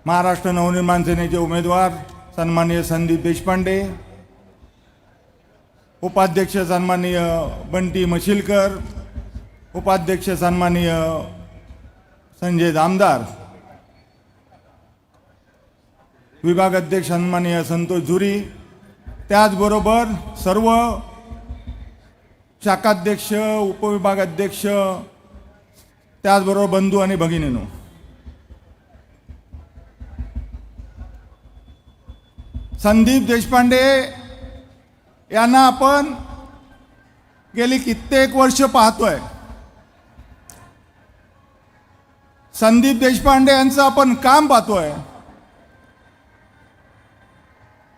महाराष्ट्र नवनिर्माण सेनेचे उमेदवार सन्माननीय संदीप देशपांडे, उपाध्यक्ष सन्माननीय बंटी मशिलकर, उपाध्यक्ष सन्माननीय संजय दामदार, विभाग अध्यक्ष सन्माननीय संतोष झुरी, त्याचबरोबर सर्व शाखाध्यक्ष, उपविभाग अध्यक्ष, त्याचबरोबर बंधू आणि भगिनींनो, संदीप देशपांडे यांना आपण गेली कित्येक वर्ष पाहतोय। संदीप देशपांडे यांचं आपण काम पाहतोय।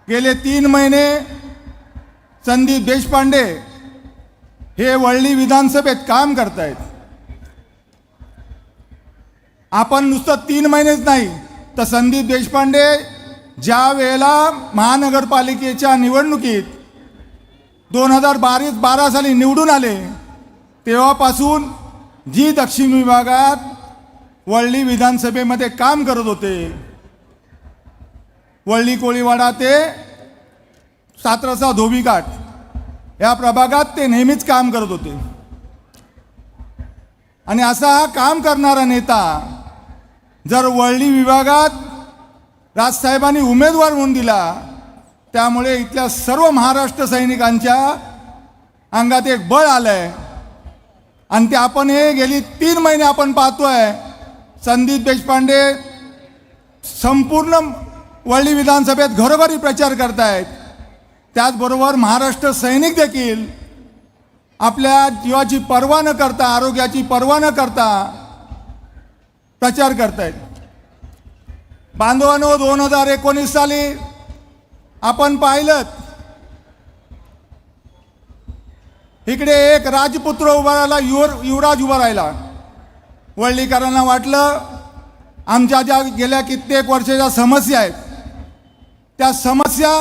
गेले 3 महिने संदीप देशपांडे हे वळली विधानसभेत काम करतायत। आपण नुसतं 3 महिनेच नाही तर संदीप देशपांडे ज्या वेळेला महानगरपालिकेच्या निवडणुकीत 2012 साली निवडून आले तेव्हापासून जी दक्षिण विभागात वळली विधानसभेमध्ये काम करत होते, वळली कोळीवाडा ते सातरसा धोबीघाट या प्रभागात ते नेहमीच काम करत होते। आणि असा हा काम करणारा नेता जर वळली विभागात राजसाहेबांनी उमेदवार म्हणून दिला, त्यामुळे इथल्या सर्व महाराष्ट्र सैनिकांच्या अंगात एक बळ आलंय। आणि ते आपण हे गेली 3 महिने आपण पाहतोय, संदीप देशपांडे संपूर्ण वळली विधानसभेत घरोघरी प्रचार करतायत। त्याचबरोबर महाराष्ट्र सैनिक देखील आपल्या जीवाची पर्वा न करता, आरोग्याची पर्वा न करता प्रचार करतायत। बांधवांनो, 2019 साली आपण पाहिलं, इकडे एक राजपुत्र उभा राहिला, युवराज उभा राहिला। वळलीकरांना वाटलं आमच्या ज्या गेल्या कित्येक वर्षाच्या समस्या आहेत त्या समस्या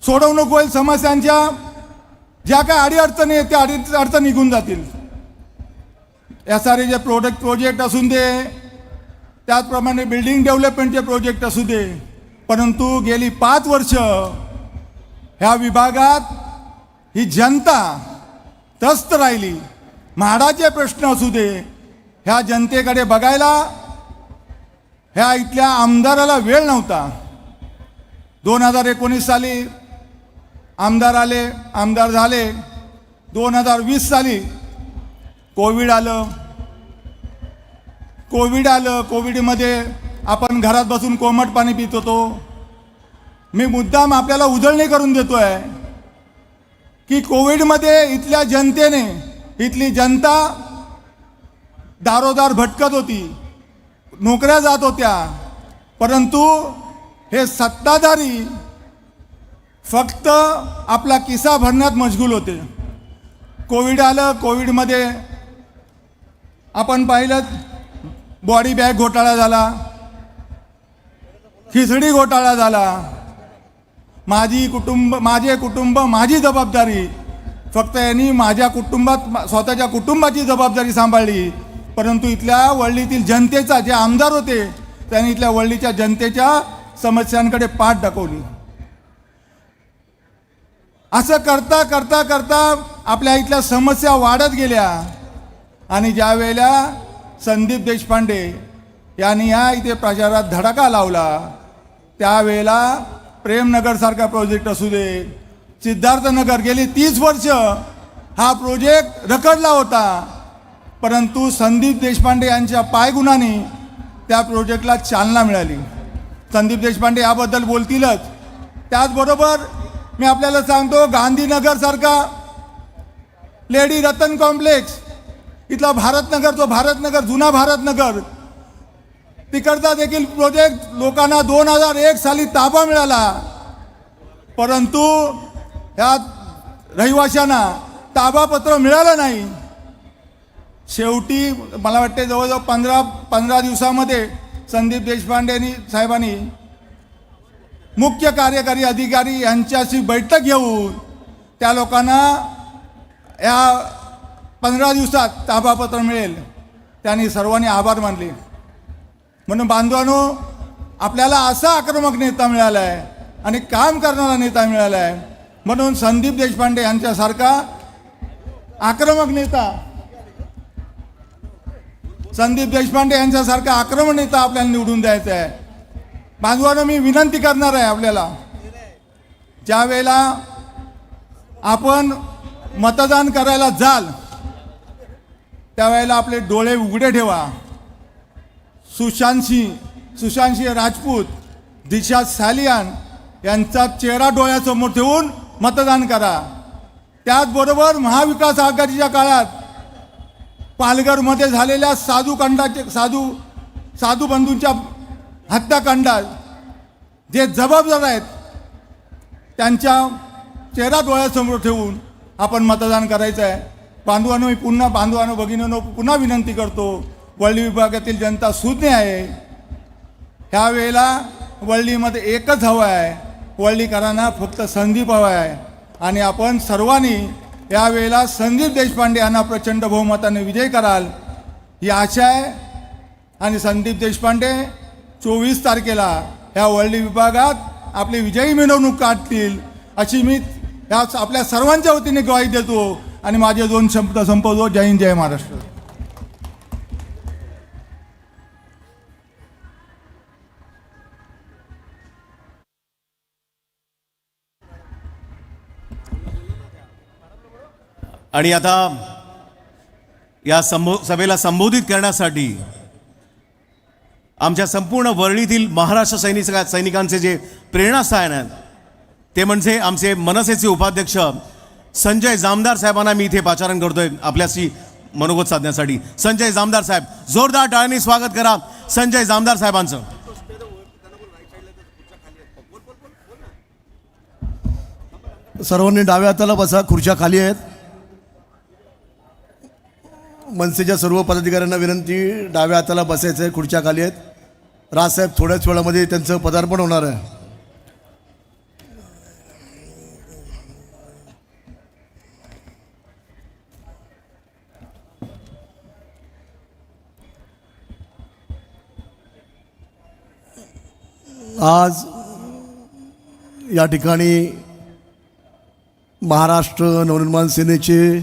सोडवणूक होईल, समस्यांच्या ज्या काय अडीअडचणी आहेत त्या अडीअडचणी निघून जातील। SRAचे प्रोजेक्ट असून दे, त्याचप्रमाणे बिल्डिंग डेव्हलपमेंटचे प्रोजेक्ट असू दे, परंतु गेली 5 वर्ष ह्या विभागात ही जनता त्रस्त राहिली। म्हाडाचे प्रश्न असू दे, ह्या जनतेकडे बघायला ह्या इथल्या आमदाराला वेळ नव्हता। 2019 साली आमदार आले, आमदार झाले। 2020 साली कोविड आलं। कोविडमध्ये आपण घरात बसून कोमट पाणी पित होतो। मी मुद्दाम आपल्याला उजळणी करून देतोय की कोविडमध्ये इथल्या जनतेने, इथली जनता दारोदार भटकत होती, नोकऱ्या जात होत्या, परंतु हे सत्ताधारी फक्त आपला किस्सा भरण्यात मशगूल होते। कोविड आलं, कोविडमध्ये आपण पाहिलं बॉडी बॅग घोटाळा झाला, खिचडी घोटाळा झाला। माझे कुटुंब माझी जबाबदारी, फक्त यांनी माझ्या कुटुंबात स्वतःच्या कुटुंबाची जबाबदारी सांभाळली, परंतु इथल्या वळलीतील जनतेचा, जे आमदार होते त्यांनी इथल्या वळलीच्या जनतेच्या समस्यांकडे पाठ दाखवली। असं करता करता करता आपल्या इथल्या समस्या वाढत गेल्या। आणि ज्या वेळेला संदीप देशपांडे यांनी या इथे प्रचारात धडाका लावला, त्यावेळेला प्रेमनगरसारखा प्रोजेक्ट असू दे, सिद्धार्थनगर, गेली 30 वर्ष हा प्रोजेक्ट रखडला होता, परंतु संदीप देशपांडे यांच्या पायगुणाने त्या प्रोजेक्टला चालना मिळाली। संदीप देशपांडे याबद्दल बोलतीलच। त्याचबरोबर मी आपल्याला सांगतो, गांधीनगरसारखा लेडी रतन कॉम्प्लेक्स, इथला भारतनगर जुना भारतनगर, तिकडचा देखील प्रोजेक्ट लोकांना 2001 साली ताबा मिळाला, परंतु ह्या रहिवाशांना ताबापत्र मिळालं नाही। शेवटी मला वाटते जवळजवळ 15 दिवसामध्ये संदीप देशपांडे साहेबांनी मुख्य कार्यकारी अधिकारी यांच्याशी बैठक घेऊन त्या लोकांना या 15 दिवसात ताबापत्र मिळेल, त्यांनी सर्वांनी आभार मानले। म्हणून बांधवांनो, आपल्याला असा आक्रमक नेता मिळाला आहे आणि काम करणारा नेता मिळाला आहे. म्हणून संदीप देशपांडे यांच्यासारखा आक्रमक नेता, संदीप देशपांडे यांच्यासारखा आक्रमक नेता आपल्याला निवडून द्यायचा आहे. बांधवांनो, मी विनंती करणार आहे आपल्याला, ज्या वेळेला आपण मतदान करायला जाल त्यावेळेला आपले डोळे उघडे ठेवा. सुशांत सिंह राजपूत, दिशा सालियान यांचा चेहरा डोळ्यासमोर ठेवून मतदान करा. त्याचबरोबर महाविकास आघाडीच्या काळात पालघरमध्ये झालेल्या साधू बंधूंच्या हत्याकांडात जे जबाबदार आहेत त्यांच्या चेहरा डोळ्यासमोर ठेवून आपण मतदान करायचं आहे. बांधवांनो, मी बांधवांनो भगिनींनो पुन्हा विनंती करतो, वळली विभागातील जनता सुज्ञ आहे. ह्या वेळेला वळलीमध्ये एकच हवं आहे, वळलीकरांना फक्त संदीप हवा आहे. आणि आपण सर्वांनी यावेळेला संदीप देशपांडे यांना प्रचंड बहुमताने विजय कराल ही आशा आहे. आणि संदीप देशपांडे 24 तारखेला ह्या वळली विभागात आपली विजयी मिरवणूक काढतील अशी मी आपल्या सर्वांच्या वतीने ग्वाही देतो. आणि माझे 2 शब्द संपवतो. जय हिंद, जय महाराष्ट्र. आणि आता या सभेला संबोधित करण्यासाठी आमच्या संपूर्ण वरळीतील महाराष्ट्र सैनिकांचे जे प्रेरणास्थान आहेत ते म्हणजे आमचे मनसेचे उपाध्यक्ष संजय जामदार साहेबांना मी इथे पाचारण करतोय आपल्याशी मनोगत साधण्यासाठी. संजय जामदार साहेब, जोरदार टाळ्यांनी स्वागत करा संजय जामदार साहेबांचं. सर्वांनी डाव्या हाताला बसा, खुर्च्या खाली आहेत. मनसेच्या सर्व पदाधिकाऱ्यांना विनंती, डाव्या हाताला बसायचं आहे, खुर्च्या खाली आहेत. राजसाहेब थोड्याच वेळामध्ये त्यांचं पदार्पण होणार आहे. आज या ठिकाणी महाराष्ट्र नवनिर्माण सेनेचे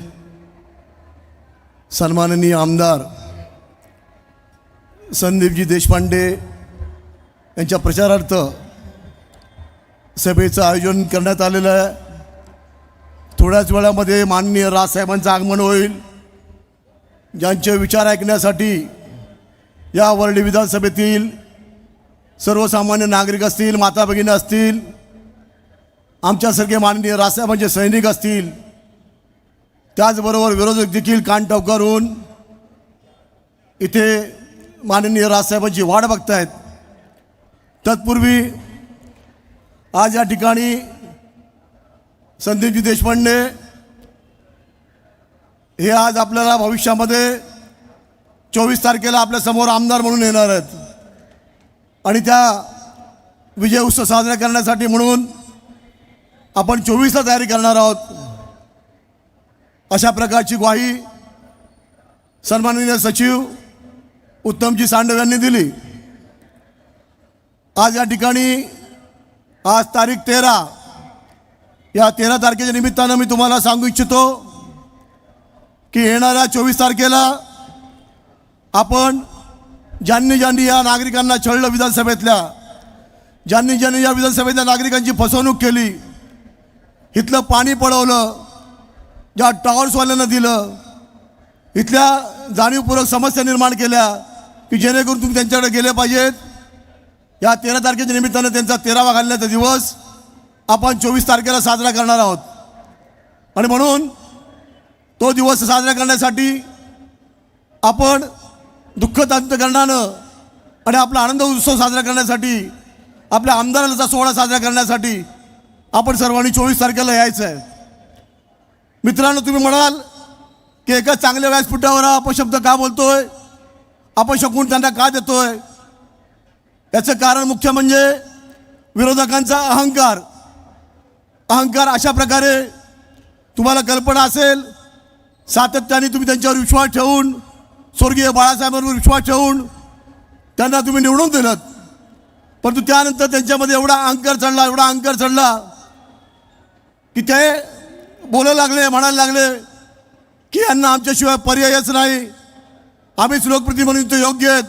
सन्माननीय आमदार संदीपजी देशपांडे यांच्या प्रचारार्थ सभेचं आयोजन करण्यात आलेलं आहे. थोड्याच वेळामध्ये माननीय राजसाहेबांचं आगमन होईल, ज्यांचे विचार ऐकण्यासाठी या वरळी विधानसभेतील सर्वसामान्य नागरिक असतील, माता भगिनी असतील, आमच्यासारखे माननीय राजसाहेबांचे सैनिक असतील, त्याचबरोबर विरोधक देखील कान टवकारून इथे माननीय राजसाहेबांची वाट बघतायत. तत्पूर्वी आज या ठिकाणी संदीपजी देशपांडे हे आज आपल्याला भविष्यामध्ये 24 तारखेला आपल्यासमोर आमदार म्हणून येणार आहेत. आणि त्या विजय उत्सव साजरा करण्यासाठी म्हणून आपण 24ला तयारी करणार आहोत. अशा प्रकारची ग्वाही सन्माननीय सचिव उत्तमजी सांडव यांनी दिली. आज या ठिकाणी आज तारीख 13, या 13 तारखेच्या निमित्तानं मी तुम्हाला सांगू इच्छितो की येणाऱ्या 24 तारखेला आपण ज्यांनी या नागरिकांना छळलं, विधानसभेतल्या ज्यांनी या विधानसभेतल्या नागरिकांची फसवणूक केली, इथलं पाणी पळवलं, ज्या टॉवर्सवाल्यांना दिलं, इथल्या जाणीवपूर्वक समस्या निर्माण केल्या की जेणेकरून तुम्ही त्यांच्याकडे गेले पाहिजेत, या 13 तारखेच्या निमित्तानं त्यांचा 13वा घालण्याचा दिवस आपण 24 तारखेला साजरा करणार आहोत. आणि म्हणून तो दिवस साजरा करण्यासाठी आपण दुःखद अंतकरणानं आणि आपला आनंद उत्सव साजरा करण्यासाठी, आपल्या आमदारांचा सोहळा साजरा करण्यासाठी आपण सर्वांनी 24 तारखेला यायचं आहे. मित्रांनो, तुम्ही म्हणाल की एका चांगल्या व्यासपीठावर अपशब्द का बोलतोय, अपशकुन त्यांना का देतोय? याचं कारण मुख्य म्हणजे विरोधकांचा अहंकार. अशा प्रकारे तुम्हाला कल्पना असेल, सातत्याने तुम्ही त्यांच्यावर विश्वास ठेवून, स्वर्गीय बाळासाहेबांवर विश्वास ठेवून त्यांना तुम्ही निवडून दिलं, परंतु त्यानंतर त्यांच्यामध्ये एवढा अहंकार चढला की ते बोलायला लागले, म्हणायला लागले की यांना आमच्याशिवाय पर्यायच नाही, आम्हीच लोकप्रतिनिधी म्हणून तो योग्य आहेत,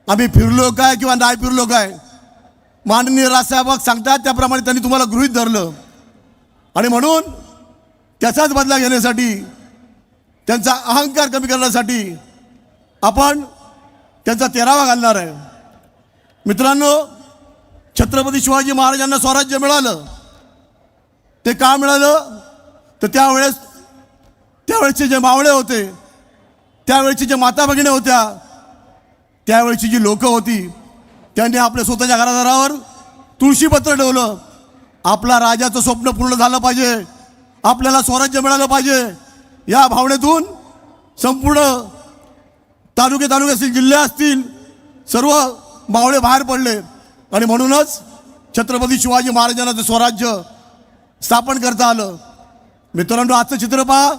आम्ही फिरलो काय किंवा नाही फिरलो काय. माननीय राजसाहेब सांगतात त्याप्रमाणे त्यांनी तुम्हाला गृहीत धरलं आणि म्हणून त्याचाच बदला घेण्यासाठी, त्यांचा अहंकार कमी करण्यासाठी आपण त्यांचा तेरावा घालणार आहे. मित्रांनो, छत्रपती शिवाजी महाराजांना स्वराज्य मिळालं, ते का मिळालं तर त्यावेळेसचे जे मावळे होते, त्यावेळेची जे माता भगिनी होत्या, त्यावेळेची जी लोकं होती, त्यांनी आपल्या स्वतःच्या घरादारावर तुळशीपत्र ठेवलं. आपला राजाचं स्वप्न पूर्ण झालं पाहिजे, आपल्याला स्वराज्य मिळालं पाहिजे, या भावनेतून संपूर्ण तालुके असतील, जिल्हे असतील, सर्व मावळे बाहेर पडले आणि म्हणूनच छत्रपती शिवाजी महाराजांना ते स्वराज्य स्थापन करता आलं. मित्रांनो, आजचं चित्र पहा.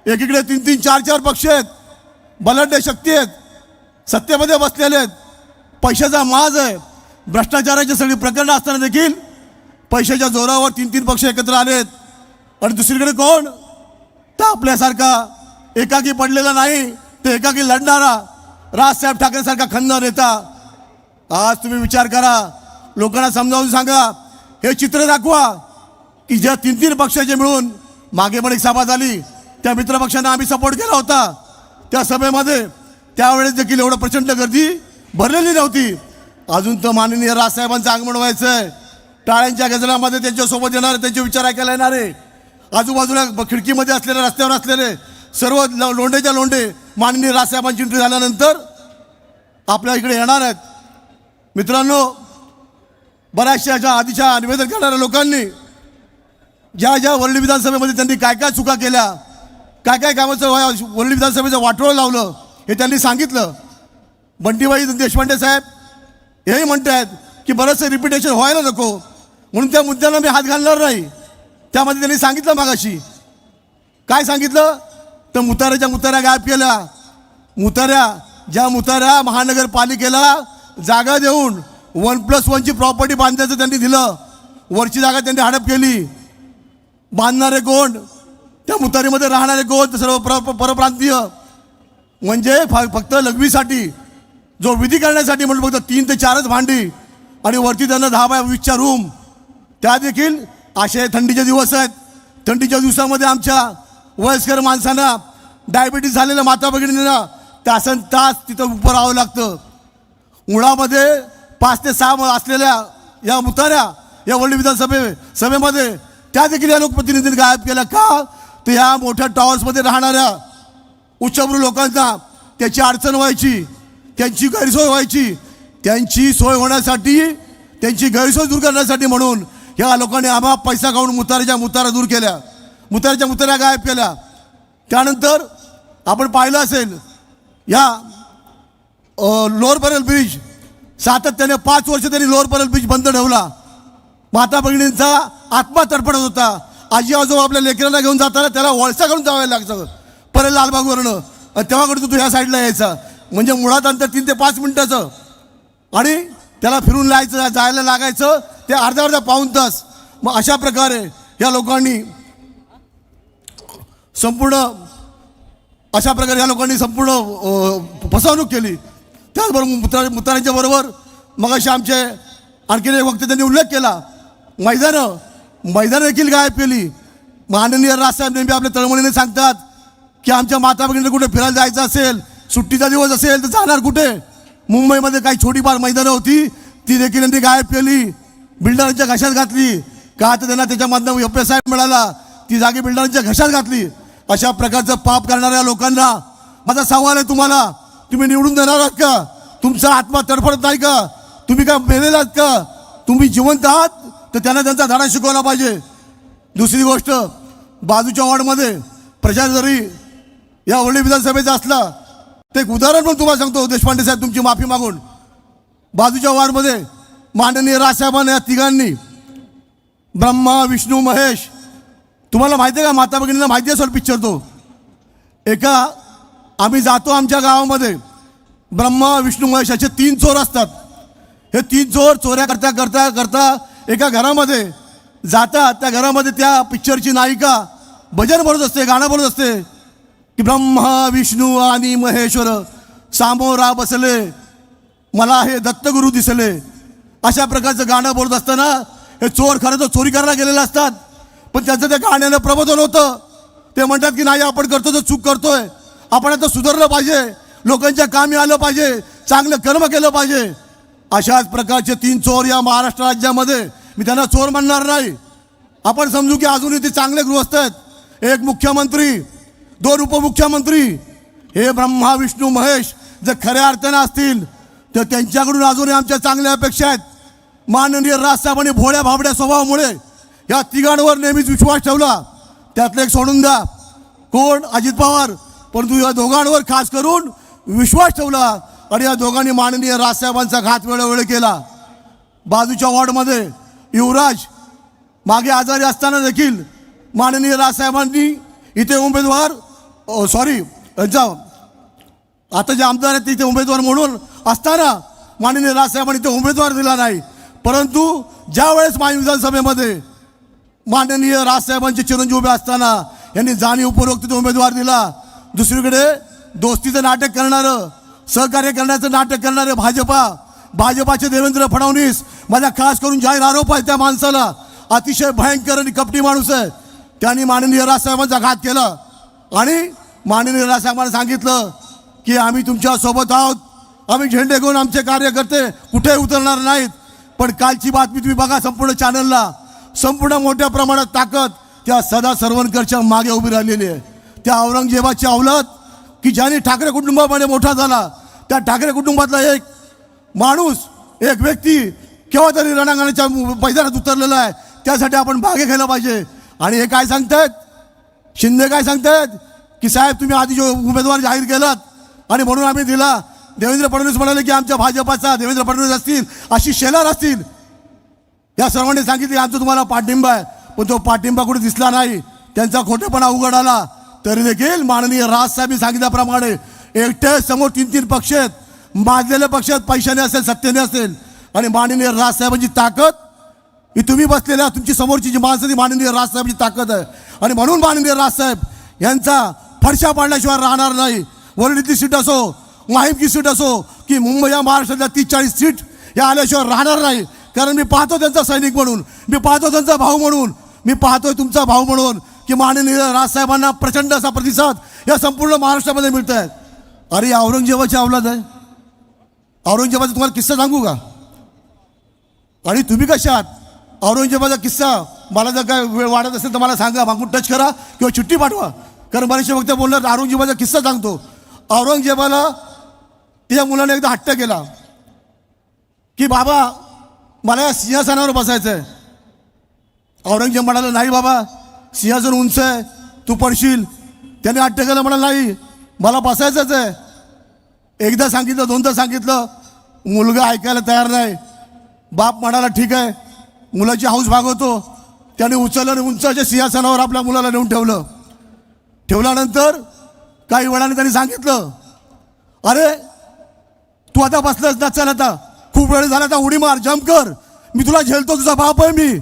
एकीकडे 3-3, 4-4 पक्ष आहेत, बलाढ्य शक्ती आहेत, सत्तेमध्ये बसलेले आहेत, पैशाचा माज आहे, भ्रष्टाचाराची सगळी प्रकरणं असताना देखील पैशाच्या जोरावर 3-3 पक्ष एकत्र आलेत. आणि दुसरीकडे कोण तर आपल्यासारखा एकाकी पडलेला नाही, ते एकाकी लढणारा राजसाहेब ठाकरेसारखा खंदा नेता. आज तुम्ही विचार करा, लोकांना समजावून सांगा, हे चित्र दाखवा की ज्या 3-3 पक्षाचे मिळून मागे पण एक सभा झाली, त्या मित्रपक्षांना आम्ही सपोर्ट केला होता. त्या सभेमध्ये त्यावेळेस देखील एवढं प्रचंड गर्दी भरलेली नव्हती. अजून तर माननीय राजसाहेबांचं आगमन व्हायचं आहे. टाळ्यांच्या गजरामध्ये त्यांच्यासोबत येणारे, त्यांचे विचार ऐकायला येणारे, आजूबाजूला खिडकीमध्ये असलेले, रस्त्यावर असलेले सर्व लोंढेच्या लोंढे माननीय राजसाहेबांची एंट्री झाल्यानंतर आपल्या इकडे येणार आहेत. मित्रांनो, बऱ्याचशा आधीच्या निवेदन करणाऱ्या लोकांनी ज्या वरळी विधानसभेमध्ये त्यांनी काय चुका केल्या, काय कामाचं वरळी विधानसभेचं वाटोळं लावलं, हे त्यांनी सांगितलं. बंटीभाई देशपांडे साहेब हेही म्हणत आहेत की बरंचसं रिपिटेशन व्हायला नको, म्हणून त्या मुद्द्याला मी हात घालणार नाही. त्यामध्ये त्यांनी सांगितलं, मागाशी काय सांगितलं तर मुताऱ्या गायब केल्या. मुताऱ्या महानगरपालिकेला जागा देऊन 1+1ची प्रॉपर्टी बांधण्याचं त्यांनी दिलं. वरची जागा त्यांनी हडप केली. बांधणारे कोण, त्या मुतारीमध्ये राहणारे कोण, तर सर्व परप्रांतीय. म्हणजे फक्त लघवीसाठी, जो विधी करण्यासाठी म्हणून फक्त 3 ते 4च भांडी आणि वरती त्यांना 10x20च्या रूम. त्या देखील असे थंडीचे दिवस आहेत. थंडीच्या दिवसामध्ये आमच्या वयस्कर माणसांना, डायबिटीस झालेल्या माता भगिनींना तासन तास तिथं उभं राहावं लागतं. मुळामध्ये 5 ते 6 असलेल्या या मुताऱ्या या वरळी सभेमध्ये त्या देखील या लोकप्रतिनिधींनी गायब केल्या. का तर या मोठ्या टॉवर्समध्ये राहणाऱ्या उच्चभ्रू लोकांना त्याची अडचण व्हायची, त्यांची गैरसोय व्हायची. त्यांची सोय होण्यासाठी, त्यांची गैरसोय दूर करण्यासाठी म्हणून ह्या लोकांनी आम्हा पैसा काढून मुताऱ्या दूर केल्या, मुताऱ्या गायब केल्या. त्यानंतर आपण पाहिलं असेल, या लोअर परेल ब्रिज सातत्याने 5 वर्ष त्यांनी लोअर परेल ब्रिज बंद ठेवला. माता भगिनींचा आत्मा तडफडत होता. आजी आजोबा आपल्या लेकरांना घेऊन जाताना त्याला वळसा करून जावं लागतं परेल लालबागवरनं, तेव्हाकडे तू ह्या साईडला यायचा. म्हणजे मुळात अंतर 3 ते 5 मिनिटाचं आणि त्याला फिरून जायला लागायचं ते अर्धा पाऊण तास. मग अशा प्रकारे या लोकांनी संपूर्ण फसवणूक केली. त्याचबरोबर मुताऱ्यांच्या बरोबर मग असे आमचे आणखीन एक वक्ते त्यांनी उल्लेख केला, मैदानं देखील गायब केली. माननीय राजसाहेब नेहमी आपल्या तळमळीने सांगतात की आमच्या माता भगिनीला कुठे फिरायला जायचं असेल, सुट्टीचा दिवस असेल तर जाणार कुठे. मुंबईमध्ये काही छोटीफार मैदानं होती, ती देखील त्यांनी गायब केली, बिल्डरांच्या घशात घातली. का तर त्यांना त्याच्यामधनं FSI मिळाला, ती जागी बिल्डरांच्या घशात घातली. अशा प्रकारचं पाप करणाऱ्या लोकांना माझा सवाल आहे, तुम्ही निवडून देणार आहात का? तुमचा आत्मा तडफडत नाही का? तुम्ही काय मेलेला आहात का? तुम्ही जिवंत आहात तर त्यांना त्यांचा धडा शिकवला पाहिजे. दुसरी गोष्ट, बाजूच्या वॉर्डमध्ये प्रचार जरी या वरळी विधानसभेचा असला, ते एक उदाहरण पण तुम्हाला सांगतो देशपांडे साहेब, तुमची माफी मागून. बाजूच्या वॉर्डमध्ये माननीय राजसाहेबांना या तिघांनी, ब्रह्मा विष्णू महेश, तुम्हाला माहिती आहे का, माता भगिनींना माहिती असेल पिक्चर तो. आम्ही जातो आमच्या गावामध्ये, ब्रह्मा विष्णू महेश असे 3 चोर असतात. हे 3 चोर चोऱ्या करता करता करता एका घरामध्ये जातात. त्या घरामध्ये त्या पिक्चरची नायिका भजन बोलत असते, गाणं बोलत असते की ब्रह्मा विष्णू आणि महेश्वर सामोरा बसले, मला हे दत्तगुरू दिसले. अशा प्रकारचं गाणं बोलत असताना हे चोर खरं तर चोरी करायला गेलेले असतात, पण त्यांचं त्या गाण्यानं प्रबोधन होतं. ते म्हणतात की नाही, आपण करतो तर चूक करतोय, आपण आता सुधारलं पाहिजे, लोकांच्या कामी आलं पाहिजे, चांगलं कर्म केलं पाहिजे. अशाच प्रकारचे 3 चोर या महाराष्ट्र राज्यामध्ये, मी त्यांना चोर म्हणणार नाही, आपण समजू की अजूनही ते चांगले गृहस्थ आहेत. एक मुख्यमंत्री, 2 उपमुख्यमंत्री, हे ब्रह्मा विष्णू महेश जर खऱ्या अर्थानं असतील तर त्यांच्याकडून अजूनही आमच्या चांगल्या अपेक्षा आहेत. माननीय राजसाहेबांनी भोळ्या भाबड्या स्वभावामुळे या तिघांवर नेहमीच विश्वास ठेवला. त्यातलं एक सोडून द्या, कोण, अजित पवार, परंतु या दोघांवर खास करून विश्वास ठेवला आणि या दोघांनी माननीय राजसाहेबांचा घात वेळोवेळी केला. बाजूच्या वॉर्डमध्ये युवराज मागे आजारी असताना देखील माननीय राजसाहेबांनी इथे उमेदवार आता जे आमदार आहेत तिथे उमेदवार म्हणून असताना माननीय राजसाहेबांनी ते उमेदवार दिला नाही. परंतु ज्या वेळेस माई विधानसभेमध्ये माननीय राजसाहेबांचे चिरंजीव उभे असताना यांनी जाणीवपूर्वक तिथे उमेदवार दिला. दुसरीकडे दोस्तीचं नाटक करणारं, सहकार्य करण्याचं नाटक करणारे भाजपाचे देवेंद्र फडणवीस, माझा खास करून जाहीर आरोप आहे त्या माणसाला, अतिशय भयंकर आणि कपटी माणूस आहे. त्यांनी माननीय राजसाहेबांचा घात केला आणि माननीय राजसाहेबांना सांगितलं की आम्ही तुमच्या सोबत आहोत, आम्ही झेंडे घेऊन आमचे कार्यकर्ते कुठे उतरणार नाहीत. पण कालची बातमी तुम्ही बघा संपूर्ण चॅनलला, संपूर्ण मोठ्या प्रमाणात ताकद त्या सदा सरवणकरच्या मागे उभी राहिलेली आहे. त्या औरंगजेबाची अवलाद की ज्याने ठाकरे कुटुंबामध्ये मोठा झाला, त्या ठाकरे कुटुंबातला एक माणूस, एक व्यक्ती केव्हा तरी रणांगणाच्या मैदानात उतरलेला आहे. त्यासाठी आपण मागे घ्यायला पाहिजे. आणि हे काय सांगतायत, शिंदे काय सांगतायत की साहेब तुम्ही आधी जो उमेदवार जाहीर केलात आणि म्हणून आम्ही दिला. देवेंद्र फडणवीस म्हणाले की आमच्या भाजपाचा देवेंद्र फडणवीस असतील, आशिष शेलार असतील, या सर्वांनी सांगितले आमचा तुम्हाला पाठिंबा आहे, पण तो पाठिंबा कुठे दिसला नाही. त्यांचा खोटेपणा उघड आला. तरी देखील माननीय राजसाहेबांनी सांगितल्याप्रमाणे एकटे समोर 3 पक्ष आहेत, माजलेल्या पक्षात पैशाने असेल, सत्तेने असेल, आणि माननीय राजसाहेबांची ताकद ही तुम्ही बसलेल्या तुमची समोरची जी माणसं ती माननीय राजसाहेबांची ताकद आहे. आणि म्हणून माननीय राजसाहेब यांचा फडशा पाडल्याशिवाय राहणार नाही. वरळीची सीट असो, माहीमची सीट असो की मुंबई या महाराष्ट्रातल्या 30-40 सीट या आल्याशिवाय राहणार नाही. कारण मी पाहतो त्यांचा सैनिक म्हणून, मी पाहतो त्यांचा भाऊ म्हणून, मी पाहतोय तुमचा भाऊ म्हणून की माननीय राजसाहेबांना प्रचंड असा प्रतिसाद या संपूर्ण महाराष्ट्रामध्ये मिळत आहे. अरे औरंगजेबाची अवलाद आहे. औरंगजेबाचा तुम्हाला किस्सा सांगू का? आणि तुम्ही कशा आहात? औरंगजेबाचा किस्सा मला जर काय वेळ वाढत असेल तर मला सांगा, मागून टच करा किंवा चिठ्ठी पाठवा. कारण बरेचसे वक्ते बोलणार औरंगजेबाचा किस्सा सांगतो. औरंगजेबाला त्या मुलाने एकदा हट्ट केला की बाबा मला या सिंहासनावर बसायचं आहे. औरंगजेब म्हणाला नाही बाबा, सिंहासन उंच आहे, तू पडशील. त्याने हट्ट केला, म्हणाला नाही मला बसायचंच आहे. एकदा सांगितलं, 2दा सांगितलं, मुलगा ऐकायला तयार नाही. बाप म्हणाला ठीक आहे, मुलाची हौस भागवतो. त्याने उचललं आणि उंचाच्या सिंहासनावर आपल्या मुलाला नेऊन ठेवल्यानंतर काही वेळाने त्यांनी सांगितलं, अरे तू आता बसलास ना, चल आता खूप वेळ झाला, आता उडी मार, जम्प कर, मी तुला झेलतो, तुझा बाप आहे मी.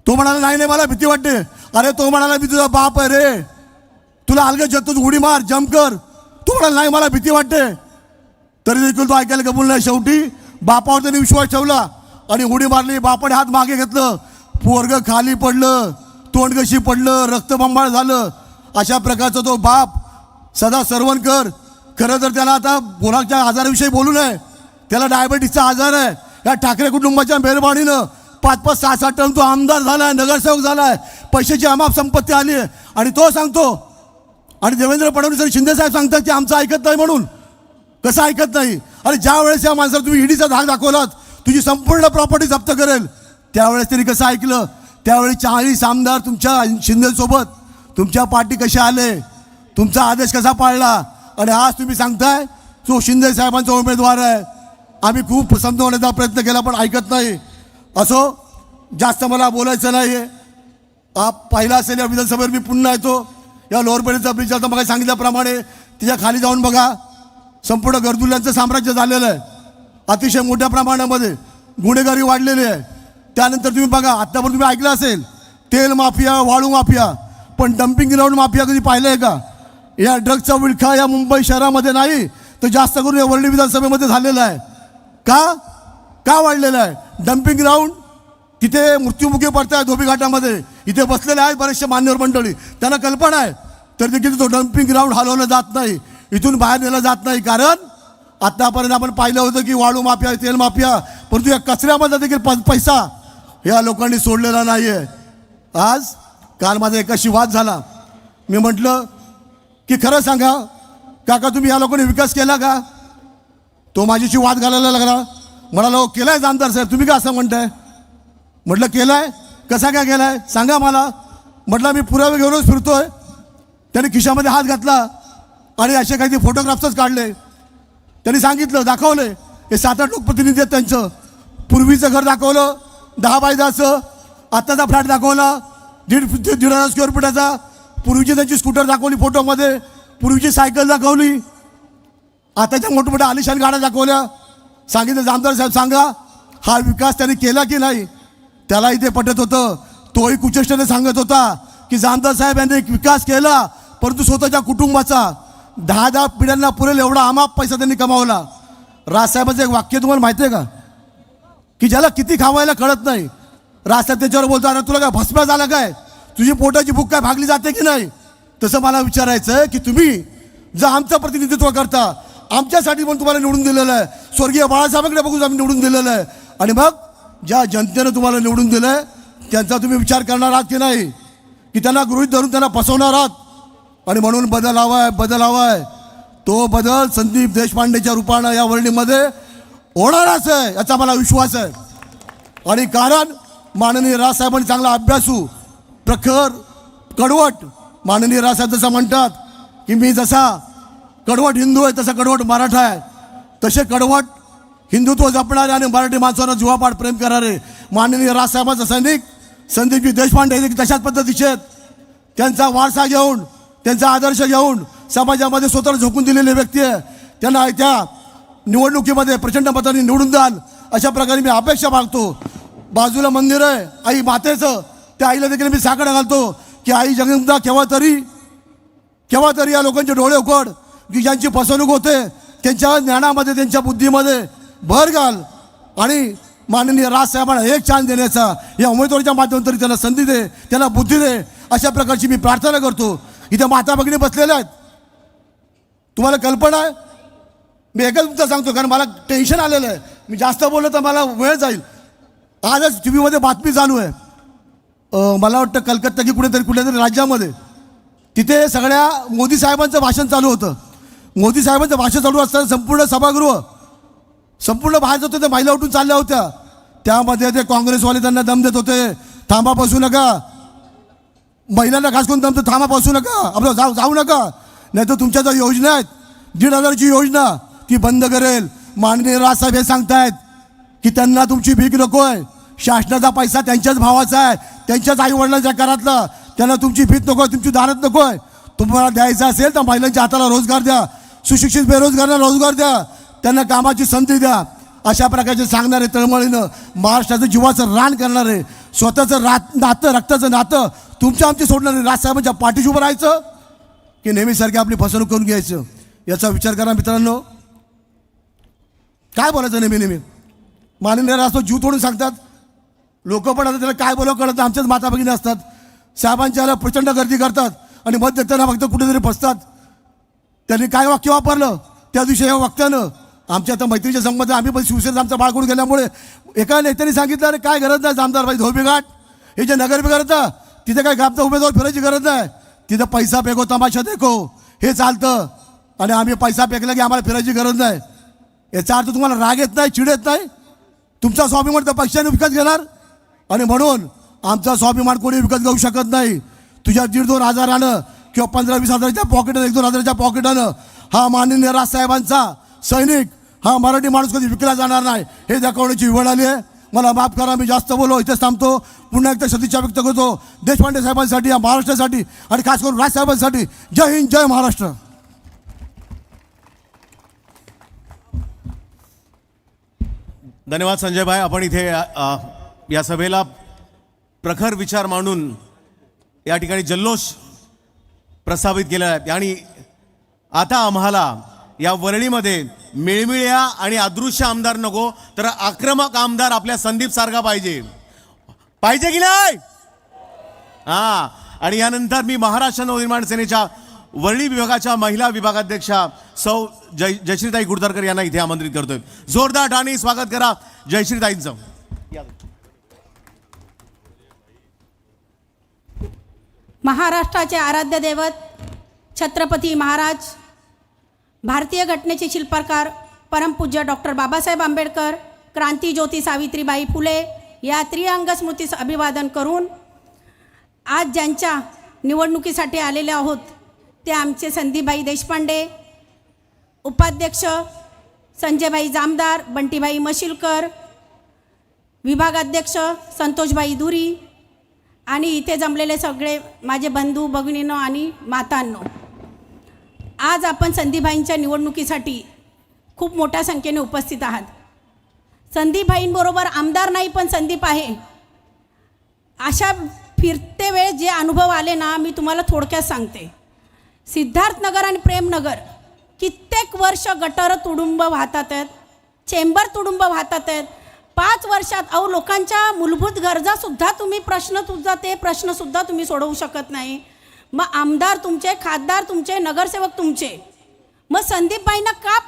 तो म्हणाला नाही नाही मला भीती वाटते. अरे तो म्हणाला मी तुझा बाप आहे रे, तुला अलगद झेलतो, तू उडी मार, जम्प कर. तू म्हणाला नाही मला भीती वाटते. तरी देखील तो ऐकायला कबूल नाही. शेवटी बापावर त्यांनी विश्वास ठेवला आणि उडी मारली. बापाने हात मागे घेतलं, पोरग खाली पडलं, तोंडगशी पडलं, रक्तबंबाळ झालं. अशा प्रकारचा तो बाप सदा सरवणकर, खरं तर त्याला आता बोलाच्या आजाराविषयी बोलू नये, त्याला डायबिटीसचा आजार आहे. या ठाकरे कुटुंबाच्या मेहरबानीनं 5-5, 6-6 टर्म तो आमदार झालाय, नगरसेवक झालाय, पैशाची अमाप संपत्ती आली आहे. आणि तो सांगतो, आणि देवेंद्र फडणवीस आणि शिंदे साहेब सांगतात की आमचं ऐकत नाही म्हणून. कसं ऐकत नाही? अरे ज्या वेळेस या माणसाला तुम्ही ईडीचा धाक दाखवलात, तुझी संपूर्ण प्रॉपर्टी जप्त करेल, त्यावेळेस त्यांनी कसं ऐकलं? त्यावेळी 40 आमदार तुमच्या शिंदेसोबत तुमच्या पार्टी कशा आले, तुमचा आदेश कसा पाळला. आणि आज तुम्ही सांगताय तो शिंदे साहेबांचा उमेदवार आहे. आम्ही खूप समजवण्याचा प्रयत्न केला पण ऐकत नाही. असो, जास्त मला बोलायचं नाही आहे. पाहिला असेल या विधानसभेवर मी पुन्हा येतो. या लोअरपेडचा ब्रिज आता मला सांगितल्याप्रमाणे तिच्या खाली जाऊन बघा, संपूर्ण गर्दुल्यांचं साम्राज्य झालेलं आहे. अतिशय मोठ्या प्रमाणामध्ये गुन्हेगारी वाढलेली आहे. त्यानंतर तुम्ही बघा, आत्तापर्यंत तुम्ही ऐकलं असेल तेल माफिया, वाळू माफिया, पण डम्पिंग ग्राउंड माफिया कधी पाहिलं आहे का? या ड्रग्जचा विळखा या मुंबई शहरामध्ये नाही तर जास्त करून या वरळी विधानसभेमध्ये झालेला आहे. का वाढलेला आहे? डम्पिंग ग्राउंड तिथे मृत्युमुखी पडत आहे धोबी घाटामध्ये. इथे बसलेले आहेत बरेचसे मान्यवर मंडळी, त्यांना कल्पना आहे तर देखील तो डम्पिंग ग्राउंड हलवलं जात नाही, इथून बाहेर नेलं जात नाही. कारण आतापर्यंत आपण पाहिलं होतं की वाळू माफिया, तेल माफिया, परंतु या कचऱ्यामध्ये देखील पैसा या लोकांनी सोडलेला नाही आहे. काल माझा एकाशी वाद झाला. मी म्हटलं की खरं सांगा काका, तुम्ही या लोकांनी विकास केला का? तो माझ्याशी वाद घालायला लागला. म्हणाला हो केलाय जामदार साहेब, तुम्ही का असं म्हणताय? म्हटलं केलाय, कसा काय केलाय सांगा मला. म्हटलं मी पुरावे घेऊनच फिरतोय. त्याने खिशामध्ये हात घातला आणि असे काही फोटोग्राफ्सच काढले. त्यांनी सांगितलं, दाखवले, हे 7-8 लोकप्रतिनिधी आहेत त्यांचं. पूर्वीचं घर दाखवलं 10 बाय 10चं, आत्ताचा फ्लॅट दाखवला 1,500 स्क्वेअर फुटाचा. पूर्वीची त्यांची स्कूटर दाखवली फोटोमध्ये, पूर्वीची सायकल दाखवली, आताच्या मोठमोठ्या आलिशान गाड्या दाखवल्या. सांगितलं जामदार साहेब सांगा हा विकास त्यांनी केला की नाही. त्याला इथे पटत होतं. तोही कुचेष्टेने सांगत होता की जामदार साहेब यांनी एक विकास केला, परंतु स्वतःच्या कुटुंबाचा 10 पिढ्यांना पुरेल एवढा अमाप पैसा त्यांनी कमावला. राजसाहेबांचं एक वाक्य तुम्हाला माहिती आहे का? की ज्याला किती खावायला कळत नाही. राजसाहेब त्याच्यावर बोलतो, अरे तुला काय भस्म झाला काय? तुझी पोटाची भूक काय भागली जाते की नाही? तसं मला विचारायचं आहे की तुम्ही जर आमचं प्रतिनिधित्व करता, आमच्यासाठी पण तुम्हाला निवडून दिलेलं आहे, स्वर्गीय बाळासाहेबांकडे बघून आम्ही निवडून दिलेलं आहे, आणि मग ज्या जनतेनं तुम्हाला निवडून दिलं आहे त्यांचा तुम्ही विचार करणार आहात की नाही? की त्यांना गृहीत धरून त्यांना फसवणार आहात? आणि म्हणून बदल हवाय. तो बदल संदीप देशपांडेच्या रूपानं या वर्णीमध्ये होणारच आहे याचा मला विश्वास आहे. आणि कारण माननीय राजसाहेबांनी चांगला अभ्यासू, प्रखर, कडवट, माननीय राजसाहेब जसं म्हणतात की मी जसा कडवट हिंदू आहे तसा कडवट मराठा आहे, तसे कडवट हिंदुत्व जपणारे आणि मराठी माणसांना जीवापाड प्रेम करणारे माननीय राजसाहेबांचा सैनिक संदीपजी देशपांडे हे तशाच पद्धतीचे आहेत. त्यांचा वारसा घेऊन, त्यांचा आदर्श घेऊन समाजामध्ये स्वतःला झोकून दिलेले व्यक्ती आहे. त्यांना त्या निवडणुकीमध्ये प्रचंड मतांनी निवडून द्याल अशा प्रकारे मी अपेक्षा बाळगतो. बाजूला मंदिर आहे आई मातेचं, त्या आईला देखील मी साकडं घालतो की आई जगदंबा केव्हा तरी या लोकांचे डोळे उघड, की ज्यांची फसवणूक होते त्यांच्या ज्ञानामध्ये, त्यांच्या बुद्धीमध्ये भर घाल आणि माननीय राजसाहेबांना एक चान्स देण्याचा या उमेदवाराच्या माध्यमातून त्यांना संधी दे, त्यांना बुद्धी दे, अशा प्रकारची मी प्रार्थना करतो. इथे माता भगिनी बसलेल्या आहेत, तुम्हाला कल्पना आहे. मी एकच मुद्दा सांगतो कारण मला टेन्शन आलेलं आहे. मी जास्त बोललो तर मला वेळ जाईल. आजच टी व्हीमध्ये बातमी चालू आहे, मला वाटतं कलकत्ता की कुठेतरी राज्यामध्ये, तिथे सगळ्या मोदी साहेबांचं भाषण चालू होतं. मोदी साहेबांचं भाषण चालू असताना संपूर्ण सभागृह संपूर्ण बाहेर जात होते, महिला उठून चालल्या होत्या. त्यामध्ये ते काँग्रेसवाले त्यांना दम देत होते, थांबा बसू नका, महिलांना खास करून दम, थांबा बसू नका, आपलं जाऊ नका, नाही तर तुमच्या ज्या योजना आहेत 1,500ची योजना ती बंद करेल. माननीय राजसाहेब हे सांगतायत की त्यांना तुमची भीक नको आहे, शासनाचा पैसा त्यांच्याच भावाचा आहे, त्यांच्याच आईवडिलांच्या घरातला, त्यांना तुमची भीक नको आहे, तुमची दारत नको आहे. तुम्हाला द्यायचं असेल तर महिलांच्या हाताला रोजगार द्या, सुशिक्षित बेरोजगारांना रोजगार द्या, त्यांना कामाची संधी द्या. अशा प्रकारचे सांगणारे तळमळीनं महाराष्ट्राचं जीवाचं रान करणारे, स्वतःचं नातं, रक्ताचं नातं तुमच्या आमची सोडणारे राजसाहेबांच्या पाठीशी उभं राहायचं की नेहमीसारखी आपली फसवणूक करून घ्यायचं, याचा विचार करा मित्रांनो. काय बोलायचं नेहमी माननीय राजसाहेब जीव तोडून सांगतात. लोक पण आता त्याला काय बोलावं कळत, आमच्याच माता भगिनी असतात, साहेबांच्या प्रचंड गर्दी करतात आणि मत देताना फक्त कुठेतरी फसतात. त्यांनी काय वाक्य वापरलं त्या दिवशी या वाक्यानं आमच्या आता मैत्रीच्या संबंध, आम्ही पण शिवसेनेचा आमचा बाळकडून गेल्यामुळे एका नेत्याने सांगितलं अरे काय गरज नाही जामदार बाई धोबीघाट हे जे नगर बिघडतं तिथे काय गाबचा उमेदवार फिरायची गरज नाही, तिथं पैसा फेको तमाशा देखो हे चालतं, आणि आम्ही पैसा फेकला की आम्हाला फिरायची गरज नाही. याचा अर्थ तुम्हाला राग येत नाही, चिड येत नाही, तुमचा स्वाभिमान तर पक्षाने विकत घेणार, आणि म्हणून आमचा स्वाभिमान कोणी विकत घेऊ शकत नाही. तुझ्या 1,500-2 हजारानं किंवा 15-20 हजाराच्या पॉकेटानं, 1-2 हजाराच्या पॉकेटानं हा माननीय राजसाहेबांचा सैनिक, हा मराठी माणूस कधी विकला जाणार नाही हे दाखवण्याची वेळ आली आहे. मला माफ करा, मी जास्त बोलो, इथेच थांबतो. पुन्हा एकदा सदिच्छा व्यक्त करतो देशपांडे साहेबांसाठी, या महाराष्ट्रासाठी आणि खास करून राजसाहेबांसाठी. जय हिंद, जय महाराष्ट्र. धन्यवाद संजय भाई. आपण इथे या सभेला प्रखर विचार मांडून या ठिकाणी जल्लोष प्रस्थापित केला आहे आणि आता आम्हाला या वरळीमध्ये मिळमिळ्या आणि अदृश्य आमदार नको, तर आक्रमक आमदार आपल्या संदीप सारखा पाहिजे की नाही. हा, आणि यानंतर मी महाराष्ट्र नवनिर्माण सेनेच्या वरळी विभागाच्या महिला विभागाध्यक्षा सौ जयश्रीताई गुडदरकर यांना इथे आमंत्रित करतोय. जोरदार टाळी स्वागत करा जयश्रीताईंचं. महाराष्ट्राचे आराध्य दैवत छत्रपती महाराज, भारतीय घटनेचे शिल्पकार परमपूज्य डॉक्टर बाबासाहेब आंबेडकर, क्रांतीज्योती सावित्रीबाई फुले या त्रिअंग स्मृतीस अभिवादन करून आज ज्यांच्या निवडणुकीसाठी आलेले आहोत ते आमचे संदीपभाई देशपांडे, उपाध्यक्ष संजयभाई जामदार, बंटीभाई मशिलकर, विभागाध्यक्ष संतोषभाई धुरी आणि इथे जमलेले सगळे माझे बंधू भगिनींनो आणि मातांनो. आज आपण संदीपभाईंच्या निवडणुकीसाठी खूप मोठ्या संख्येने उपस्थित आहात. संदीपभाईंबरोबर आमदार नाही पण संदीप आहे. अशा फिरते वेळ जे अनुभव आले ना, मी तुम्हाला थोडक्यात सांगते. सिद्धार्थनगर आणि प्रेमनगर कित्येक वर्ष गटर तुडुंब वाहतात आहेत, चेंबर तुडुंब वाहतात आहेत. 5 वर्षात लोकांच्या मूलभूत गरजासुद्धा तुम्ही प्रश्नसुद्धा तुम्ही सोडवू शकत नाही. मग आमदार तुमचे, खासदार तुमचे, नगरसेवक तुमचे. मग संदीपबाईंना का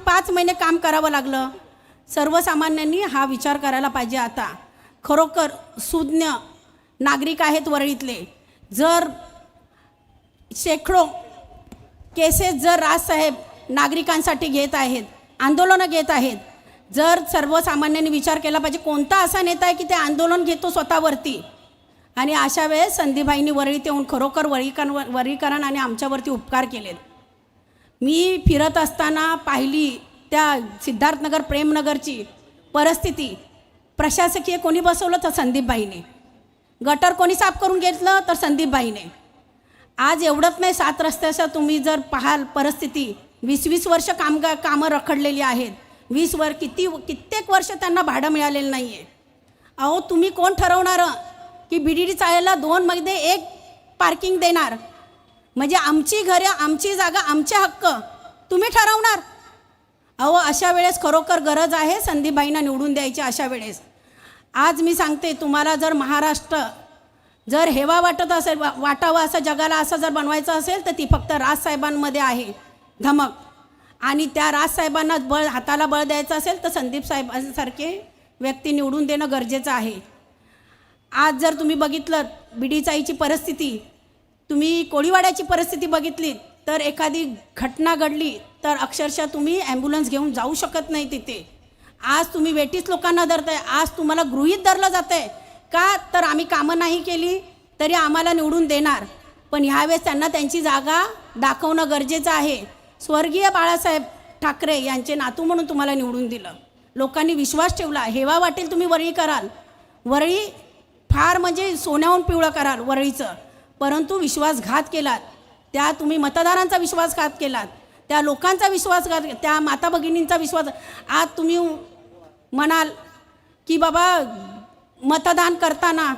5 महिने काम करावं लागलं? सर्वसामान्यांनी हा विचार करायला पाहिजे. आता खरोखर सुज्ञ नागरिक आहेत वरळीतले. जर शेकडो केसेस जर राजसाहेब नागरिकांसाठी घेत आहेत, आंदोलनं घेत आहेत, जर सर्वसामान्यांनी विचार केला पाहिजे कोणता असा नेता आहे की ते आंदोलन घेतो स्वतःवरती. आणि अशा वेळेस संदीपभाईंनी वरळीत येऊन खरोखर वरळीकरण आणि आमच्यावरती उपकार केलेत. मी फिरत असताना पाहिली त्या सिद्धार्थनगर प्रेमनगरची परिस्थिती. प्रशासकीय कोणी बसवलं तर संदीपभाईने, गटर कोणी साफ करून घेतलं तर संदीपभाईने. आज एवढंच नाही, 7 रस्त्याच्या तुम्ही जर पाहाल परिस्थिती, 20-20 वर्ष कामं रखडलेली आहेत. कित्येक वर्ष त्यांना भाडं मिळालेलं नाही आहे. अहो तुम्ही कोण ठरवणार की BDD चाळीला 2 मध्ये 1 पार्किंग देणार? म्हणजे आमची घरे, आमची जागा, आमचे हक्क तुम्ही ठरवणार? अहो अशा वेळेस खरोखर गरज आहे संदीपभाईंना निवडून द्यायची. अशा वेळेस आज मी सांगते तुम्हाला, जर महाराष्ट्र जर हेवा वाटत असेल, वाटावं असं जगाला असं जर बनवायचं असेल तर ती फक्त राजसाहेबांमध्ये आहे धमक. आणि त्या राजसाहेबांना हाताला बळ द्यायचं असेल तर संदीप साहेबांसारखे व्यक्ती निवडून देणं गरजेचं आहे. आज जर तुम्ही बघितलं बिडीचाईची परिस्थिती, तुम्ही कोळीवाड्याची परिस्थिती बघितली, तर एखादी घटना घडली तर अक्षरशः तुम्ही ॲम्ब्युलन्स घेऊन जाऊ शकत नाही तिथे. आज तुम्ही वेटीच लोकांना धरताय. आज तुम्हाला गृहीत धरलं जातं आहे का? तर आम्ही कामं नाही केली तरी आम्हाला निवडून देणार. पण ह्यावेळेस त्यांना त्यांची जागा दाखवणं गरजेचं आहे. स्वर्गीय बाळासाहेब ठाकरे यांचे नातू म्हणून तुम्हाला निवडून दिलं. लोकांनी विश्वास ठेवला. हेवा वाटेल तुम्ही वरळी कराल, वरळी फार म्हणजे सोन्याहून पिवळं कराल वरळीचं. परंतु विश्वासघात केलात. त्या तुम्ही मतदारांचा विश्वासघात केलात, त्या लोकांचा विश्वासघात, त्या माता भगिनींचा विश्वास. आज तुम्ही म्हणाल की बाबा मतदान करताना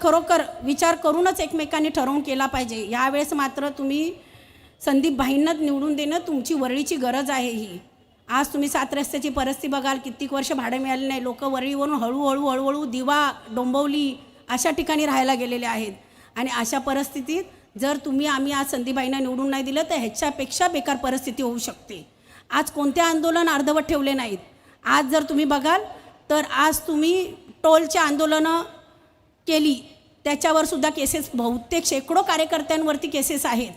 खरोखर विचार करूनच एकमेकांनी ठरवून केला पाहिजे. यावेळेस मात्र तुम्ही संदीपभाईंनाच निवडून देणं तुमची वरळीची गरज आहे. ही आज तुम्ही 7 रस्त्याची परिस्थिती बघाल, कित्येक वर्ष भाडं मिळाले नाही. लोक वरळीवरून हळूहळू दिवा, डोंबिवली अशा ठिकाणी राहायला गेलेले आहेत. आणि अशा परिस्थितीत जर आम्ही आज संदीपभाईंना निवडून नाही दिलं तर ह्याच्यापेक्षा बेकार परिस्थिती होऊ शकते. आज कोणते आंदोलन अर्धवट ठेवले नाहीत. आज जर तुम्ही बघाल तर आज तुम्ही टोलचे आंदोलनं केली, त्याच्यावर सुद्धा केसेस, बहुतेक शेकडो कार्यकर्त्यांवरती केसेस आहेत.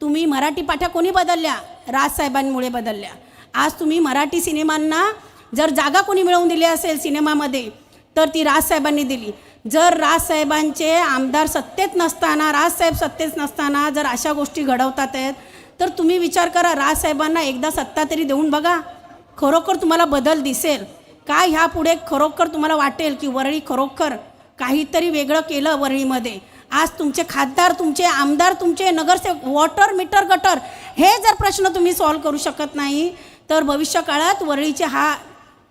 तुम्ही मराठी पाठ्या कोणी बदलल्या? राजसाहेबांमुळे बदलल्या. आज तुम्ही मराठी सिनेमांना जर जागा कोणी मिळवून दिली असेल सिनेमामध्ये तर ती राजसाहेबांनी दिली. जर राजसाहेबांचे आमदार सत्तेत नसताना, राजसाहेब सत्तेत नसताना जर अशा गोष्टी घडवतात आहेत तर तुम्ही विचार करा, राजसाहेबांना एकदा सत्ता तरी देऊन बघा, खरोखर तुम्हाला बदल दिसेल का? ह्यापुढे खरोखर तुम्हाला वाटेल की वरळी खरोखर काहीतरी वेगळं केलं वरळीमध्ये. आज तुमचे खासदार, तुमचे आमदार, तुमचे नगरसेवक, वॉटर मीटर, गटर हे जर प्रश्न तुम्ही सॉल्व्ह करू शकत नाही तर भविष्य काळात वरळीचे हा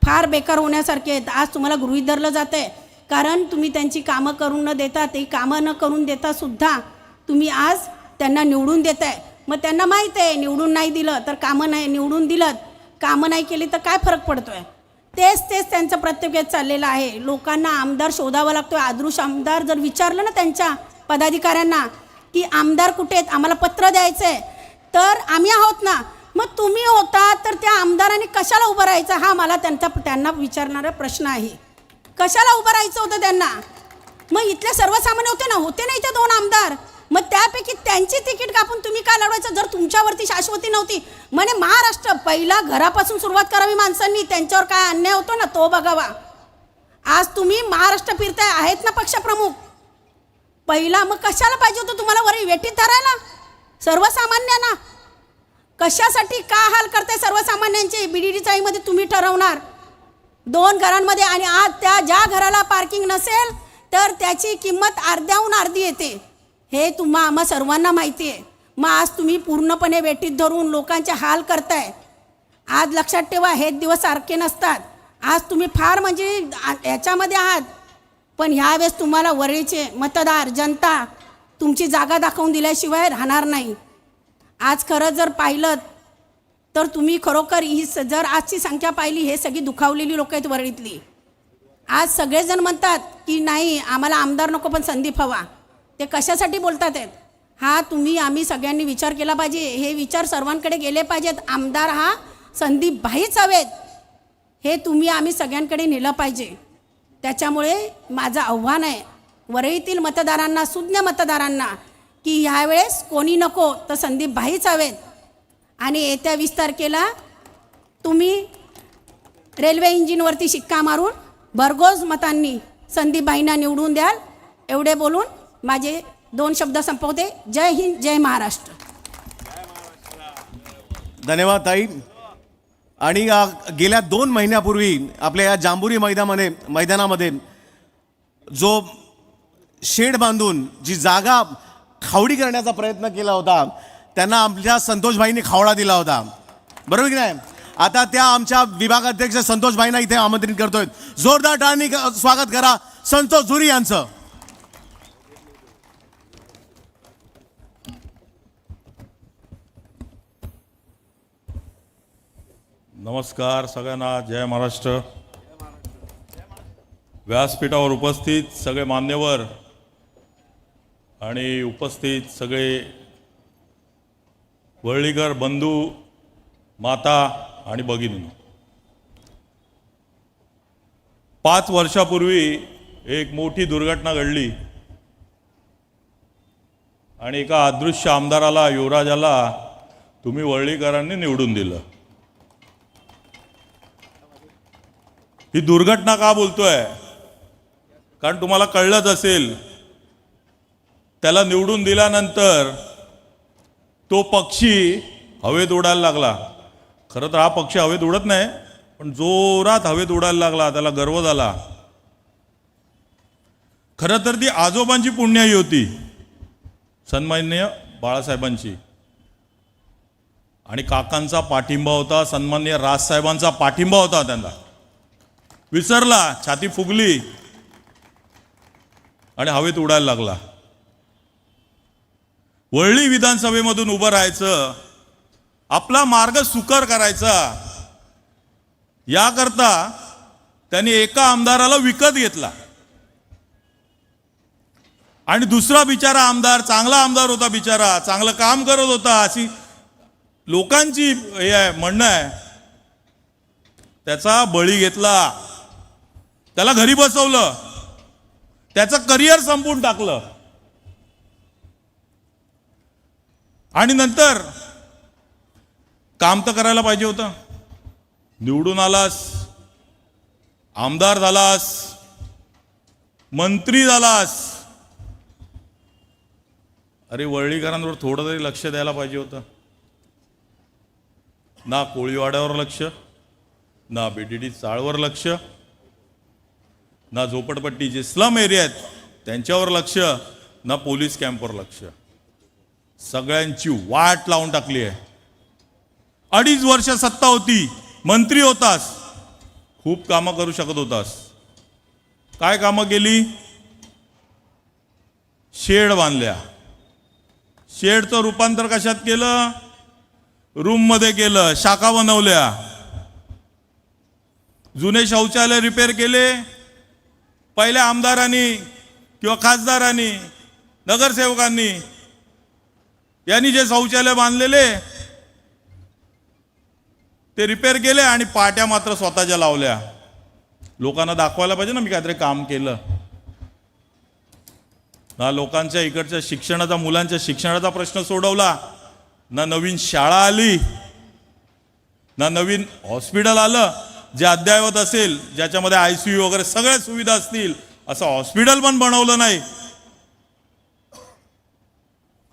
फार बेकार होण्यासारखे आहेत. आज तुम्हाला गृहीत धरलं जातं आहे, कारण तुम्ही त्यांची कामं करून न देता, ते कामं न करून देता सुद्धा तुम्ही आज त्यांना निवडून देताय. मग त्यांना माहीत आहे निवडून नाही दिलं तर कामं नाही, निवडून दिलं कामं नाही केली तर काय फरक पडतो आहे. तेच त्यांचं प्रत्येक वेळेस चाललेलं आहे. लोकांना आमदार शोधावा लागतो आहे. आदर्श आमदार जर विचारलं ना त्यांच्या पदाधिकाऱ्यांना की आमदार कुठे आहेत, आम्हाला पत्र द्यायचं आहे, तर आम्ही आहोत ना. मग तुम्ही होता तर त्या आमदारांनी कशाला उभं राहायचं, हा मला त्यांना विचारणारा प्रश्न आहे. कशाला उभं राहायचं होतं त्यांना. मग इथले सर्वसामान्य होते ना इथे 2 आमदार, मग त्यापैकी त्यांची तिकीट कापून तुम्ही काय लढवायचं जर तुमच्यावरती शाश्वती नव्हती. म्हणे महाराष्ट्र पहिला घरापासून सुरुवात करावी माणसांनी, त्यांच्यावर काय अन्याय होतो ना तो बघावा. आज तुम्ही महाराष्ट्र फिरताय, आहेत ना पक्षप्रमुख पहिला, मग कशाला पाहिजे होतं तुम्हाला वरी वेटीत धरायला सर्वसामान्यांना. कशासाठी का हाल करताय सर्वसामान्यांचे. BDD चाळीमध्ये तुम्ही ठरवणार 2 घरांमध्ये, आणि आज त्या ज्या घराला पार्किंग नसेल तर त्याची किंमत अर्ध्याहून अर्धी येते, हे आम्हा सर्वांना माहिती आहे. मग आज तुम्ही पूर्णपणे वेटीत धरून लोकांचे हाल करताय. आज लक्षात ठेवा, हे दिवस सारखे नसतात. आज तुम्ही फार म्हणजे याच्यामध्ये आहात, पण ह्यावेळेस तुम्हाला वरळीचे मतदार जनता तुमची जागा दाखवून दिल्याशिवाय राहणार नाही. आज खरं जर पाहिलं तर तुम्ही खरोखर ही जर आजची संख्या पाहिली, हे सगळी दुखावलेली लोक आहेत वरळीतली. आज सगळेजण म्हणतात की नाही आम्हाला आमदार नको पण संदीप हवा. ते कशासाठी बोलतात आहेत, हा आम्ही सगळ्यांनी विचार केला पाहिजे. हे विचार सर्वांकडे गेले पाहिजेत. आमदार हा संदीप भाईच हवेत, हे आम्ही सगळ्यांकडे नेलं पाहिजे. त्याच्यामुळे माझं आव्हान आहे वरळीतील मतदारांना, सुज्ञ मतदारांना, की ह्यावेळेस कोणी नको तर संदीप भाईच हवेत. आणि येत्या 20 तारखेला तुम्ही रेल्वे इंजिनवरती शिक्का मारून भरघोस मतांनी संदीप भाईंना निवडून द्याल. एवढे बोलून माझे 2 शब्द संपवते. जय हिंद, जय महाराष्ट्र. धन्यवाद ताई. आणि गेल्या 2 महिन्यापूर्वी आपल्या या जांभुरी मैदानामध्ये जो शेड बांधून जी जागा खावडी करण्याचा प्रयत्न केला होता, त्यांना आमच्या संतोषभाईंनी खावडा दिला होता, बरोबर की नाही. आता त्या आमच्या विभागाध्यक्ष संतोषभाईंना इथे आमंत्रित करतोय. जोरदार टाळ्यांनी स्वागत करा संतोष झुरी यांचं. नमस्कार सगळ्यांना, जय महाराष्ट्र. व्यासपीठावर उपस्थित सगळे मान्यवर आणि उपस्थित सगळे वरळीकर बंधू, माता आणि भगिनी, 5 वर्षापूर्वी एक मोठी दुर्घटना घडली आणि एका अदृश्य आमदाराला, युवराजाला तुम्ही वरळीकरांनी निवडून दिलं. ही दुर्घटना का बोलतोय, कारण तुम्हाला कळलंच असेल, त्याला निवडून दिल्यानंतर तो पक्षी हवेत उडायला लागला. खरं तर हा पक्षी हवेत उडत नाही, पण जोरात हवेत उडायला लागला, त्याला गर्व झाला. खरं तर ती आजोबांची पुण्याई होती, सन्माननीय बाळासाहेबांची, आणि काकांचा पाठिंबा होता, सन्माननीय राजसाहेबांचा पाठिंबा होता. त्यांना विसरला, छाती फुगली आणि हवेत उडायला लागला. वरळी विधानसभेमधून उभं राहायचं, आपला मार्ग सुकर करायचा, याकरता त्यांनी एका आमदाराला विकत घेतला आणि दुसरा बिचारा आमदार, चांगला आमदार होता बिचारा, चांगलं काम करत होता, अशी लोकांची हे आहे, म्हणणं आहे, त्याचा बळी घेतला, त्याला घरी बसवलं, त्याचं करिअर संपवून टाकलं. आणि नंतर काम तर करायला पाहिजे होतं. निवडून आलास, आमदार झालास, मंत्री झालास, अरे वरळीकरांवर थोडं तरी लक्ष द्यायला पाहिजे होतं. ना कोळीवाड्यावर लक्ष, ना BDD चाळवर लक्ष, ना झोपडपट्टी जे स्लम एरिया आहेत त्यांच्यावर लक्ष, ना पोलीस कॅम्पवर लक्ष. सगळ्यांची वाट लावून टाकली आहे. 2.5 वर्ष सत्ता होती, मंत्री होतास, खूप कामं करू शकत होतास. काय कामं केली? शेड बांधल्या. शेडचं रूपांतर कशात केलं? रूममध्ये केलं. शाखा बनवल्या. जुने शौचालय रिपेअर केले. पहिल्या आमदारांनी किंवा खासदारांनी, नगरसेवकांनी यांनी जे शौचालय बांधलेले ते रिपेअर केले आणि पाट्या मात्र स्वतःच्या लावल्या. लोकांना दाखवायला पाहिजे ना मी काहीतरी काम केलं. ना लोकांच्या इकडच्या शिक्षणाचा, मुलांच्या शिक्षणाचा प्रश्न सोडवला, ना नवीन शाळा आली, ना नवीन हॉस्पिटल आलं जे अद्ययावत असेल, ज्याच्यामध्ये ICU वगैरे सगळ्या सुविधा असतील असं हॉस्पिटल पण बनवलं नाही.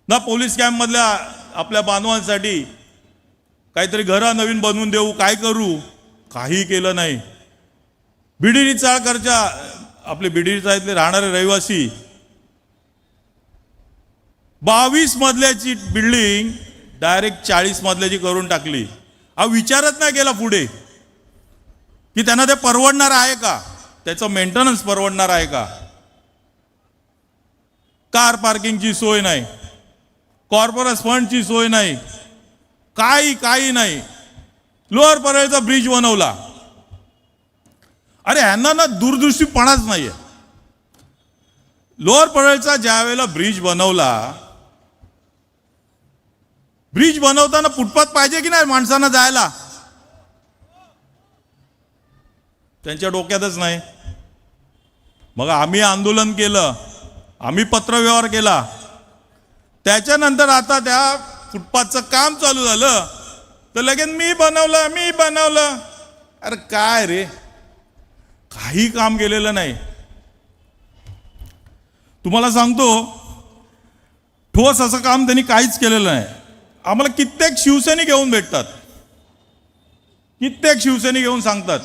ना पोलीस कॅम्पमधल्या आपल्या बांधवांसाठी काहीतरी घरं नवीन बनवून देऊ, काय करू, काही केलं नाही. बिडिरी चाळकरच्या आपले बिडिरी चाळीतले राहणारे रहिवासी 22 मजल्याची बिल्डिंग डायरेक्ट 40 मजल्याची करून टाकली. हा विचारच नाही केला पुढे की त्यांना ते परवडणार आहे का, त्याचं मेंटेनन्स परवडणार आहे का. कार पार्किंगची सोय नाही, कॉर्पोरेट फंडची सोय नाही, काही नाही. लोअर परळचा ब्रिज बनवला. अरे ह्यांना ना दूरदृष्टीपणाच नाहीये. लोअर परळचा ज्या वेळेला ब्रिज बनवला, ब्रिज बनवताना फुटपाथ पाहिजे की नाही माणसांना जायला, त्यांच्या डोक्यातच नाही. मग आम्ही आंदोलन केलं, आम्ही पत्रव्यवहार केला. त्याच्यानंतर आता त्या फुटपाथचं काम चालू झालं तर लगेच मी बनवलं. अरे काय रे, काही काम केलेलं नाही. तुम्हाला सांगतो, ठोस असं काम त्यांनी काहीच केलेलं नाही. आम्हाला कित्येक शिवसैनिक घेऊन भेटतात, कित्येक शिवसैनिक घेऊन सांगतात.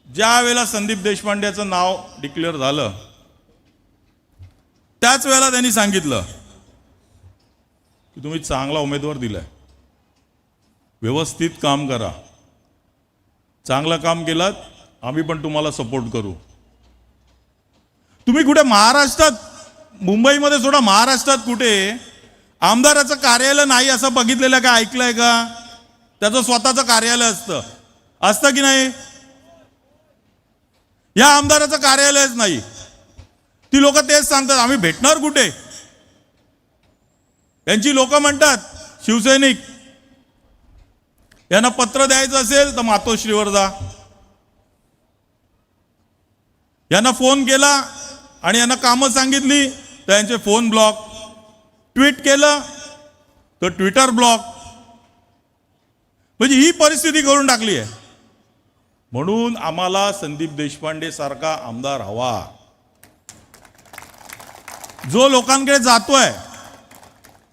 ज्या वेळेला संदीप देशपांडेचं नाव डिक्लेअर झालं त्याच वेळेला त्यांनी सांगितलं की तुम्ही चांगला उमेदवार दिलाय, व्यवस्थित काम करा, चांगलं काम केलात आम्ही पण तुम्हाला सपोर्ट करू. तुम्ही कुठे महाराष्ट्रात, मुंबईमध्ये सोडा, महाराष्ट्रात कुठे आमदाराचं कार्यालय नाही असं बघितलेलं का, ऐकलंय का? त्याचं स्वतःचं कार्यालय असतं की नाही? या आमदाराचं कार्यालयच नाही. ती लोक तेच सांगतात, आम्ही भेटणार कुठे. यांची लोक म्हणतात शिवसैनिक, यांना पत्र द्यायचं असेल तर मातोश्रीवर जा. यांना फोन केला आणि यांना कामं सांगितली तर यांचे फोन ब्लॉक, ट्विट केलं तर ट्विटर ब्लॉक. म्हणजे ही परिस्थिती करून टाकली आहे. म्हणून आम्हाला संदीप देशपांडे सारखा आमदार हवा, जो लोकांकडे जातोय,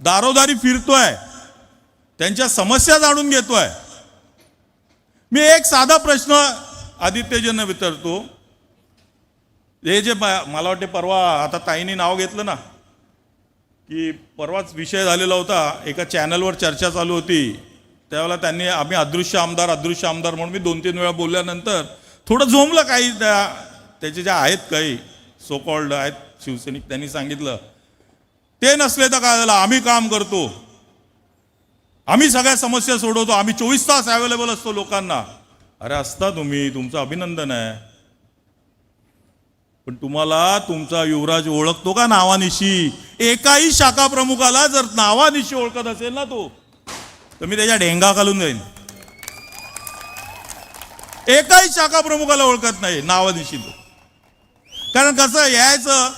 दारोदारी फिरतोय, त्यांच्या समस्या जाणून घेतोय. मी एक साधा प्रश्न आदित्यजींना विचारतो. हे जे मला वाटते परवा आता ताईंनी नाव घेतलं ना, की परवाच विषय झालेला होता, एका चॅनलवर चर्चा चालू होती, त्यावेळेला त्यांनी आम्ही अदृश्य आमदार म्हणून मी 2-3 वेळा बोलल्यानंतर थोडं झोंबलं. काही त्याचे जे आहेत काही सो कॉल्ड आहेत शिवसैनिक, त्यांनी सांगितलं ते नसले तर काय झालं, आम्ही काम करतो, आम्ही सगळ्या समस्या सोडवतो, आम्ही 24 तास अवेलेबल असतो लोकांना. अरे असता तुम्ही, तुमचं अभिनंदन आहे, पण तुम्हाला तुमचा युवराज ओळखतो का नावानिशी? एकाही शाखा प्रमुखाला जर नावानिशी ओळखत असेल ना तो, तर मी त्याच्या ढेंगा घालून जाईन. एकाही शाखा प्रमुखाला ओळखत नाही नावानिशी तो. कारण कसं यायचं,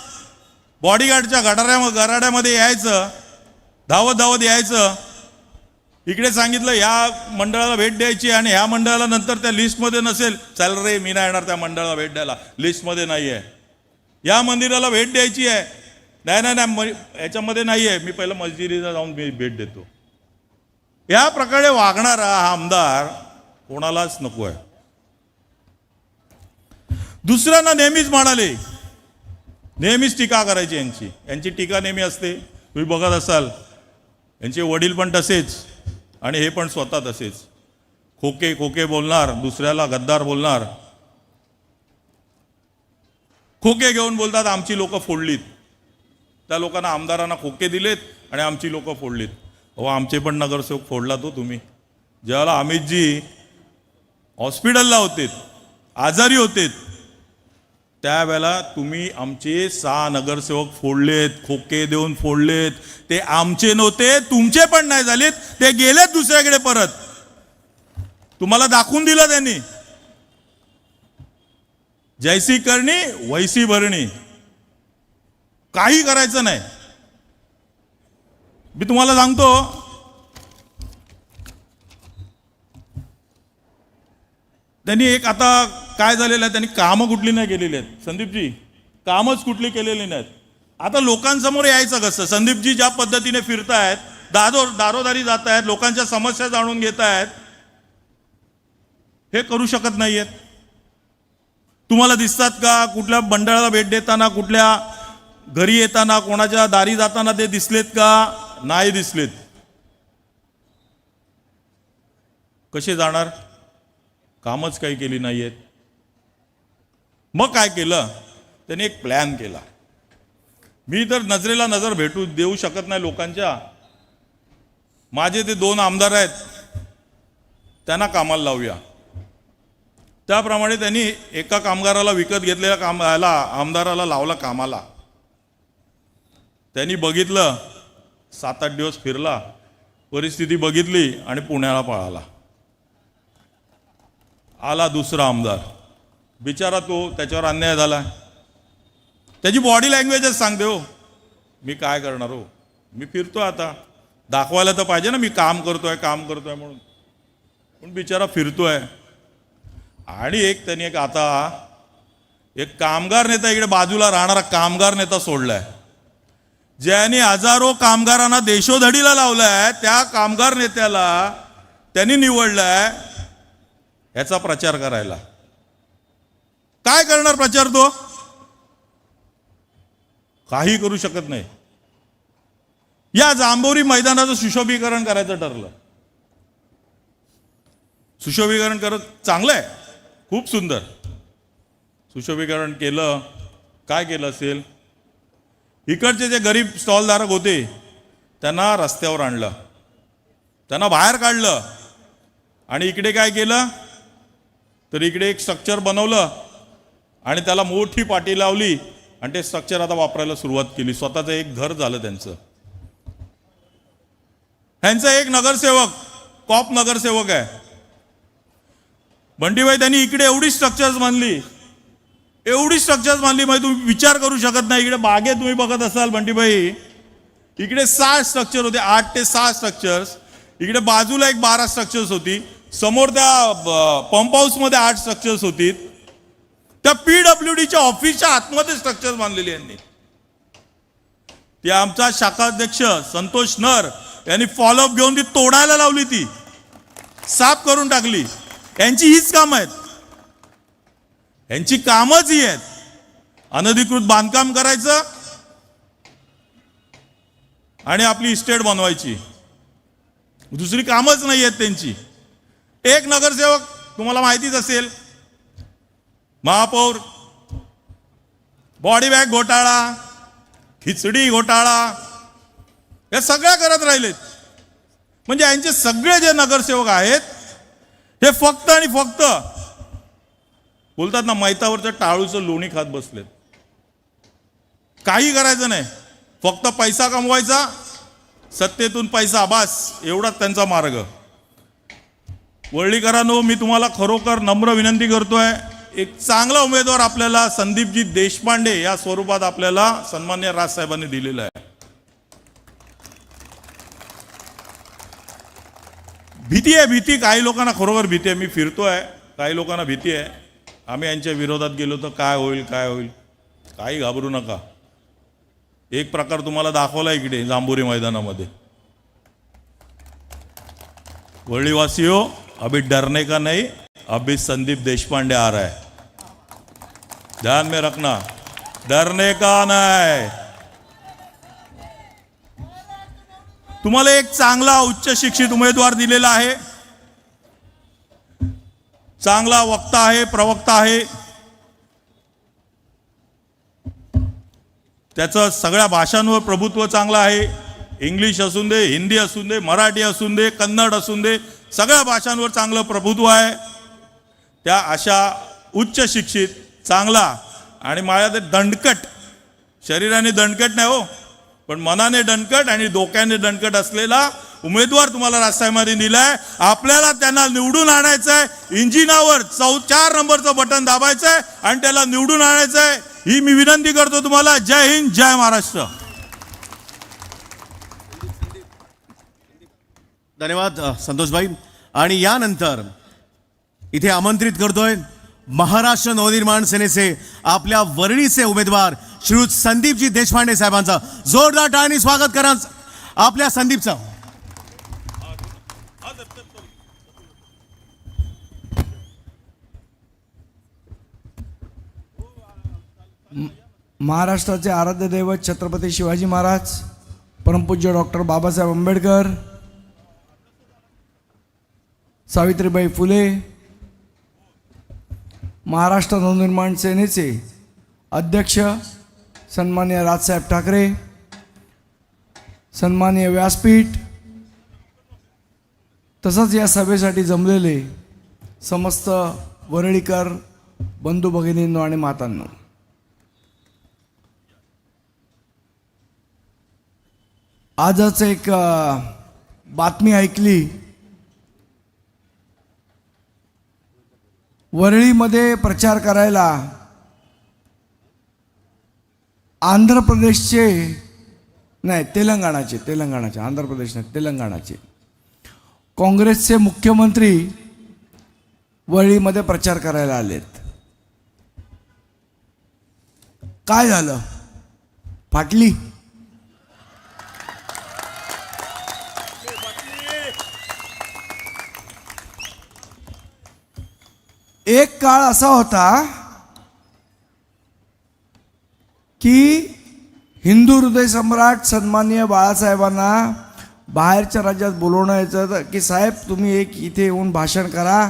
बॉडीगार्डच्या गराड्यामध्ये यायचं, धावत यायचं. इकडे सांगितलं या मंडळाला भेट द्यायची आणि ह्या मंडळाला नंतर त्या लिस्टमध्ये नसेल, चल रे मी नाही येणार त्या मंडळाला भेट द्यायला, लिस्टमध्ये नाही आहे. या मंदिराला भेट द्यायची आहे, नाही याच्यामध्ये नाही आहे, मी पहिलं मस्जिदीला जाऊन मी भेट देतो. या प्रकारे वागणारा हा आमदार कोणालाच नको आहे. दुसऱ्यांना नेहमीच म्हणाले, नेहमीच टीका करायची यांची टीका नेहमी असते. तुम्ही बघत असाल यांचे वडील पण तसेच आणि हे पण स्वतः तसेच. खोके खोके बोलणार, दुसऱ्याला गद्दार बोलणार. खोके घेऊन बोलतात आमची लोक फोडलीत, त्या लोकांना आमदारांना खोके दिलेत आणि आमची लोक फोडलीत. अहो आमचे पण नगरसेवक फोडला तो तुम्ही. ज्यावेळेला अमितजी हॉस्पिटलला होते, आजारी होते, त्यावेळेला तुम्ही आमचे 6 नगरसेवक फोडलेत, खोके देऊन फोडलेत. ते आमचे नव्हते, तुमचे पण नाही झालेत, ते गेलेत दुसऱ्याकडे परत. तुम्हाला दाखवून दिलं त्यांनी. जैसी करणी वैसी भरणी. काही करायचं नाही. मी तुम्हाला सांगतो, त्यांनी एक आता काय झालेलं आहे, त्यांनी कामं कुठली नाही केलेली आहेत. संदीपजी कामच कुठली केलेली नाहीत. आता लोकांसमोर यायचं कसं? संदीपजी ज्या पद्धतीने फिरतायत, दारोदारी जात आहेत, लोकांच्या समस्या जाणून घेत आहेत, हे करू शकत नाहीयेत. तुम्हाला दिसतात का कुठल्या मंडळाला भेट देताना, कुठल्या घरी येताना, कोणाच्या दारी जाताना ते दिसलेत का? नाही दिसलेत. कसे जाणार? कामच काही केली नाहीयेत. मग काय केलं त्यांनी? एक प्लॅन केला. मी तर नजरेला नजर भेटू देऊ शकत नाही लोकांच्या. माझे ते 2 आमदार आहेत, त्यांना कामाला लावूया. त्याप्रमाणे त्यांनी एका कामगाराला विकत घेतलेल्या आमदाराला लावला कामाला. त्यांनी बघितलं, 7-8 दिवस फिरला, परिस्थिती बघितली आणि पुण्याला पळाला. आला दुसरा आमदार, बिचारा तो, त्याच्यावर अन्याय झाला. त्याची बॉडी लँग्वेजच सांगते, हो मी काय करणार, हो मी फिरतोय, आता दाखवायला तर पाहिजे ना मी काम करतोय म्हणून. पण बिचारा फिरतोय. आणि त्यांनी आता एक कामगार नेता, इकडे बाजूला राहणारा कामगार नेता सोडलाय, ज्याने हजारो कामगारांना देशोधडीला लावलाय. त्या कामगार नेत्याला त्यांनी निवडलाय याचा प्रचार करायला. काय करणार प्रचार? तो काही करू शकत नाही. या जांभोरी मैदानाचं सुशोभीकरण करायचं ठरलं. सुशोभीकरण करत चांगलं आहे, खूप सुंदर सुशोभीकरण केलं. काय केलं असेल? इकडचे जे गरीब स्टॉलधारक होते त्यांना रस्त्यावर आणलं, त्यांना बाहेर काढलं. आणि इकडे काय केलं तर इकडे एक स्ट्रक्चर बनवलं आणि त्याला मोठी पाटी लावली आणि ते स्ट्रक्चर आता वापरायला सुरुवात केली. स्वतःचं एक घर झालं त्यांचं. ह्यांचा एक नगरसेवक कॉप नगरसेवक आहे बंटीभाई. त्यांनी इकडे एवढी स्ट्रक्चर्स बांधली, म्हणजे तुम्ही विचार करू शकत नाही. इकडे बागेत तुम्ही बघत असाल बंटीभाई, इकडे 6 स्ट्रक्चर होते, 8 ते 6 स्ट्रक्चर्स. इकडे बाजूला एक 12 स्ट्रक्चर्स होती. समोर त्या पंप हाऊस मध्ये 8 स्ट्रक्चर्स होती. त्या PWDच्या ऑफिसच्या आतमध्ये स्ट्रक्चर बांधलेली यांनी. ती आमचा शाखाध्यक्ष संतोष नर यांनी फॉलोअप घेऊन ती तोडायला लावली, ती साफ करून टाकली. यांची हीच कामं आहेत, यांची कामच ही आहेत. अनधिकृत बांधकाम करायचं आणि आपली इस्टेट बनवायची, दुसरी कामच नाही आहेत त्यांची. एक नगरसेवक तुम्हाला माहितीच असेल, महापौर, बॉडी बॅग घोटाळा, खिचडी घोटाळा, हे सगळ्या करत राहिलेत. म्हणजे यांचे सगळे जे नगरसेवक आहेत हे फक्त आणि फक्त बोलतात ना, मैतावरचं टाळूचं लोणी खात बसलेत. काही करायचं नाही, फक्त पैसा कमवायचा, सत्तेतून पैसा, बस एवढाच त्यांचा मार्ग. वळलीकरांनो, मी तुम्हाला खरोखर नम्र विनंती करतोय, एक चांगला उमेदवार आपल्याला संदीपजी देशपांडे या स्वरूपात आपल्याला सन्मान्य राजसाहेबांनी दिलेला आहे. भीती आहे, भीती. काही लोकांना खरोखर भीती आहे. मी फिरतोय, काही लोकांना भीती आहे. आम्ही यांच्या विरोधात गेलो तर काय होईल, काय होईल. काही घाबरू नका. एक प्रकार तुम्हाला दाखवला इकडे जांभोरी मैदानामध्ये. वळलीवासियों, अभी डरने का नहीं, अभी संदीप देशपांडे आ रहा है, ध्यान में रखना, डरने का नहीं. तुम्हाला एक चांगला उच्च शिक्षित उमेदवार दिलेला आहे. चांगला वक्ता आहे, प्रवक्ता आहे. त्याचं सगळ्या भाषांवर प्रभुत्व चांगलं आहे. इंग्लिश असून दे, हिंदी असून दे, मराठी असून दे, कन्नड असून दे, सगळ्या भाषांवर चांगलं प्रभुत्व आहे. त्या अशा उच्च शिक्षित, चांगला आणि माझ्या ते दणकट, शरीराने दणकट नाही हो, पण मनाने दणकट आणि डोक्याने दणकट असलेला उमेदवार तुम्हाला राजसाहेबांनी दिलाय. आपल्याला त्यांना निवडून आणायचंय. इंजिनावर 4 नंबरचं बटन दाबायचंय आणि त्याला निवडून आणायचंय. ही मी विनंती करतो तुम्हाला. जय हिंद, जय महाराष्ट्र. धन्यवाद संतोषभाई. आणि यानंतर इथे आमंत्रित करतोय महाराष्ट्र नवनिर्माण सेनेचे आपल्या वरळीचे उमेदवार श्रीयुत संदीपजी देशपांडे साहेबांचं जोरदार टाळ्यांनी स्वागत करा. आपल्या संदीपचं. महाराष्ट्राचे आराध्य दैवत छत्रपती शिवाजी महाराज, परमपूज्य डॉक्टर बाबासाहेब आंबेडकर, सावित्रीबाई फुले, महाराष्ट्र नवनिर्माण सेनेचे अध्यक्ष सन्माननीय राजसाहेब ठाकरे, सन्माननीय व्यासपीठ, तसंच या सभेसाठी जमलेले समस्त वरळीकर बंधू भगिनींनो आणि मातांनो, आजच एक बातमी ऐकली. वरळीमध्ये प्रचार करायला आंध्र प्रदेशचे नाही तेलंगणाचे आंध्र प्रदेश नाही तेलंगणाचे काँग्रेसचे मुख्यमंत्री वरळीमध्ये प्रचार करायला आलेत. काय झालं? फाटली. एक काळ असा होता की हिंदू हृदय सम्राट सन्माननीय बाळासाहेबांना बाहेरच्या राज्यात बोलवणं यायचं की साहेब तुम्ही एक इथे येऊन भाषण करा,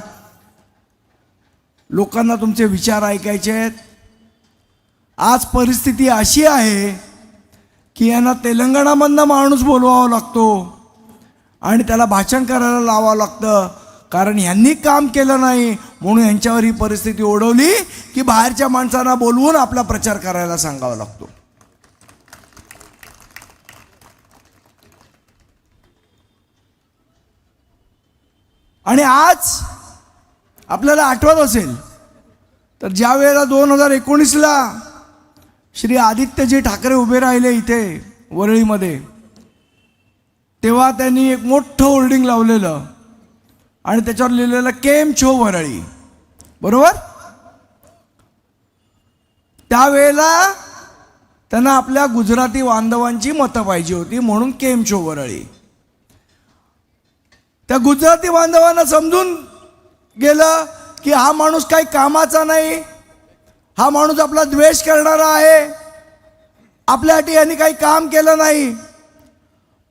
लोकांना तुमचे विचार ऐकायचे आहेत. आज परिस्थिती अशी आहे की यांना तेलंगणामधनं माणूस बोलवावा लागतो आणि त्याला भाषण करायला लावावं लागतं, कारण यांनी काम केलं नाही म्हणून यांच्यावर ही परिस्थिती ओढवली की बाहेरच्या माणसांना बोलवून आपला प्रचार करायला सांगावा लागतो. आणि आज आपल्याला आठवत असेल तर ज्या वेळेला 2019ला श्री आदित्यजी ठाकरे उभे राहिले इथे वरळीमध्ये, तेव्हा त्यांनी एक मोठं होर्डिंग लावलेलं आणि त्याच्यावर लिहिलेलं केम छो वरळी, बरोबर. त्यावेळेला त्यांना आपल्या गुजराती बांधवांची मतं पाहिजे होती म्हणून केम छो वरळी. त्या गुजराती बांधवांना समजून गेलं की हा माणूस काही कामाचा नाही, हा माणूस आपला द्वेष करणारा आहे, आपल्यासाठी यांनी काही काम केलं नाही.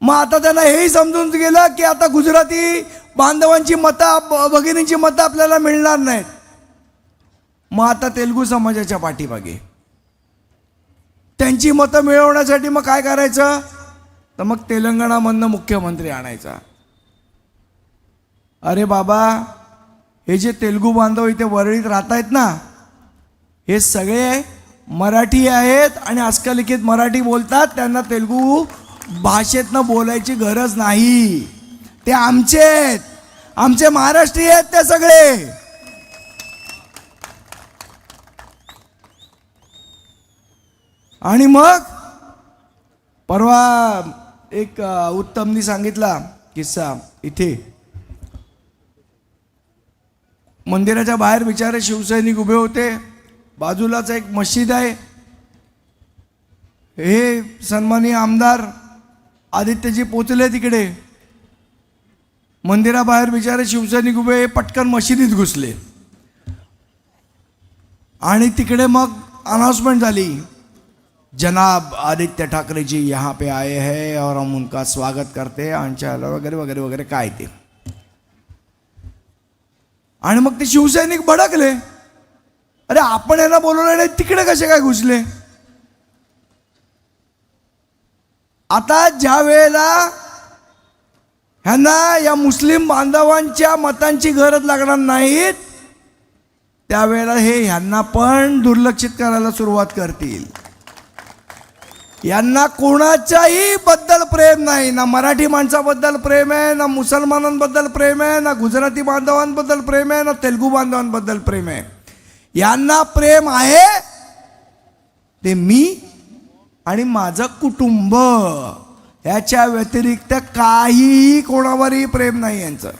मग आता त्यांना हेही समजून गेलं की आता गुजराती बांधवांची मतं, भगिनींची मतं आपल्याला मिळणार नाहीत. मग आता तेलुगू समाजाच्या पाठीमागे त्यांची मतं मिळवण्यासाठी मग काय करायचं, तर मग तेलंगणामधनं मुख्यमंत्री आणायचा. अरे बाबा, हे जे तेलुगू बांधव इथे वरळीत राहत आहेत ना, हे सगळे मराठी आहेत आणि अस्खलित मराठी बोलतात. त्यांना तेलुगू भाषेतनं बोलायची गरज नाही. ते आमचे आहेत, आमचे महाराष्ट्रीय आहेत ते सगळे. आणि मग परवा एक उत्तमनी सांगितला किस्सा. इथे मंदिराच्या बाहेर बिचारे शिवसैनिक उभे होते, बाजूलाच एक मस्जिद आहे. हे सन्माननीय आमदार आदित्यजी पोचले तिकडे, मंदिराबाहेर बिचारे शिवसैनिक उभे, पटकन मशिदीत घुसले आणि तिकडे मग अनाउन्समेंट झाली, जनाब आदित्य ठाकरे जी यहाँ पे आए हैं और हम उनका स्वागत करते हैं वगैरे वगैरे वगैरे. काय ते आणि मग ते शिवसैनिक भडकले, अरे आपण यांना बोलवलं नाही, तिकडे कसे काय घुसले. आता ज्या वेळेला ह्यांना या मुस्लिम बांधवांच्या मतांची गरज लागणार नाहीत, त्यावेळेला हे ह्यांना पण दुर्लक्षित करायला सुरुवात करतील. यांना कोणाच्याही बद्दल प्रेम नाही, ना मराठी माणसाबद्दल प्रेम आहे, ना मुसलमानांबद्दल प्रेम आहे, ना गुजराती बांधवांबद्दल प्रेम आहे, ना तेलुगू बांधवांबद्दल प्रेम आहे. यांना प्रेम आहे ते मी आणि माझं कुटुंब, याच्या व्यतिरिक्त काहीही कोणावरही प्रेम नाही. यांचं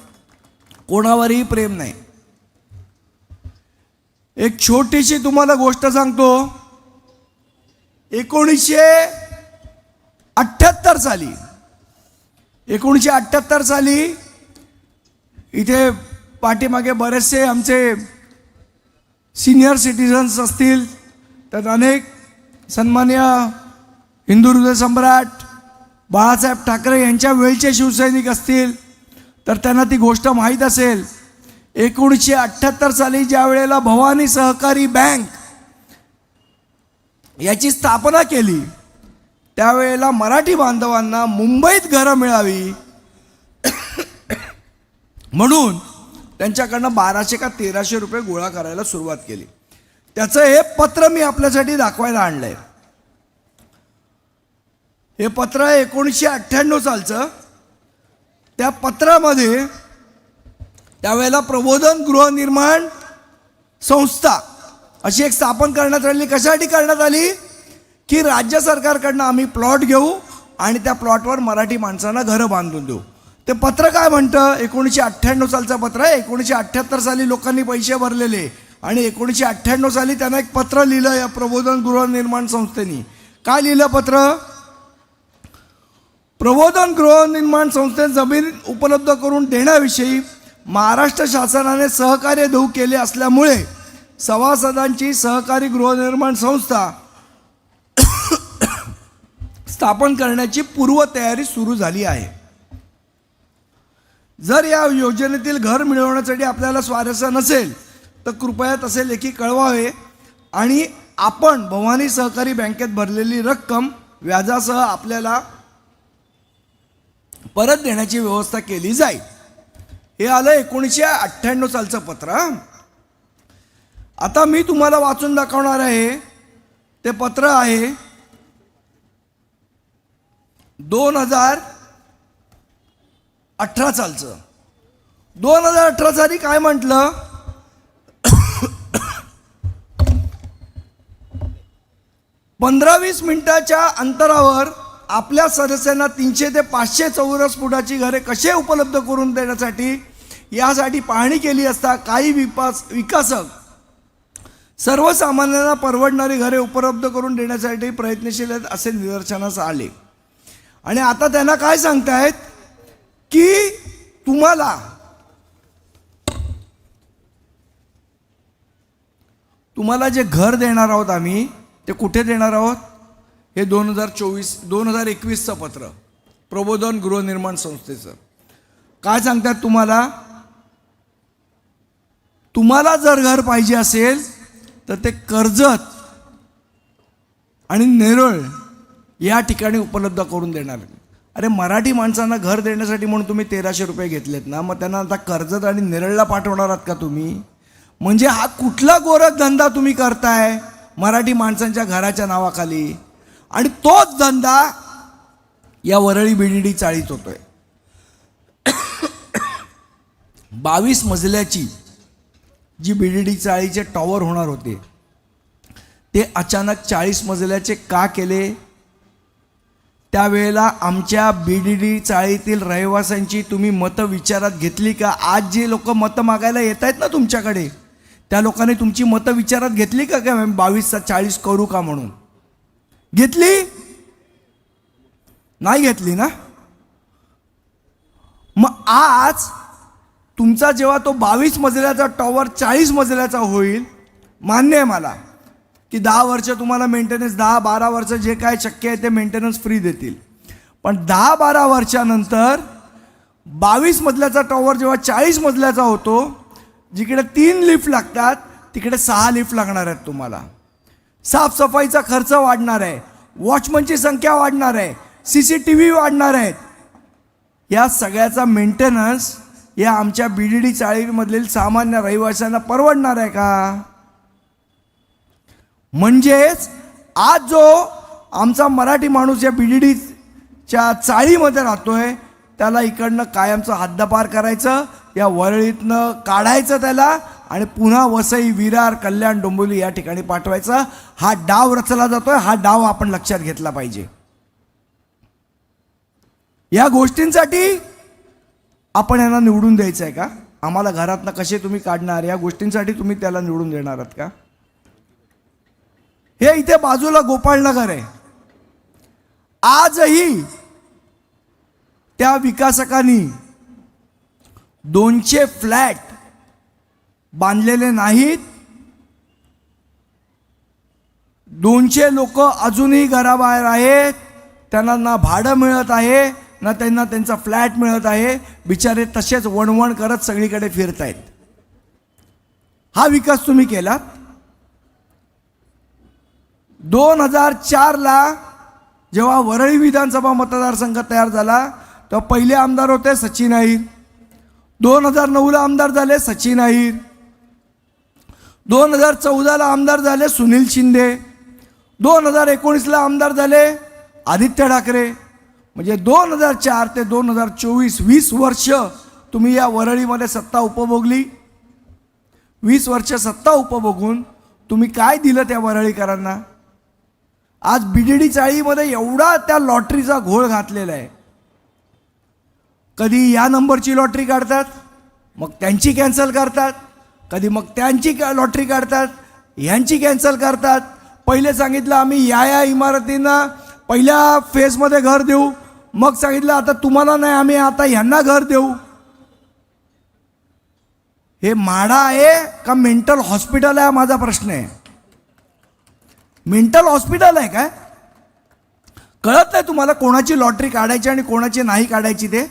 कोणावरही प्रेम नाही. एक छोटीशी तुम्हाला गोष्ट सांगतो. 1978 साली इथे पाठीमागे बरेचसे आमचे सिनियर सिटीजन्स असतील, तर अनेक सन्मान्य हिंदू हृदय सम्राट बाळासाहेब ठाकरे यांच्या वेळचे शिवसैनिक असतील, तर त्यांना ती गोष्ट माहीत असेल. 1978 साली ज्या वेळेला भवानी सहकारी बँक याची स्थापना केली, त्यावेळेला मराठी बांधवांना मुंबईत घरं मिळावी म्हणून त्यांच्याकडनं 1200 का 1300 रुपये गोळा करायला सुरुवात केली. त्याचं हे पत्र मी आपल्यासाठी दाखवायला आणलंय. हे पत्र 1998 सालचं. त्या पत्रामध्ये त्यावेळेला प्रबोधन गृहनिर्माण संस्था अशी एक स्थापन करण्यात आली. कशासाठी करण्यात आली की राज्य सरकारकडनं आम्ही प्लॉट घेऊ आणि त्या प्लॉटवर मराठी माणसांना घरं बांधून देऊ. ते पत्र काय म्हणतं, 1998 सालचं पत्र आहे. 1978 साली लोकांनी पैसे भरलेले आणि 1998 साली त्यांना एक पत्र लिहिलं या प्रबोधन गृहनिर्माण संस्थेने. काय लिहिलं पत्र? प्रबोधन गृहनिर्माण संस्थेत जमीन उपलब्ध करून देण्याविषयी महाराष्ट्र शासनाने सहकार्य देऊ केले असल्यामुळे सभासदांची सहकारी गृहनिर्माण संस्था स्थापन करण्याची पूर्वतयारी सुरू झाली आहे. जर या योजनेतील घर मिळवण्यासाठी आपल्याला स्वारस्य नसेल तर कृपया तसे लेखी कळवावे आणि आपण भवानी सहकारी बँकेत भरलेली रक्कम व्याजासह आपल्याला परत देण्याची व्यवस्था केली जाईल. हे आलं 1998 सालचं पत्र. आता मी तुम्हाला वाचून दाखवणार आहे. ते पत्र आहे 2018 सालचं. 2018 साली काय म्हटलं, 15-20 मिनिटाच्या अंतरावर आपल्या सदस्यांना 300 ते 500 चौरस फुटाची घरे कसे उपलब्ध करून देण्यासाठी यासाठी पाहणी केली असता काही विकासक सर्वसामान्यांना परवडणारी घरे उपलब्ध करून देण्यासाठी प्रयत्नशील आहेत असे निदर्शनास आले. आणि आता त्यांना काय सांगतायत की तुम्हाला जे घर देणार आहोत आम्ही ते कुठे देणार आहोत. हे 2021चं पत्र प्रबोधन गृहनिर्माण संस्थेचं. काय सांगतात तुम्हाला जर घर पाहिजे असेल तर ते कर्जत आणि नेरळ या ठिकाणी उपलब्ध करून देणार. अरे मराठी माणसांना घर देण्यासाठी म्हणून तुम्ही 1300 रुपये घेतलेत ना, मग त्यांना आता कर्जत आणि नेरळला पाठवणार आहात का तुम्ही? म्हणजे हा कुठला गोरखधंदा तुम्ही करताय मराठी माणसांच्या घराच्या नावाखाली? आणि तोच धंदा या वरळी बीडीडी चाळीत होतोय. 22 मजल्याची जी बीडीडी चाळीचे टॉवर होणार होते ते अचानक 40 मजल्याचे का केले? त्यावेळेला आमच्या बीडीडी चाळीतील रहिवाशांची तुम्ही मतं विचारात घेतली का? आज जे लोक मतं मागायला येत आहेत ना तुमच्याकडे, त्या लोकांनी तुमची मतं विचारात घेतली का 22चा 40 करू का म्हणून? घेतली? नाही घेतली ना. मग आज तुमचा जेव्हा तो 22 मजल्याचा टॉवर 40 मजल्याचा होईल, मान्य आहे मला की 10 वर्ष तुम्हाला मेंटेनन्स, 10-12 वर्ष जे काय शक्य आहे ते मेंटेनन्स फ्री देतील. पण 10-12 वर्षानंतर 22 मजल्याचा टॉवर जेव्हा 40 मजल्याचा होतो जिकडे 3 लिफ्ट लागतात तिकडे 6 लिफ्ट लागणार आहेत तुम्हाला. साफसफाईचा खर्च वाढणार आहे, वॉचमनची संख्या वाढणार आहे, CCTV वाढणार आहेत. या सगळ्याचा मेंटेनन्स या आमच्या BDD चाळीमधील सामान्य रहिवाशांना परवडणार आहे का? म्हणजेच आज जो आमचा मराठी माणूस या BDDच्या चाळीमध्ये राहतोय त्याला इकडनं कायमचं हद्दपार करायचं, या वरळीतनं काढायचं त्याला आणि पुन्हा वसई, विरार, कल्याण, डोंबिवली या ठिकाणी पाठवायचा. हा डाव रचला जातोय. हा डाव आपण लक्षात घेतला पाहिजे. या गोष्टींसाठी आपण यांना निवडून द्यायचं आहे का? आम्हाला घरातनं कसे तुम्ही काढणार या गोष्टींसाठी तुम्ही त्याला निवडून देणार आहात का? हे इथे बाजूला गोपाळनगर आहे. आजही त्या विकासकांनी 200 फ्लॅट बांधलेले नाहीत. 200 लोक अजूनही घराबाहेर आहेत. त्यांना ना भाडं मिळत आहे ना त्यांना त्यांचा फ्लॅट मिळत आहे. बिचारे तसेच वणवण करत सगळीकडे फिरत आहेत. हा विकास तुम्ही केला. 2004ला जेव्हा वरळी विधानसभा मतदारसंघ तयार झाला तेव्हा पहिले आमदार होते सचिन अहिर. 2009ला आमदार झाले सचिन अहिर. 2014ला आमदार झाले सुनील शिंदे. 2019ला आमदार झाले आदित्य ठाकरे. म्हणजे 2004 ते 2024 20 वर्ष तुम्ही या वरळीमध्ये सत्ता उपभोगली. 20 वर्ष सत्ता उपभोगून तुम्ही काय दिलं त्या वरळीकरांना? आज BDD चाळीमध्ये एवढा त्या लॉटरीचा घोळ घातलेला आहे. कधी या नंबरची लॉटरी काढतात मग त्यांची कॅन्सल करतात, कधी मग त्यांची लॉटरी काढतात ह्यांची कॅन्सल करतात. पहिले सांगितलं आम्ही या इमारतींना पहिल्या फेजमध्ये घर देऊ, मग सांगितलं आता तुम्हाला नाही आम्ही आता ह्यांना घर देऊ. हे म्हाडा आहे का मेंटल हॉस्पिटल आहे? माझा प्रश्न आहे. मेंटल हॉस्पिटल आहे काय? कळत नाही तुम्हाला कोणाची लॉटरी काढायची आणि कोणाची नाही काढायची ते?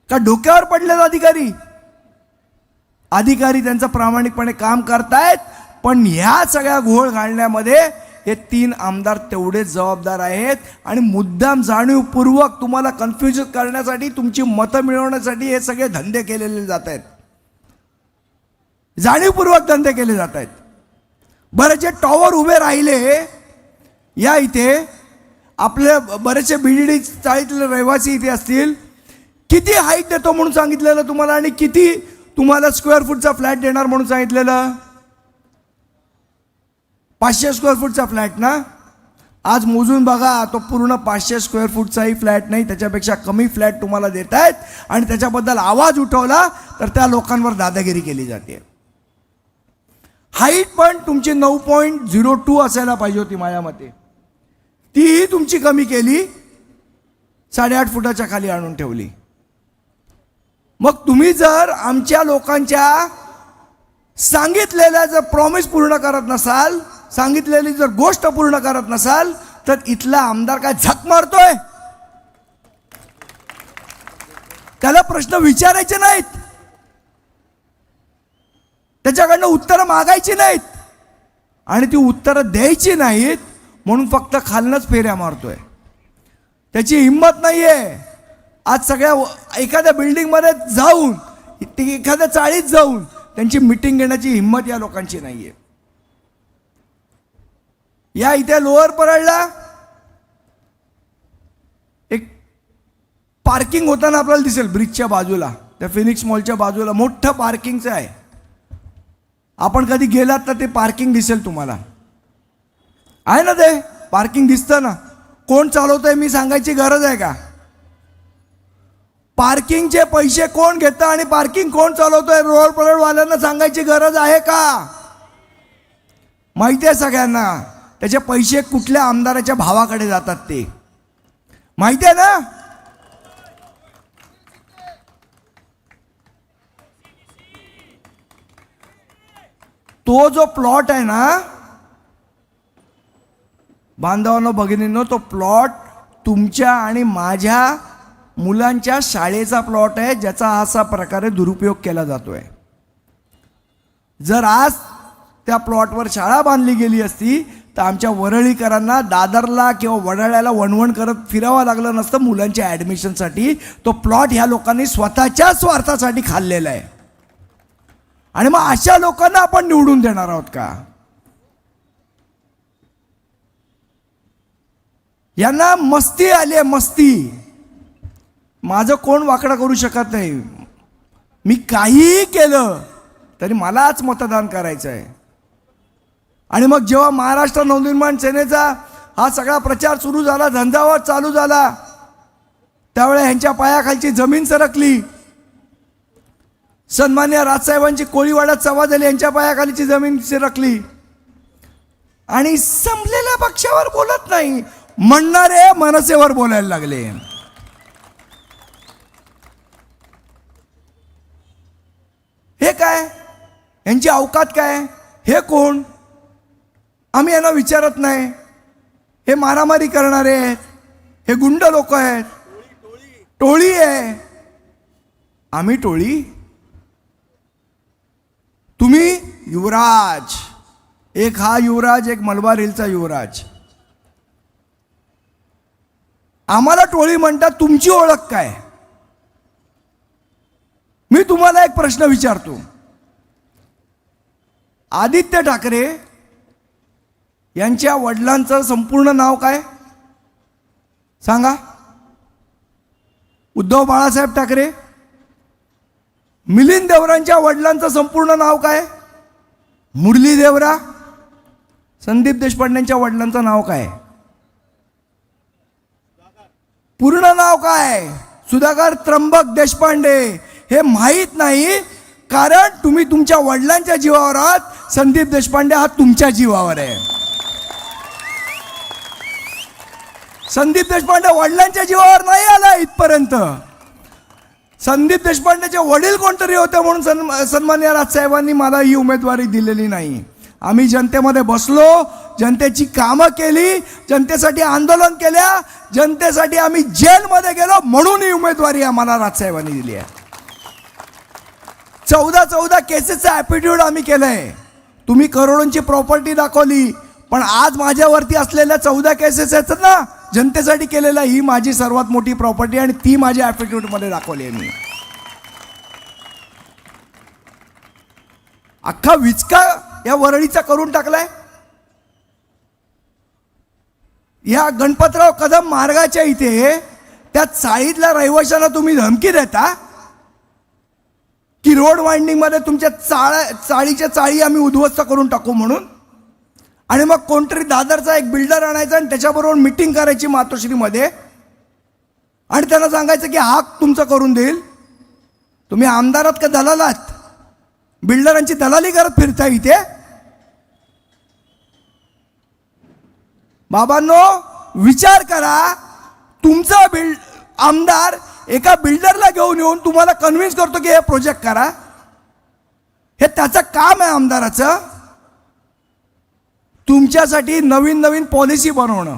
का डोक्यावर पडलेत अधिकारी? अधिकारी त्यांचं प्रामाणिकपणे काम करतायत, पण ह्या सगळ्या घोळ घालण्यामध्ये हे 3 आमदार तेवढेच जबाबदार आहेत. आणि मुद्दाम जाणीवपूर्वक तुम्हाला कन्फ्युज करण्यासाठी, तुमची मतं मिळवण्यासाठी हे सगळे धंदे केलेले जात आहेत. जाणीवपूर्वक धंदे केले जात आहेत. बरेच जे टॉवर उभे राहिले या इथे आपले बरेचसे BDD चाळीतले रहिवासी इथे असतील. किती हाईट देतो म्हणून सांगितलेलं तुम्हाला आणि किती तुम्हाला स्क्वेअर फूटचा फ्लॅट देणार म्हणून सांगितलेलं? 500 स्क्वेअर फूटचा फ्लॅट ना? आज मोजून बघा, तो पूर्ण 500 स्क्वेअर फूटचाही फ्लॅट नाही, त्याच्यापेक्षा कमी फ्लॅट तुम्हाला देत आहेत. आणि त्याच्याबद्दल आवाज उठवला तर त्या लोकांवर दादागिरी केली जाते. हाईट पण तुमची 9.02 असायला पाहिजे होती माझ्या मते. तीही तुमची कमी केली, 8.5 फुटाच्या खाली आणून ठेवली. मग तुम्ही जर आमच्या लोकांच्या सांगितलेल्या जर प्रॉमिस पूर्ण करत नसाल, सांगितलेली जर गोष्ट पूर्ण करत नसाल, तर इथला आमदार काय झक मारतोय? त्याला प्रश्न विचारायचे नाहीत, त्याच्याकडनं उत्तरं मागायची नाहीत आणि ती उत्तरं द्यायची नाहीत म्हणून फक्त खालनच फेऱ्या मारतोय. त्याची हिंमत नाहीये. आज सगळ्या एखाद्या बिल्डिंगमध्ये जाऊन, एखाद्या चाळीत जाऊन त्यांची मिटिंग घेण्याची हिंमत या लोकांची नाहीये. या इथे लोअर परळला एक पार्किंग होताना आपल्याला दिसेल, ब्रिजच्या बाजूला, त्या फिनिक्स मॉलच्या बाजूला मोठं पार्किंगचं आहे. आपण कधी गेलात तर ते पार्किंग दिसेल तुम्हाला. आहे ना, ते पार्किंग दिसतं ना. कोण चालवतंय मी सांगायची गरज आहे का? पार्किंगचे पैसे कोण घेतं आणि पार्किंग कोण चालवतोय रोड परळवाल्यांना सांगायची गरज आहे का? माहिती आहे सगळ्यांना. त्याचे पैसे कुठल्या आमदाराच्या भावाकडे जातात ते माहिती आहे ना. तो जो प्लॉट आहे ना बांधवांनो भगिनींनो, तो प्लॉट तुमच्या आणि माझ्या मुलांच्या शाळेचा प्लॉट आहे, ज्याचा असा प्रकारे दुरुपयोग केला जातोय. जर आज त्या प्लॉटवर शाळा बांधली गेली असती तर आमच्या वरळीकरांना दादरला किंवा वडाळ्याला वणवण करत फिरावं लागलं नसतं मुलांच्या ॲडमिशनसाठी. तो प्लॉट ह्या लोकांनी स्वतःच्या स्वार्थासाठी खाल्लेला आहे. आणि मग अशा लोकांना आपण निवडून देणार आहोत का? यांना मस्ती आली आहे, मस्ती. माझं कोण वाकडं करू शकत नाही. मी काहीही केलं तरी मलाच मतदान करायचं आहे. आणि मग जेव्हा महाराष्ट्र नवनिर्माण सेनेचा हा सगळा प्रचार सुरू झाला, झंझावात चालू झाला, त्यावेळेला ह्यांच्या पायाखालची जमीन सरकली. सन्मान्य राजसाहेबांची कोळीवाड्यात सभा झाली, यांच्या पायाखालीची जमीन सरकली. आणि संपलेल्या पक्षावर बोलत नाही, म्हणणारे मनसेवर बोलायला लागले. हे काय? यांची अवकात काय? हे कोण? आम्ही यांना विचारत नाही. हे मारामारी करणारे आहेत, हे गुंड लोक आहेत, टोळी आहे. आम्ही टोळी? तुम्ही युवराज, एक हा युवराज, एक मलबार हिलचा युवराज. आम्हाला टोळी म्हणतात. तुमची ओळख काय? मी तुम्हाला एक प्रश्न विचारतो. आदित्य ठाकरे यांच्या वडिलांचं संपूर्ण नाव काय सांगा? उद्धव बाळासाहेब ठाकरे. मिलिंद देवरांच्या वडिलांचं संपूर्ण नाव काय? मुरली देवरा. संदीप देशपांडेंच्या वडिलांचं नाव काय? पूर्ण नाव काय? सुधाकर त्र्यंबक देशपांडे. हे माहीत नाही कारण तुम्ही तुमच्या वडिलांच्या जीवावर आहात. संदीप देशपांडे हा तुमच्या जीवावर आहे. संदीप देशपांडे वडिलांच्या जीवावर नाही आला इथपर्यंत. संदीप देशपांडेचे वडील कोणतरी होते म्हणून सन्मान्य राजसाहेबांनी मला ही उमेदवारी दिलेली नाही. आम्ही जनतेमध्ये बसलो, जनतेची कामं केली, जनतेसाठी आंदोलन केल्या, जनतेसाठी आम्ही जेलमध्ये गेलो म्हणून ही उमेदवारी आम्हाला राजसाहेबांनी दिली आहे. 14 केसेसचं ॲफिडेव्हिट आम्ही केलंय. तुम्ही करोडोंची प्रॉपर्टी दाखवली, पण आज माझ्यावरती असलेल्या 14 केसेस आहेत ना जनतेसाठी केलेल्या, ही माझी सर्वात मोठी प्रॉपर्टी आणि ती माझ्या ॲफिडेव्हिटमध्ये दाखवली आहे मी. अख्खा विचका या वरळीचा करून टाकलाय. या गणपतराव कदम मार्गाच्या इथे त्या चाळीतल्या रहिवाशांना तुम्ही धमकी देता की रोड वाइंडिंगमध्ये तुमच्या चाळीच्या चाळी आम्ही उद्ध्वस्त करून टाकू म्हणून. आणि मग कोणतरी दादरचा एक बिल्डर आणायचा आणि त्याच्याबरोबर मिटिंग करायची मातोश्रीमध्ये आणि त्यांना सांगायचं की हा तुमचं करून देईल. तुम्ही आमदारात का दलालात? बिल्डरांची दलाली करत फिरता इथे. बाबांनो विचार करा. तुमचा आमदार एका बिल्डरला घेऊन येऊन तुम्हाला कन्व्हिन्स करतो की हे प्रोजेक्ट करा. हे त्याचं काम आहे आमदाराचं. तुमच्यासाठी नवीन नवीन पॉलिसी बनवणं,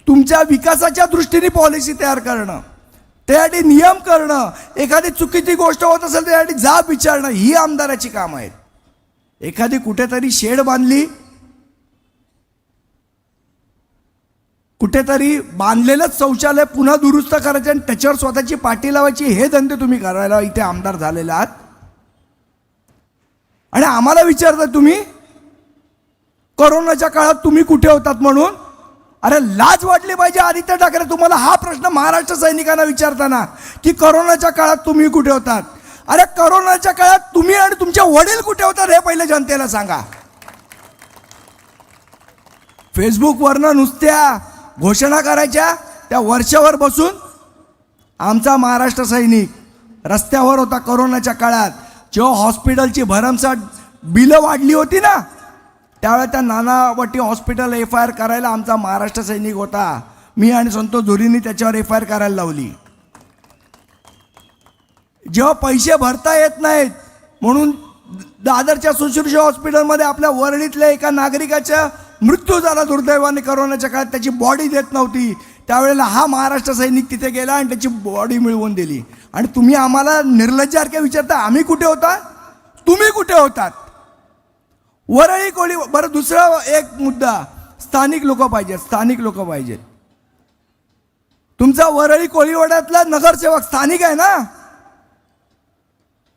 तुमच्या विकासाच्या दृष्टीने पॉलिसी तयार करणं, त्यासाठी नियम करणं, एखादी चुकीची गोष्ट होत असेल त्यासाठी जाब विचारणं, ही आमदाराची कामं आहेत. एखादी कुठेतरी शेड बांधली, कुठेतरी बांधलेलंच शौचालय पुन्हा दुरुस्त करायचं आणि त्याच्यावर स्वतःची पाटी लावायची, हे धंदे तुम्ही करायला इथे आमदार झालेले आहात. आणि आम्हाला विचारता तुम्ही कोरोनाच्या काळात तुम्ही कुठे होतात म्हणून. अरे लाज वाटली पाहिजे आदित्य ठाकरे तुम्हाला हा प्रश्न महाराष्ट्र सैनिकांना विचारताना की कोरोनाच्या काळात तुम्ही कुठे होतात. अरे कोरोनाच्या काळात तुम्ही आणि तुमचे वडील कुठे होतात हे पहिले जनतेला सांगा. फेसबुकवरनं नुसत्या घोषणा करायच्या, त्या वर्षावर बसून आमचा महाराष्ट्र सैनिक रस्त्यावर होता कोरोनाच्या काळात. जेव्हा हॉस्पिटलची भरमसाठ बिलं वाढली होती ना त्यावेळेला त्या नानावटी हॉस्पिटल FIR करायला आमचा महाराष्ट्र सैनिक होता. मी आणि संतोष धुरींनी त्याच्यावर FIR करायला लावली. जेव्हा पैसे भरता येत नाहीत म्हणून दादरच्या सुश्रुषा हॉस्पिटलमध्ये आपल्या वरळीतल्या एका नागरिकाचा मृत्यू झाला दुर्दैवाने कोरोनाच्या काळात, त्याची बॉडी देत नव्हती, त्यावेळेला हा महाराष्ट्र सैनिक तिथे गेला आणि त्याची बॉडी मिळवून दिली. आणि तुम्ही आम्हाला निर्लज्जासारखे विचारता आम्ही कुठे होता. तुम्ही कुठे होतात? वरळी कोळी. बरं, दुसरा एक मुद्दा, स्थानिक लोक पाहिजेत. स्थानिक लोक पाहिजेत. तुमचा वरळी कोळीवाड्यातला नगरसेवक स्थानिक आहे ना?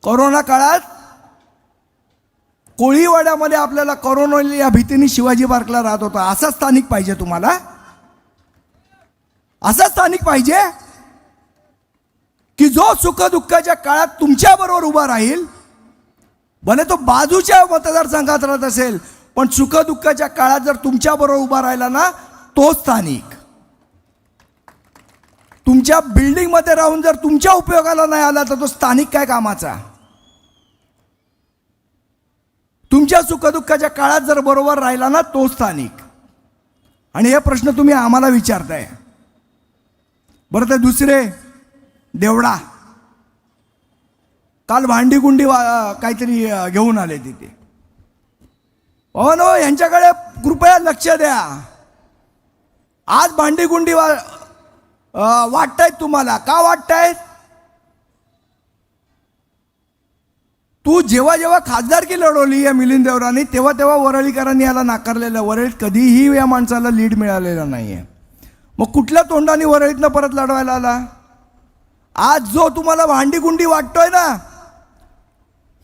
कोरोना काळात कोळीवाड्यामध्ये आपल्याला कोरोना या भीतीने शिवाजी पार्कला राहत होता. असा स्थानिक पाहिजे तुम्हाला? असा स्थानिक पाहिजे की जो सुखदुःखाच्या काळात तुमच्याबरोबर उभा राहील. भले तो बाजूच्या मतदारसंघात राहत असेल, पण सुखदुःखाच्या काळात जर तुमच्याबरोबर उभा राहिला ना, तो स्थानिक. तुमच्या बिल्डिंगमध्ये राहून जर तुमच्या उपयोगाला नाही आला तर तो स्थानिक काय कामाचा? तुमच्या सुखदुःखाच्या काळात जर बरोबर राहिला ना, तो स्थानिक. आणि हे प्रश्न तुम्ही आम्हाला विचारताय. बरं, ते दुसरे देवडा काल भांडीकुंडी काहीतरी घेऊन आले तिथे. हो नो, यांच्याकडे कृपया लक्ष द्या. आज भांडीकुंडी वाटतायत तुम्हाला. का वाटतायत? तू जेव्हा जेव्हा खासदारकी लढवली या मिलिंद देवरांनी, तेव्हा तेव्हा वरळीकरांनी याला नाकारलेलं. वरळीत कधीही या माणसाला लीड मिळालेला नाहीये. मग कुठल्या तोंडाने वरळीतनं परत लढवायला आला? आज जो तुम्हाला भांडीकुंडी वाटतोय ना,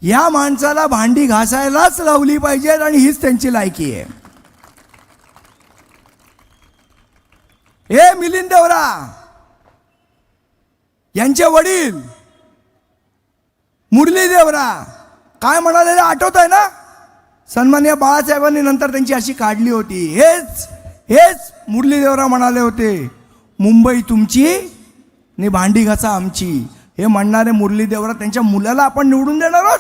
या माणसाला भांडी घासायलाच लावली पाहिजे आणि हीच त्यांची लायकी आहे. हे मिलिंद देवरा यांचे वडील मुरली देवरा काय म्हणाले आठवत आहे ना? सन्माननीय बाळासाहेबांनी नंतर त्यांची अशी काढली होती. हेच मुरली देवरा म्हणाले होते, मुंबई तुमची आणि भांडी घासा आमची. हे म्हणणारे मुरली देवरा त्यांच्या मुलाला आपण निवडून देणार आहोत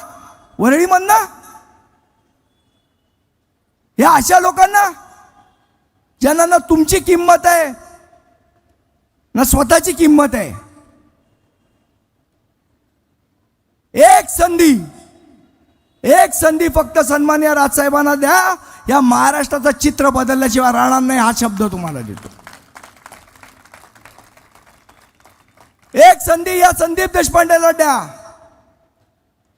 वरळी म्हणणं? या अशा लोकांना, ज्यांना ना तुमची किंमत आहे ना स्वतःची किंमत आहे. एक संधी फक्त सन्माननीय राजसाहेबांना द्या. या महाराष्ट्राचं चित्र बदलल्याशिवाय राहणार नाही, हा शब्द तुम्हाला देतो. एक संधी या संदीप देशपांडेला द्या.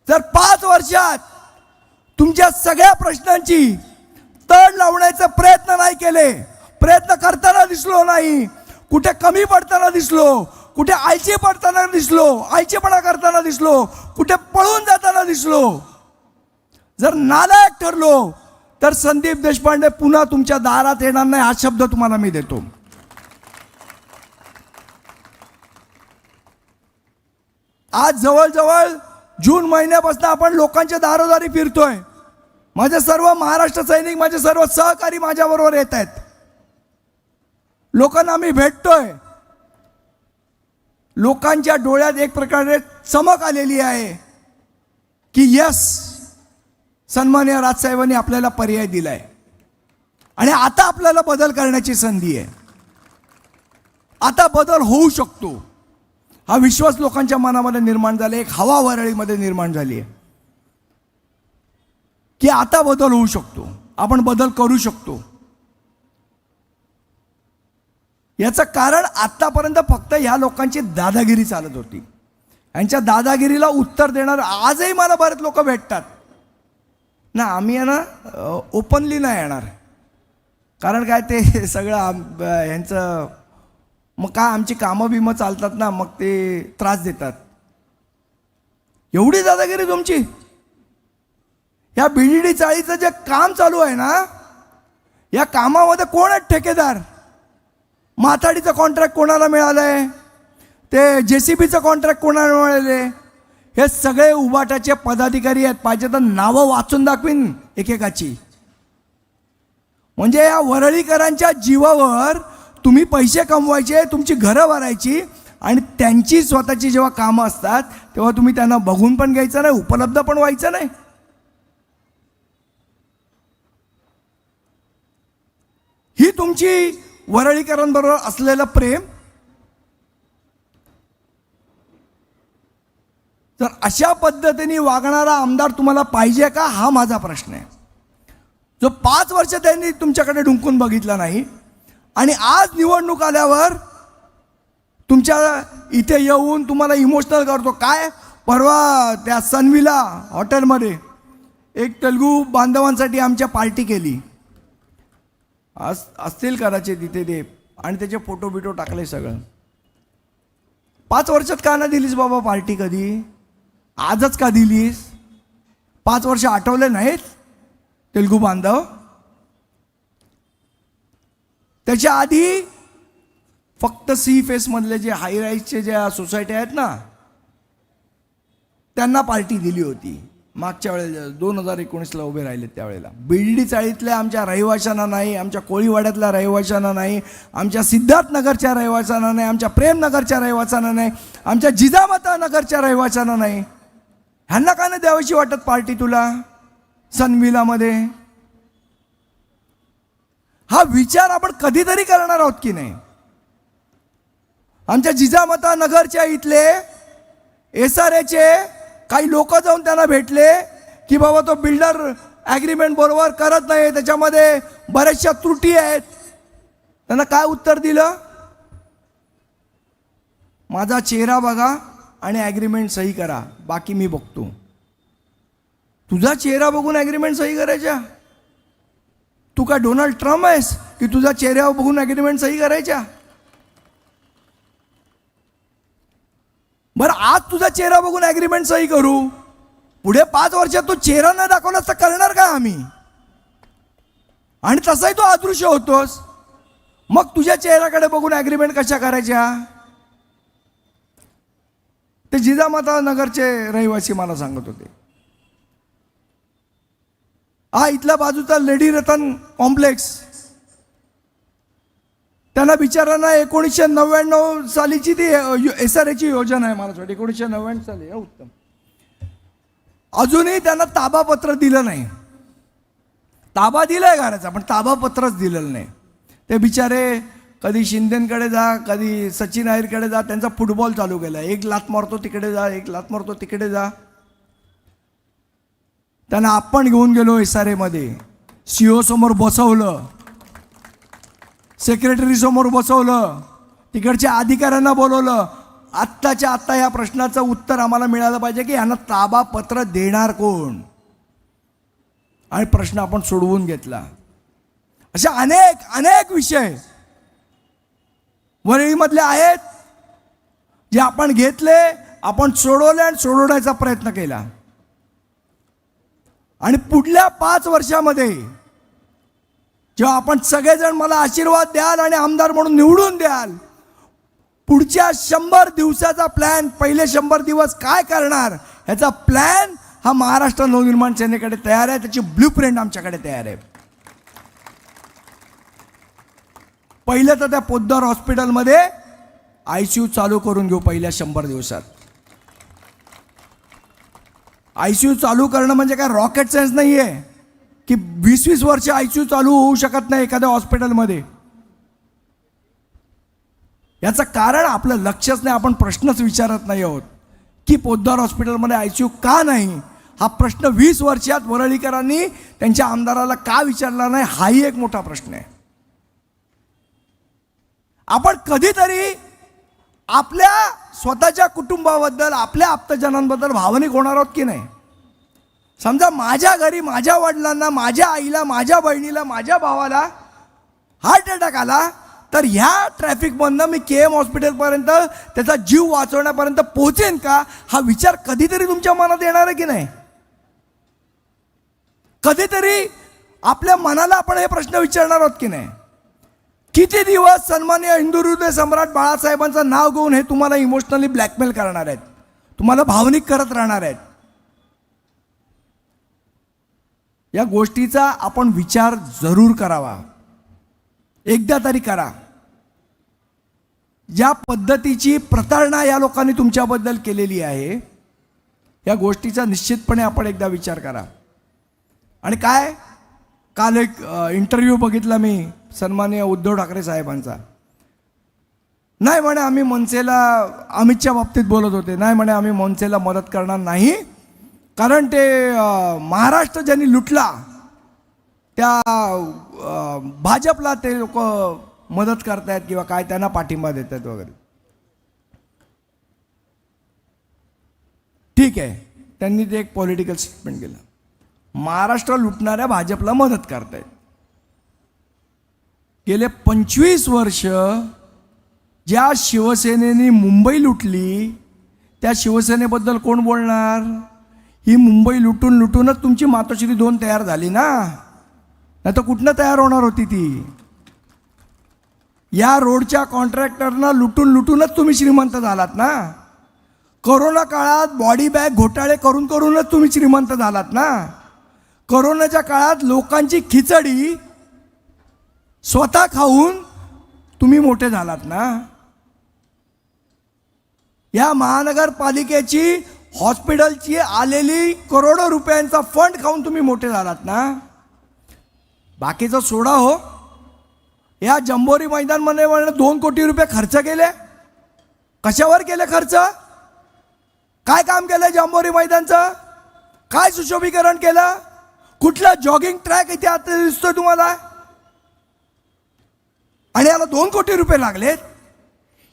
जर 5 वर्षात तुमच्या सगळ्या प्रश्नांची तड लावण्याचा प्रयत्न नाही केले, प्रयत्न करताना दिसलो नाही, कुठे कमी पडताना दिसलो, कुठे आळशी पडताना दिसलो, आळशीपणा करताना दिसलो, कुठे पळून जाताना दिसलो, जर नालायक ठरलो, तर संदीप देशपांडे पुन्हा तुमच्या दारात येणार नाही, हा शब्द तुम्हाला मी देतो. आज जवळजवळ जून महिन्यापासून आपण लोकांच्या दारोदारी फिरतोय. माझे सर्व महाराष्ट्र सैनिक, माझे सर्व सहकारी माझ्याबरोबर येत आहेत. लोकांना आम्ही भेटतोय. लोकांच्या डोळ्यात एक प्रकारे चमक आलेली आहे की यस, सन्माननीय राजसाहेबांनी आपल्याला पर्याय दिलाय आणि आता आपल्याला बदल करण्याची संधी आहे. आता बदल होऊ शकतो, हा विश्वास लोकांच्या मनामध्ये निर्माण झाला. एक हवा वरळीमध्ये निर्माण झाली आहे की आता बदल होऊ शकतो, आपण बदल करू शकतो. याचं कारण आतापर्यंत फक्त ह्या लोकांची दादागिरी चालत होती. यांच्या दादागिरीला उत्तर देणार आजही मला बरेच लोक भेटतात ना. आम्ही आहे ना ओपनली नाही येणार, कारण काय ते सगळं यांचं, मग काय आमची कामं बिमं चालतात ना, मग ते त्रास देतात. एवढी दादागिरी तुमची? या BDD चाळीचं जे काम चालू आहे ना, या कामामध्ये कोण आहेत ठेकेदार? माथाडीचं कॉन्ट्रॅक्ट कोणाला मिळालंय? ते JCBचं कॉन्ट्रॅक्ट कोणाला मिळाले? हे सगळे उबाटाचे पदाधिकारी आहेत. पाहिजे तर नावं वाचून दाखवीन एकेकाची. म्हणजे या वरळीकरांच्या जीवावर तुम्ही पैसे कमवायचे, तुमची घरं भरायची, आणि त्यांची स्वतःची जेव्हा कामं असतात तेव्हा तुम्ही त्यांना बघून पण घ्यायचं नाही, उपलब्ध पण व्हायचं नाही. ही तुमची वरळीकरांबरोबर असलेलं प्रेम. तर अशा पद्धतीने वागणारा आमदार तुम्हाला पाहिजे का, हा माझा प्रश्न आहे. जो 5 वर्ष त्यांनी तुमच्याकडे ढुंकून बघितला नाही आणि आज निवडणूक आल्यावर तुमच्या इथे येऊन तुम्हाला इमोशनल करतो. काय परवा त्या सनविला हॉटेलमध्ये एक तेलुगू बांधवांसाठी आमच्या पार्टी केली. असतील कदाचित तिथे ते, आणि त्याचे फोटो बिटो टाकले सगळं. 5 वर्षात का नाही दिलीस बाबा पार्टी? कधी आजच का दिलीस? 5 वर्ष आठवले नाहीत तेलुगू बांधव? त्याच्या आधी फक्त सी फेसमधले जे हाय राईजचे ज्या सोसायटी आहेत ना, त्यांना पार्टी दिली होती मागच्या वेळेला. 2019ला उभे राहिले त्यावेळेला. बिर्डी चाळीतल्या आमच्या रहिवाशांना नाही, आमच्या कोळीवाड्यातल्या रहिवाशांना नाही, आमच्या सिद्धार्थनगरच्या रहिवाशांना नाही, आमच्या प्रेमनगरच्या रहिवाशांना नाही, आमच्या जिजामाता नगरच्या रहिवाशांना नाही. ह्यांना का नाही द्यावीशी वाटत पार्टी तुला सनविलामध्ये? हा विचार आपण कधीतरी करणार आहोत की नाही? आमच्या जिजामाता नगरच्या इथले SRAचे काही लोक जाऊन त्यांना भेटले की बाबा तो बिल्डर ॲग्रीमेंट बरोबर करत नाही, त्याच्यामध्ये बऱ्याचशा त्रुटी आहेत. त्यांना काय उत्तर दिलं? माझा चेहरा बघा आणि ॲग्रीमेंट सही करा, बाकी मी बघतो. तुझा चेहरा बघून ॲग्रीमेंट सही करायच्या? तू काय डोनाल्ड ट्रम्प आहेस की तुझा चेहऱ्यावर बघून ॲग्रीमेंट सही करायच्या? बरं, आज तुझा चेहरा बघून ॲग्रीमेंट सही करू, पुढे 5 वर्षात तू चेहरा न दाखवलास तर करणार का आम्ही? आणि तसाही तू अदृश्य होतोस, मग तुझ्या चेहऱ्याकडे बघून ॲग्रीमेंट कशा करायच्या? ते जिजामाता नगरचे रहिवासी मला सांगत होते. हा इथल्या बाजूचा लेडी रतन कॉम्प्लेक्स, त्यांना बिचारांना 1999 सालीची ती SRAची योजना आहे, मला वाटतं 1999 साली. उत्तम. अजूनही त्यांना ताबापत्र दिलं नाही. ताबा दिलाय घराचा, पण ताबापत्रच दिलेलं नाही. ते बिचारे कधी शिंदेकडे जा, कधी सचिन अहिरकडे जा, त्यांचा फुटबॉल चालू केला. एक लात मारतो तिकडे जा, एक लात मारतो तिकडे जा. त्यांना आपण घेऊन गेलो SRAमध्ये, CO समोर बसवलं, सेक्रेटरी समोर बसवलं, तिकडच्या अधिकाऱ्यांना बोलवलं. आत्ताच्या आत्ता या प्रश्नाचं उत्तर आम्हाला मिळालं पाहिजे की यांना ताबापत्र देणार कोण, आणि प्रश्न आपण सोडवून घेतला. अशा अनेक अनेक विषय वरळीमधले आहेत जे आपण घेतले, आपण सोडवले आणि सोडवण्याचा प्रयत्न केला. आणि पुढल्या 5 वर्षामध्ये जेव्हा आपण सगळेजण मला आशीर्वाद द्याल आणि आमदार म्हणून निवडून द्याल, पुढच्या 100 दिवसाचा प्लॅन, पहिले 100 दिवस काय करणार ह्याचा प्लॅन हा महाराष्ट्र नवनिर्माण सेनेकडे तयार आहे. त्याची ब्ल्यूप्रिंट आमच्याकडे तयार आहे. पहिलं तर त्या पोद्दार हॉस्पिटलमध्ये ICU चालू करून घेऊ पहिल्या 100 दिवसात. ICU चालू करणं म्हणजे काय रॉकेट सायन्स नाही आहे की 20-20 वर्ष ICU चालू होऊ शकत नाही एखाद्या हॉस्पिटलमध्ये. याचं कारण आपलं लक्षच नाही, आपण प्रश्नच विचारत नाही आहोत की पोद्दार हॉस्पिटलमध्ये ICU का नाही. हा प्रश्न 20 वर्षात वरळीकरांनी त्यांच्या आमदाराला का विचारला नाही, हाही एक मोठा प्रश्न आहे. आपण कधीतरी आपल्या स्वतःच्या कुटुंबाबद्दल, आपल्या आप्तजनांबद्दल भावनिक होणार आहोत की नाही? समजा माझ्या घरी माझ्या वडिलांना, माझ्या आईला, माझ्या बहिणीला, माझ्या भावाला हार्ट अटॅक आला, तर ह्या ट्रॅफिकमधनं मी KM हॉस्पिटलपर्यंत त्याचा जीव वाचवण्यापर्यंत पोहोचेन का, हा विचार कधीतरी तुमच्या मनात येणार आहे की नाही? कधीतरी आपल्या मनाला आपण हे प्रश्न विचारणार आहोत की नाही? किती दिवस सन्माननीय हिंदू हृदय सम्राट बाळासाहेबांचं नाव घेऊन हे तुम्हाला इमोशनली ब्लॅकमेल करणार आहेत, तुम्हाला भावनिक करत राहणार आहेत? या गोष्टीचा आपण विचार जरूर करावा, एकदा तरी करा. ज्या पद्धतीची प्रतारणा या लोकांनी तुमच्याबद्दल केलेली आहे, या गोष्टीचा निश्चितपणे आपण एकदा विचार करा. आणि काय, काल एक इंटरव्ह्यू बघितला मी सन्माननीय उद्धव ठाकरे साहेबांचा. नाही म्हणे आम्ही मनसेला, अमितच्या बाबतीत बोलत होते, नाही म्हणे आम्ही मनसेला मदत करणार नाही, कारण ते महाराष्ट्र ज्यांनी लुटला त्या भाजपला ते लोक मदत करतायत किंवा काय, त्यांना पाठिंबा देत आहेत वगैरे. ठीक आहे, त्यांनी ते एक पॉलिटिकल स्टेटमेंट केलं. महाराष्ट्र लुटणाऱ्या भाजपला मदत करतायत. गेले 25 वर्ष ज्या शिवसेनेने मुंबई लुटली त्या शिवसेनेबद्दल कोण बोलणार? ही मुंबई लुटून लुटूनच तुमची मातोश्री 2 तयार झाली ना, नाही तर कुठनं तयार होणार होती ती? या रोडच्या कॉन्ट्रॅक्टरना लुटून लुटूनच तुम्ही श्रीमंत झालात ना. कोरोना काळात बॉडी बॅग घोटाळे करून करूनच तुम्ही श्रीमंत झालात ना. कोरोनाच्या काळात लोकांची खिचडी स्वतः खाऊन तुम्ही मोठे झालात ना. या महानगरपालिकेची हॉस्पिटलची आलेली करोडो रुपयांचा फंड खाऊन तुम्ही मोठे झालात ना. बाकीचं सोडा हो. या जंबोरी मैदानमध्ये 2 कोटी रुपये खर्च केले. कशावर केले खर्च? काय काम केलं जंबोरी मैदानचं? काय सुशोभीकरण केलं? कुठला जॉगिंग ट्रॅक इथे आता दिसतोय तुम्हाला? आणि याला 2 कोटी रुपये लागलेत.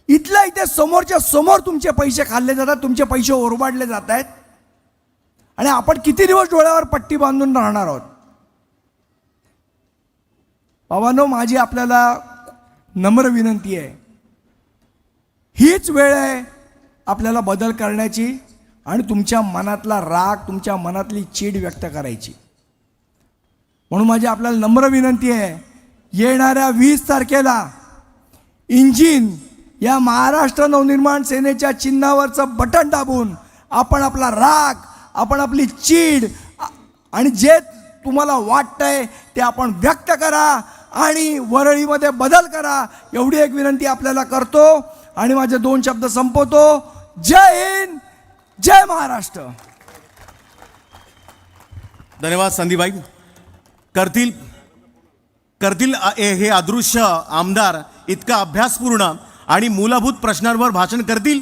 इथल्या इथे समोरच्या समोर तुमचे पैसे खाल्ले जातात, तुमचे पैसे ओरबाडले जात आहेत. आणि आपण किती दिवस डोळ्यावर पट्टी बांधून राहणार आहोत? भावांनो, माझी आपल्याला नम्र विनंती आहे, हीच वेळ आहे आपल्याला बदल करण्याची आणि तुमच्या मनातला राग, तुमच्या मनातली चीड व्यक्त करायची. म्हणून माझी आपल्याला नम्र विनंती आहे, येणाऱ्या 20 तारखेला इंजिन या महाराष्ट्र नवनिर्माण सेनेच्या चिन्हावरचं बटन दाबून आपण आपला राग, आपण आपली चीड आणि जे तुम्हाला वाटतंय ते आपण व्यक्त करा आणि वरळीमध्ये बदल करा. एवढी एक विनंती आपल्याला करतो आणि माझे 2 शब्द संपवतो. जय हिंद, जय महाराष्ट्र. धन्यवाद संदीपभाई. करतील हे अदृश्य आमदार इतका अभ्यासपूर्ण आणि मूलभूत प्रश्नांवर भाषण करतील?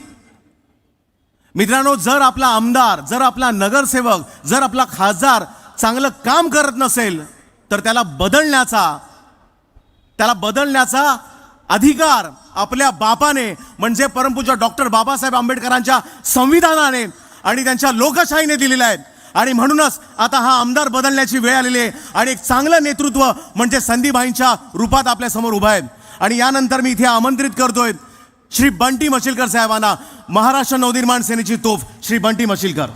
मित्रांनो, जर आपला आमदार, जर आपला नगरसेवक, जर आपला खासदार चांगलं काम करत नसेल तर त्याला बदलण्याचा अधिकार आपल्या बापाने म्हणजे परमपूज्य डॉक्टर बाबासाहेब आंबेडकरांच्या संविधानाने आणि त्यांच्या लोकशाहीने दिलेला आहे. आणि म्हणूनच आता हा आमदार बदलण्याची वेळ आलेली आहे आणि एक चांगलं नेतृत्व म्हणजे संदीपभाईंच्या रूपात आपल्या समोर उभा आहे. आणि यानंतर मी इथे आमंत्रित करतोय श्री बंटी मशिलकर साहेबांना, महाराष्ट्र नवनिर्माण सेनेची तोफ श्री बंटी मशिलकर.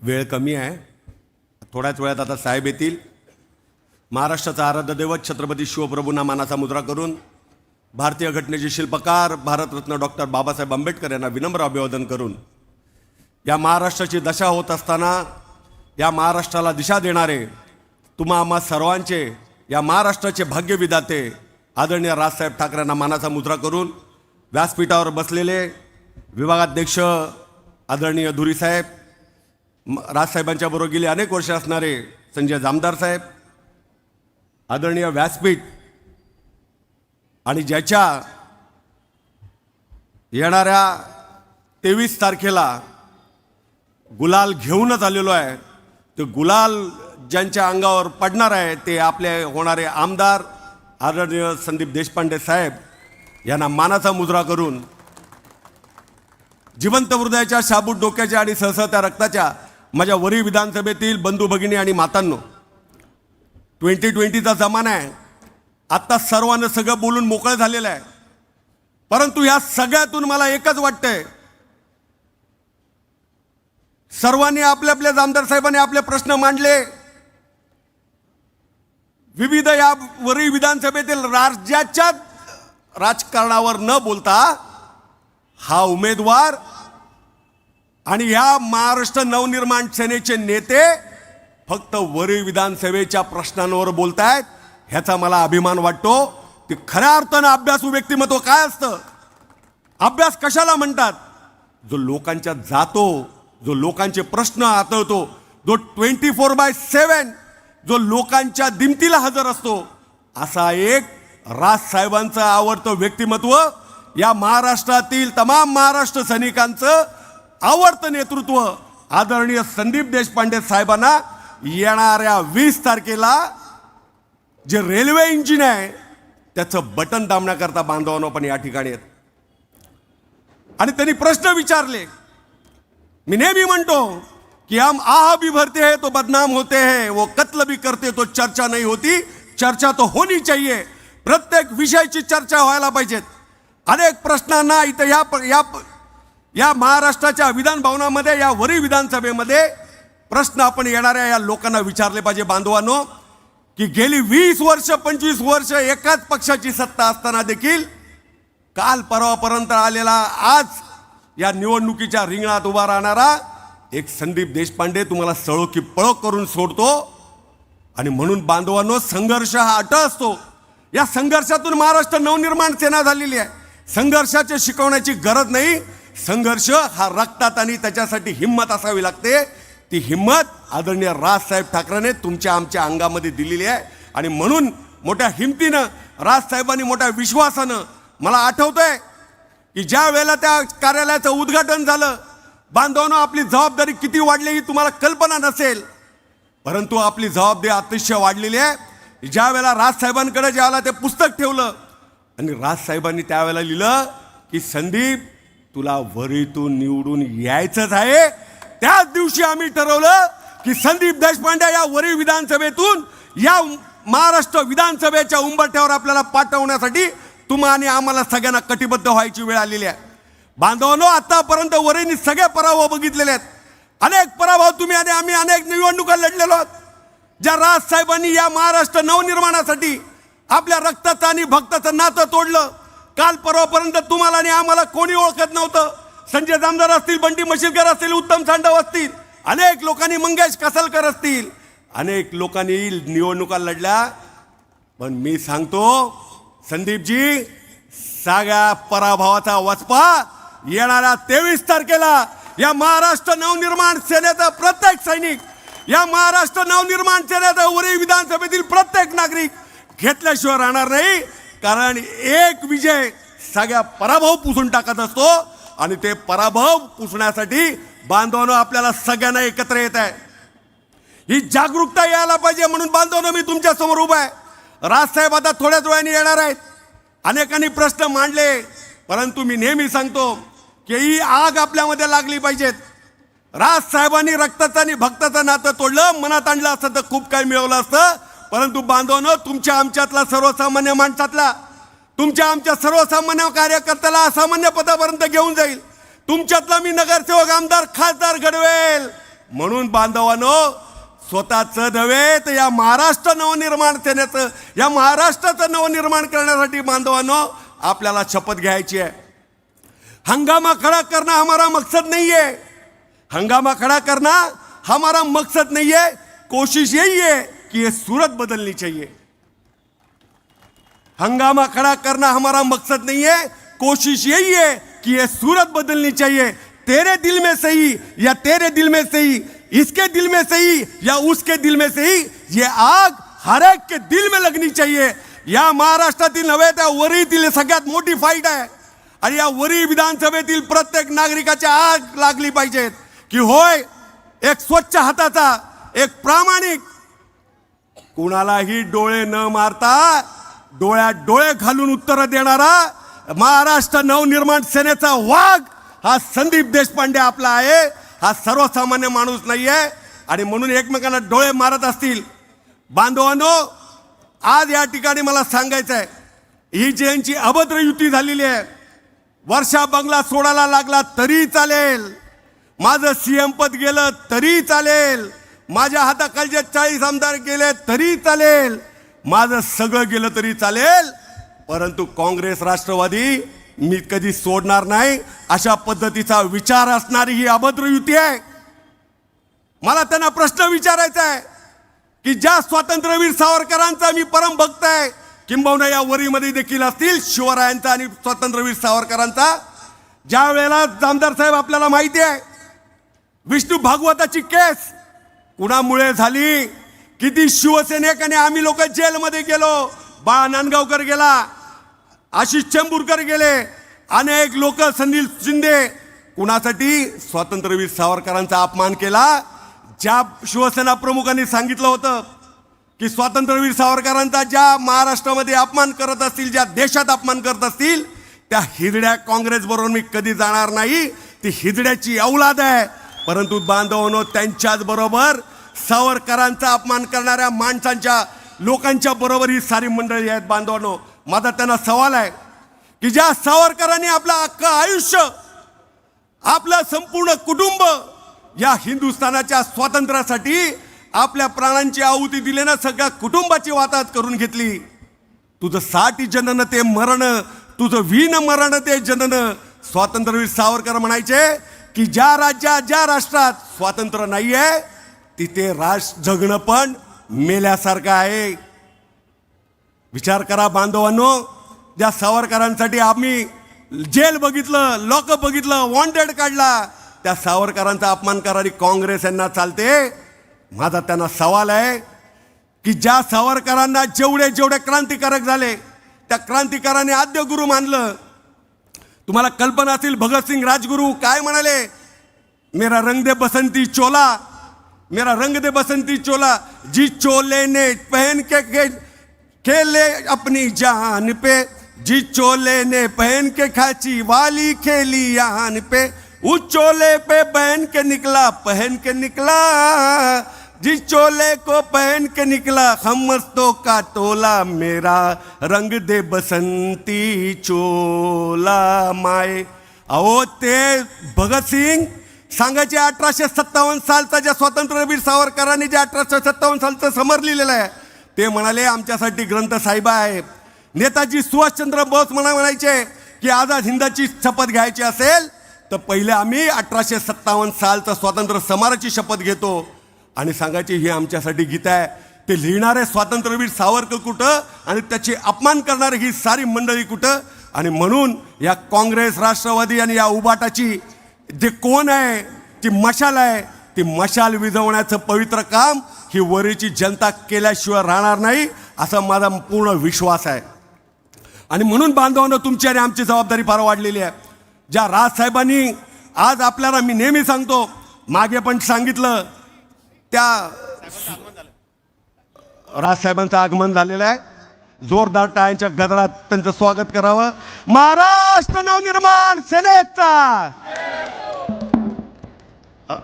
वेळ कमी आहे, थोड्याच वेळात आता साहेब येतील. महाराष्ट्राचा आराध्य दैवत छत्रपती शिवप्रभूंना मानाचा मुद्रा करून भारतीय घटनेचे शिल्पकार भारतरत्न डॉक्टर बाबासाहेब आंबेडकर यांना विनम्र अभिवादन करून या महाराष्ट्राची दशा होत असताना या महाराष्ट्राला दिशा देणारे तुम्हा आम्हा सर्वांचे, या महाराष्ट्राचे भाग्यविधाते आदरणीय राजसाहेब ठाकरेंना मानाचा मुद्रा करून व्यासपीठावर बसलेले विभागाध्यक्ष आदरणीय धुरीसाहेब, राजसाहेबांच्या बरोबर गेली अनेक वर्षे असणारे संजय जामदार साहेब, आदरणीय व्यासपीठ आणि ज्याच्या येणाऱ्या 23 तारखेला गुलाल घेऊनच आलेलो आहे, ते गुलाल ज्यांच्या अंगावर पडणार आहे ते आपले होणारे आमदार आदरणीय संदीप देशपांडे साहेब यांना मानाचा मुद्रा करून जिवंत हृदयाच्या, शाबूत डोक्याच्या आणि सहसहत्या रक्ताच्या माझ्या वरी विधानसभेतील बंधू भगिनी आणि मातांनो, 2020चा जमाना आहे. आत्ता सर्वांना सगळं बोलून मोकळं झालेलं आहे. परंतु या सगळ्यातून मला एकच वाटतंय, सर्वांनी आपल्या आपल्या जामदार साहेबांनी आपले प्रश्न मांडले. विविध या वरी विधानसभेतील राज्याच्या राजकारणावर न बोलता हा उमेदवार आणि या महाराष्ट्र नवनिर्माण सेनेचे नेते फक्त वरी विधानसभेच्या प्रश्नांवर बोलतायत, ह्याचा मला अभिमान वाटतो. ते खऱ्या अर्थानं अभ्यासू व्यक्तिमत्व काय असतं, अभ्यास कशाला म्हणतात, जो लोकांच्यात जातो, जो लोकांचे प्रश्न हाताळतो, जो 24/7 जो लोकांच्या दिमतीला हजर असतो, असा एक राजसाहेबांचं आवडतं व्यक्तिमत्व या महाराष्ट्रातील तमाम महाराष्ट्र सैनिकांचं आवडतं नेतृत्व आदरणीय संदीप देशपांडे साहेबांना येणाऱ्या 20 तारखेला जे रेल्वे इंजिन आहे त्याचं बटन दाबण्याकरता बांधवांनो पण या ठिकाणी आहेत. आणि त्यांनी प्रश्न विचारले. मी नेहमी म्हणतो कि हम आह भी भरते हैं तो बदनाम होते हैं, वो कत्ल भी करते तो चर्चा नहीं होती. चर्चा तो होनी चाहिए. प्रत्येक विषयाची चर्चा व्हायला पाहिजेत. अनेक प्रश्नांना इथं या महाराष्ट्राच्या विधान भवनामध्ये, या वरी विधानसभेमध्ये प्रश्न आपण येणाऱ्या या लोकांना विचारले पाहिजे. बांधवांनो, की गेली 20 वर्ष 25 वर्ष एकाच पक्षाची सत्ता असताना देखील काल परवापर्यंत आलेला आज या निवडणुकीच्या रिंगणात उभा राहणारा एक संदीप देशपांडे तुम्हाला सळो की पळो करून सोडतो. आणि म्हणून बांधवांनो, संघर्ष हा अटळ असतो. या संघर्षातून महाराष्ट्र नवनिर्माण सेना झालेली आहे. संघर्षाचे शिकवण्याची गरज नाही. संघर्ष हा रक्तात आणि त्याच्यासाठी हिंमत असावी लागते. ती हिंमत आदरणीय राजसाहेब ठाकरेने तुमच्या आमच्या अंगामध्ये दिलेली आहे. आणि म्हणून मोठ्या हिमतीनं, राजसाहेबांनी मोठ्या विश्वासानं, मला आठवतंय की ज्या वेळेला त्या कार्यालयाचं उद्घाटन झालं, बांधवांनो, आपली जबाबदारी किती वाढली ही तुम्हाला कल्पना नसेल. परंतु आपली जबाबदारी अतिशय वाढलेली आहे. ज्या वेळेला राजसाहेबांकडे ज्यावेळेला ते पुस्तक ठेवलं आणि राजसाहेबांनी त्यावेळेला लिहिलं की संदीप, तुला वरीतून निवडून यायचंच आहे, त्याच दिवशी आम्ही ठरवलं की संदीप देशपांडे या वरी विधानसभेतून या महाराष्ट्र विधानसभेच्या उंबरठ्यावर आपल्याला पाठवण्यासाठी तुम्हा आणि आम्हाला सगळ्यांना कटिबद्ध व्हायची वेळ आलेली आहे. बांधवांनो, आतापर्यंत वरींनी सगळे पराभव बघितलेले आहेत. अनेक पराभव तुम्ही आणि आम्ही अनेक निवडणुका लढलेलो आहोत. ज्या राजसाहेबांनी या महाराष्ट्र नवनिर्माणासाठी आपल्या रक्ताचं आणि भक्ताचं नातं तोडलं. काल परवापर्यंत तुम्हाला आणि आम्हाला कोणी ओळखत नव्हतं. संजय जामदार असतील, बंटी मशिलकर असतील, उत्तम सांडव असतील, अनेक लोकांनी, मंगेश कसालकर असतील, अनेक लोकांनी निवडणुका लढल्या. पण मी सांगतो संदीपजी, सगळ्या पराभवाचा वचपा येणाऱ्या 23 तारखेला या महाराष्ट्र नवनिर्माण सेनेचा प्रत्येक सैनिक, या महाराष्ट्र नवनिर्माण सेनेचा वरी विधानसभेतील प्रत्येक नागरिक घेतल्याशिवाय राहणार नाही. कारण एक विजय सगळ्या पराभव पुसून टाकत असतो. आणि ते पराभव पुसण्यासाठी बांधवांनो आपल्याला सगळ्यांना एकत्र येत आहे. ही जागरूकता यायला पाहिजे. म्हणून बांधवांनो, मी तुमच्या समोर उभा आहे. राजसाहेब आता थोड्याच वेळाने येणार आहेत. अनेकांनी प्रश्न मांडले, परंतु मी नेहमी सांगतो की ही आग आपल्यामध्ये लागली पाहिजेत. राजसाहेबांनी रक्ताचं आणि भक्ताचं नातं तोडलं, मनात आणलं असतं तर खूप काही मिळवलं असतं. परंतु बांधवांनो, तुमच्या आमच्यातला, सर्वसामान्य माणसातला, तुमच्या आमच्या सर्वसामान्य कार्यकर्त्याला असामान्य पदापर्यंत घेऊन जाईल. तुमच्यातला मी नगरसेवक, आमदार, खासदार घडवेल. म्हणून बांधवांनो, स्वतःचं नव्हे तर या महाराष्ट्र नवनिर्माण सेनेचं, या महाराष्ट्राचं नवनिर्माण करण्यासाठी बांधवांनो आपल्याला शपथ घ्यायची आहे. हंगामा खड़ा करना हमारा मकसद नहीं है. हंगामा खड़ा करना हमारा मकसद नहीं है. कोशिश यही है कि ये सूरत बदलनी चाहिए. हंगामा खड़ा करना हमारा मकसद नहीं है. कोशिश यही है कि ये सूरत बदलनी चाहिए. तेरे दिल में सही या तेरे दिल में सही, इसके दिल में सही या उसके दिल में सही, ये आग हर एक के दिल में लगनी चाहिए. या महाराष्ट्रातील नव्हे त्या वरीतील सगळ्यात मोठी फाईट आहे. आणि या वरी विधानसभेतील प्रत्येक नागरिकाच्या आग लागली पाहिजेत की होय, एक स्वच्छ हाताचा, एक प्रामाणिक, कुणालाही डोळे न मारता डोळ्यात डोळे घालून उत्तर देणारा महाराष्ट्र नवनिर्माण सेनेचा वाघ हा संदीप देशपांडे आपला आहे. हा सर्वसामान्य माणूस नाही आहे. आणि म्हणून एकमेकांना डोळे मारत असतील. बांधवांनो, आज या ठिकाणी मला सांगायचं आहे, ही ज्यांची अभद्र युती झालेली आहे, वर्षा बंगला सोडायला लागला तरी चालेल, माझं सीएम पद गेलं तरी चालेल, माझ्या हाताखालचे 40 आमदार गेले तरी चालेल, माझं सगळं गेलं तरी चालेल, परंतु काँग्रेस, राष्ट्रवादी मी कधी सोडणार नाही, अशा पद्धतीचा विचार असणारी ही अभद्र युती आहे. मला त्यांना प्रश्न विचारायचा आहे की ज्या स्वातंत्र्यवीर सावरकरांचा मी परम भक्त आहे, किंबहुना या वरीमध्ये देखील असतील शिवरायांचा आणि स्वातंत्र्यवीर सावरकरांचा, ज्या वेळेला जामदार साहेब आपल्याला माहिती आहे विष्णू भागवताची केस कुणामुळे झाली, किती शिवसैनिक आणि आम्ही लोक जेलमध्ये गेलो, बाळा नांदगावकर गेला, आशिष चेंबूरकर गेले, अनेक लोक, संदीप शिंदे, कुणासाठी? स्वातंत्र्यवीर सावरकरांचा अपमान केला. ज्या शिवसेना प्रमुखांनी सांगितलं होतं की स्वातंत्र्यवीर सावरकरांचा ज्या महाराष्ट्रामध्ये अपमान करत असतील, ज्या देशात अपमान करत असतील, त्या हिजड्या काँग्रेसबरोबर मी कधी जाणार नाही. ती हिजड्याची औलाद आहे. परंतु बांधवांनो, त्यांच्याच बरोबर सावरकरांचा अपमान करणाऱ्या माणसांच्या लोकांच्या बरोबर ही सारी मंडळी आहेत. बांधवांनो, माझा त्यांना सवाल आहे की ज्या सावरकरांनी आपलं अख्खं आयुष्य, आपलं संपूर्ण कुटुंब या हिंदुस्थानाच्या स्वातंत्र्यासाठी आपल्या प्राणांची आहुती दिली ना, सगळ्या कुटुंबाची वाताहत करून घेतली. तुझं 60 जनन ते मरण, तुझं 20 मरण ते जनन. स्वातंत्र्यवीर सावरकर म्हणायचे की ज्या राज्यात, ज्या राष्ट्रात स्वातंत्र्य नाही आहे, तिथे राष्ट्र जगणं पण मेल्यासारखं आहे. विचार करा बांधवांनो, ज्या सावरकरांसाठी आम्ही जेल बघितलं, लॉकअप बघितलं, वॉन्टेड काढला, त्या सावरकरांचा अपमान करणारी काँग्रेस यांना चालते. माझा त्यांना सवाल आहे की ज्या सावरकरांना जेवढे जेवढे क्रांतिकारक झाले, त्या क्रांतिकारांनी आद्य गुरु मानलं. तुम्हाला कल्पना असेल, भगतसिंग राजगुरू काय म्हणाले? मेरा रंग दे बसंती चोला, मेरा रंग दे बसंती चोला, जी चोले ने पहन के खेले अपनी जान पे, जी चोले ने पहन के खाची वाली खेली यान पे, उस चोले पे पहन के निकला, पहन के निकला, जिस चोले को पहन के निकला, हम मस्तों का टोला, मेरा रंग दे बसंती चोला माय. अहो, ते भगतसिंग सांगायचे 1857 सालचा ज्या स्वातंत्र्यवीर सावरकरांनी जे 1857 सालचं समर लिहिलेलं आहे, ते म्हणाले आमच्यासाठी ग्रंथ साहिब आहे. नेताजी सुभाषचंद्र बोस म्हणायचे की आझाद हिंदाची शपथ घ्यायची असेल तर पहिले आम्ही 1857 सालचं स्वातंत्र्य समराची शपथ घेतो आणि सांगायचे ही आमच्यासाठी गीता आहे. ते लिहिणारे स्वातंत्र्यवीर सावरकर कुठं आणि त्याचे अपमान करणारे ही सारी मंडळी कुठं? आणि म्हणून या काँग्रेस, राष्ट्रवादी आणि या उबाटाची जे कोण आहे, ती मशाल आहे, ती मशाल विझवण्याचं पवित्र काम ही वरीची जनता केल्याशिवाय राहणार नाही, असा माझा पूर्ण विश्वास आहे. आणि म्हणून बांधवांनो, तुमची आणि आमची जबाबदारी फार वाढलेली आहे. ज्या राजसाहेबांनी आज आपल्याला, मी नेहमी सांगतो, मागे पण सांगितलं, त्या राजसाहेबांचं आगमन झालेलं आहे. जोरदार टाळ्यांच्या गजरात त्यांचं स्वागत करावं. महाराष्ट्र नवनिर्माण सेनेचा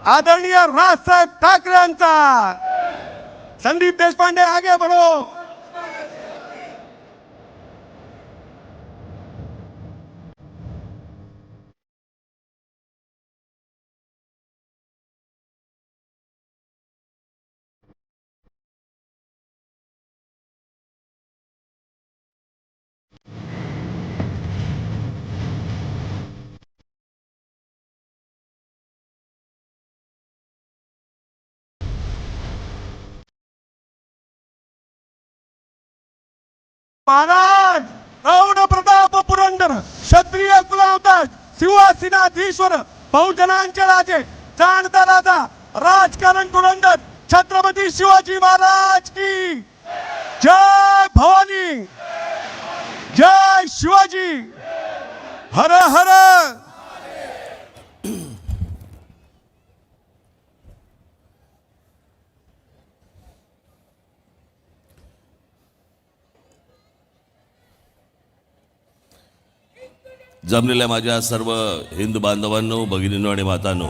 आदरणीय राजसाहेब ठाकरे यांचा, संदीप देशपांडे आगे बढ़ो. महाराज प्रौढ प्रताप पुरंदर क्षत्रिय कुलावताज शिवसेनाधीश्वर बहुजनांचे राजे जाणता राजा राजकारण पुरंदर छत्रपती शिवाजी महाराज की जय. भवानी जय शिवाजी. हर हर. जमलेल्या माझ्या सर्व हिंदू बांधवांनो, भगिनींनो आणि मातांनो,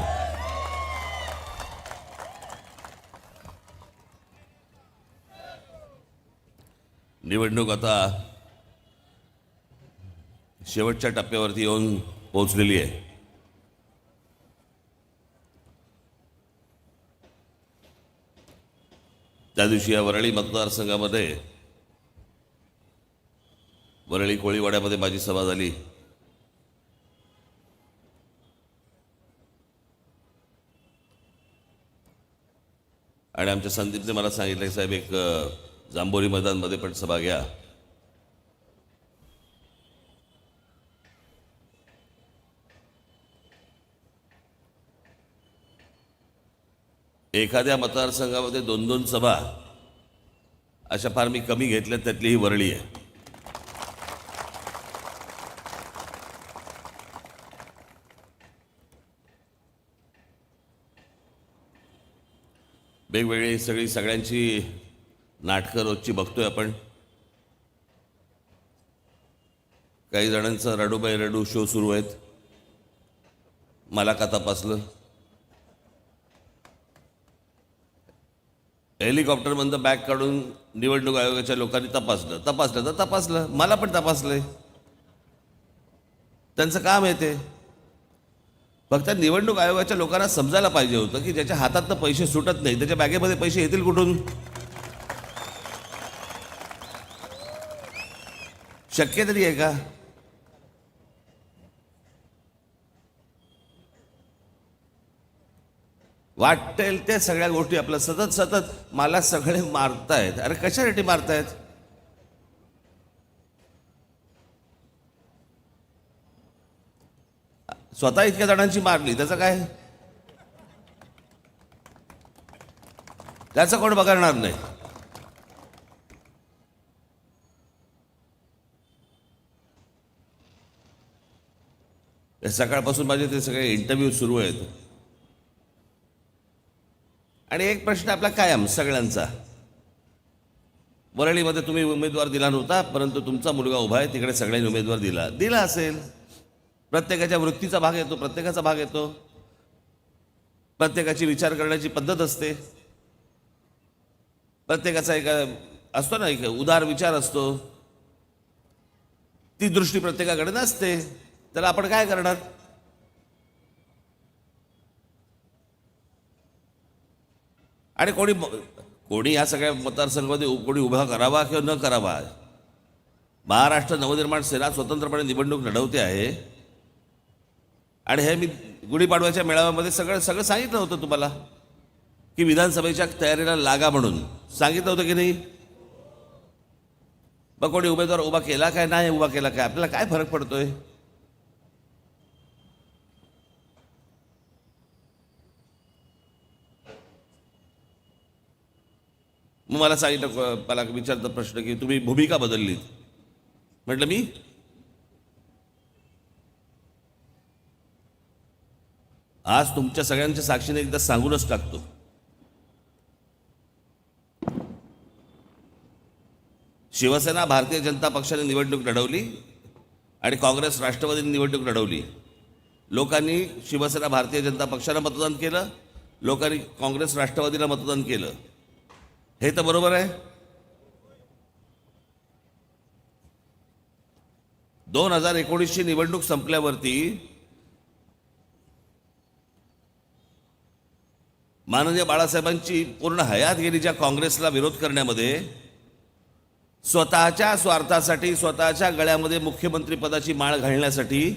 निवडणूक आता शेवटच्या टप्प्यावरती येऊन पोहोचलेली आहे. त्या दिवशी या वरळी मतदारसंघामध्ये, वरळी कोळीवाड्यामध्ये माझी सभा झाली. आणि आमच्या संदीपने मला सांगितलं की साहेब, एक जांभोरी मैदानमध्ये पण सभा घ्या. एखाद्या मतदारसंघामध्ये 2-2 सभा अशा फार मी कमी घेतल्या, त्यातली ही वरळी आहे. वेगवेगळी सगळ्यांची नाटकं रोजची बघतोय आपण. काही जणांचं रडूबाई रडू शो सुरू आहेत. मला का तपासलं? हेलिकॉप्टरमधनं बॅग काढून निवडणूक आयोगाच्या लोकांनी तपासलं. मला पण तपासलंय. त्यांचं काम आहे ते. फक्त निवडणूक आयोगाच्या लोकांना समजायला पाहिजे होतं की ज्याच्या हातातनं पैसे सुटत नाही त्याच्या बॅगेमध्ये पैसे येतील कुठून? शक्य तरी आहे का? वाटेल ते सगळ्या गोष्टी आपल्या सतत मला सगळे मारतायत. अरे कशासाठी मारतायत? स्वतः इतक्या जणांची मारली त्याचं काय? त्याचं कोण बघणार नाही. सकाळपासून माझे ते सगळे इंटरव्ह्यू सुरू आहेत. आणि एक प्रश्न आपला कायम सगळ्यांचा, वरळीमध्ये तुम्ही उमेदवार दिला नव्हता परंतु तुमचा मुलगा उभा आहे तिकडे सगळ्यांनी उमेदवार दिला असेल. प्रत्येकाच्या वृत्तीचा भाग येतो, प्रत्येकाचा भाग येतो, प्रत्येकाची विचार करण्याची पद्धत असते, प्रत्येकाचा एक असतो ना, एक उदार विचार असतो. ती दृष्टी प्रत्येकाकडे नसते. तर आपण काय करणार? आणि कोणी या सगळ्या मतदारसंघामध्ये कोणी उभा करावा किंवा न करावा, महाराष्ट्र नवनिर्माण सेना स्वतंत्रपणे निवडणूक लढवते आहे. आणि हे मी गुढीपाडव्याच्या मेळाव्यामध्ये सगळं सांगितलं होतं तुम्हाला की विधानसभेच्या तयारीला लागा म्हणून सांगितलं होतं की नाही? मग कोणी उमेदवार उभा केला काय नाही उभा केला काय आपल्याला काय फरक पडतोय? मग मला सांगितलं, मला विचारतं प्रश्न की तुम्ही भूमिका बदललीत. म्हटलं मी आज तुमच्या सगळ्यांच्या साक्षीने एकदा सांगूनच टाकतो. शिवसेना भारतीय जनता पक्षाने निवडणूक लढवली आणि काँग्रेस राष्ट्रवादीने निवडणूक लढवली. लोकांनी शिवसेना भारतीय जनता पक्षाला मतदान केलं, लोकांनी काँग्रेस राष्ट्रवादीला मतदान केलं. हे तर बरोबर आहे. 2019ची निवडणूक संपल्यावरती माननीय बाळासाहेबांची पूर्ण हयात गेली ज्या काँग्रेसला विरोध करण्यामध्ये. स्वतःच्या स्वार्थासाठी, स्वतःच्या गळ्यामध्ये मुख्यमंत्री पदाची माळ घालण्यासाठी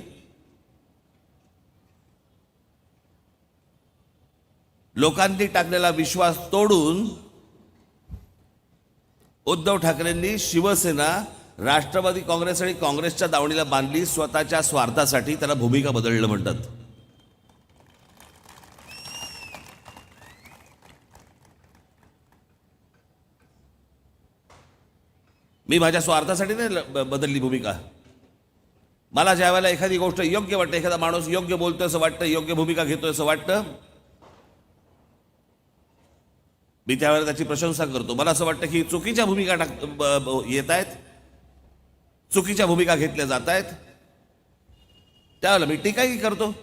लोकांनी टाकलेला विश्वास तोडून उद्धव ठाकरेंनी शिवसेना, राष्ट्रवादी काँग्रेस आणि काँग्रेसच्या दावणीला बांधली स्वतःच्या स्वार्थासाठी. त्याला भूमिका बदललं म्हणतात. मी माझ्या स्वार्थासाठी नाही बदलली भूमिका. मला ज्या वेळेला एखादी गोष्ट योग्य वाटते, एखादा माणूस योग्य बोलतोय असं वाटतं, योग्य भूमिका घेतोय असं वाटतं, मी त्यावेळेला त्याची प्रशंसा करतो. मला असं वाटतं की चुकीच्या भूमिका येत आहेत, चुकीच्या भूमिका घेतल्या जात आहेत, त्यावेळेला मी टीकाही करतो.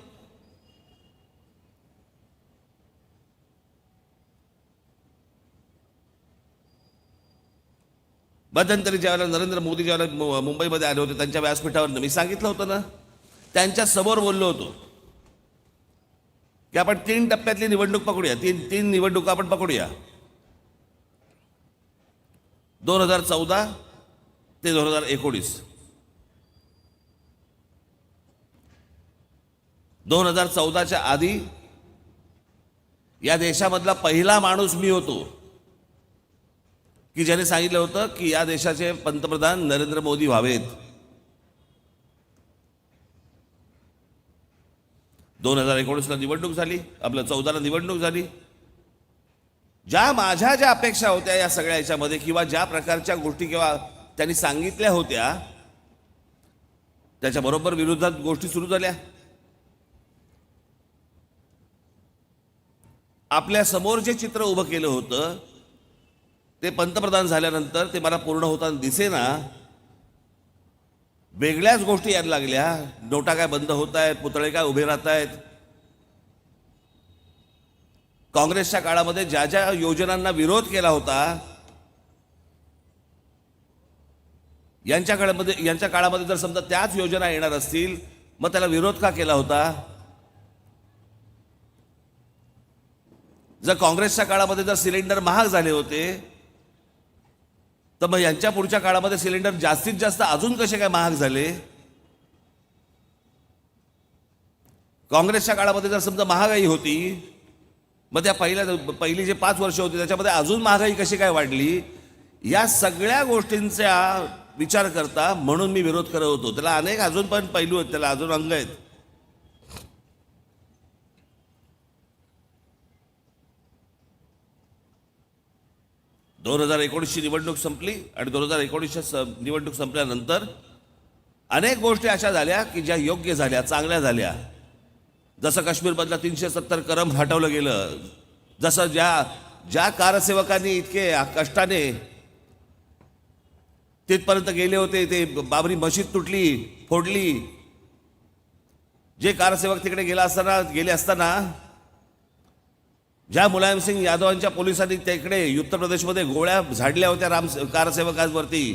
मध्यंतरी ज्यावेळेला नरेंद्र मोदी ज्यावेळेला मुंबईमध्ये आले होते त्यांच्या व्यासपीठावर मी सांगितलं होतं ना, त्यांच्या समोर बोललो होतो की आपण 3 टप्प्यातली निवडणूक पकडूया. तीन निवडणुका आपण पकडूया. 2014 ते 2019. 2014च्या आधी या देशामधला पहिला माणूस मी होतो की ज्याने सांगितलं होतं की या देशाचे पंतप्रधान नरेंद्र मोदी व्हावेत. 2019ला निवडणूक झाली, आपलं 14ला निवडणूक झाली. माझ्या ज्या अपेक्षा होत्या या सगळ्या याच्यामध्ये किंवा ज्या प्रकारच्या गोष्टी किंवा त्यांनी सांगितल्या होत्या त्याच्याबरोबर विरोधात गोष्टी सुरू झाल्या. आपल्या समोर जे चित्र उभं केलं होतं ते पंतप्रधान झाल्यानंतर ते मला पूर्ण होताना दिसेना, वेगळ्याच गोष्टी यायला लागल्या. नोटा काय बंद होत आहेत, पुतळे काय उभे राहत आहेत. काँग्रेसच्या काळामध्ये ज्या ज्या योजनांना विरोध केला होता, यांच्या काळामध्ये जर समजा त्याच योजना येणार असतील, मग त्याला विरोध का केला होता? जर काँग्रेसच्या काळामध्ये जर सिलेंडर महाग झाले होते, तर मग यांच्या पुढच्या काळामध्ये सिलेंडर जास्तीत जास्त अजून कसे काय महाग झाले? काँग्रेसच्या काळामध्ये जर समजा महागाई होती, मग त्या पहिली जे 5 वर्ष होती त्याच्यामध्ये अजून महागाई कशी काय वाढली? या सगळ्या गोष्टींचा विचार करता म्हणून मी विरोध करत होतो. त्याला अनेक अजून पण पैलू आहेत, त्याला अजून अंग आहेत. - 2019ची निवडणूक संपली आणि 2019च्या निवडणूक संपल्यानंतर अनेक गोष्टी अशा झाल्या की ज्या योग्य झाल्या, चांगल्या झाल्या. जसं काश्मीरमधला 370 कलम हटवलं गेलं, जसं ज्या कारसेवकांनी इतके कष्टाने तिथपर्यंत गेले होते, ते बाबरी मशीद तुटली, फोडली. जे कारसेवक तिकडे गेले असताना ज्या मुलायमसिंग यादवांच्या पोलिसांनी तिकडे उत्तर प्रदेशमध्ये गोळ्या झाडल्या होत्या कारसेवकांवरती,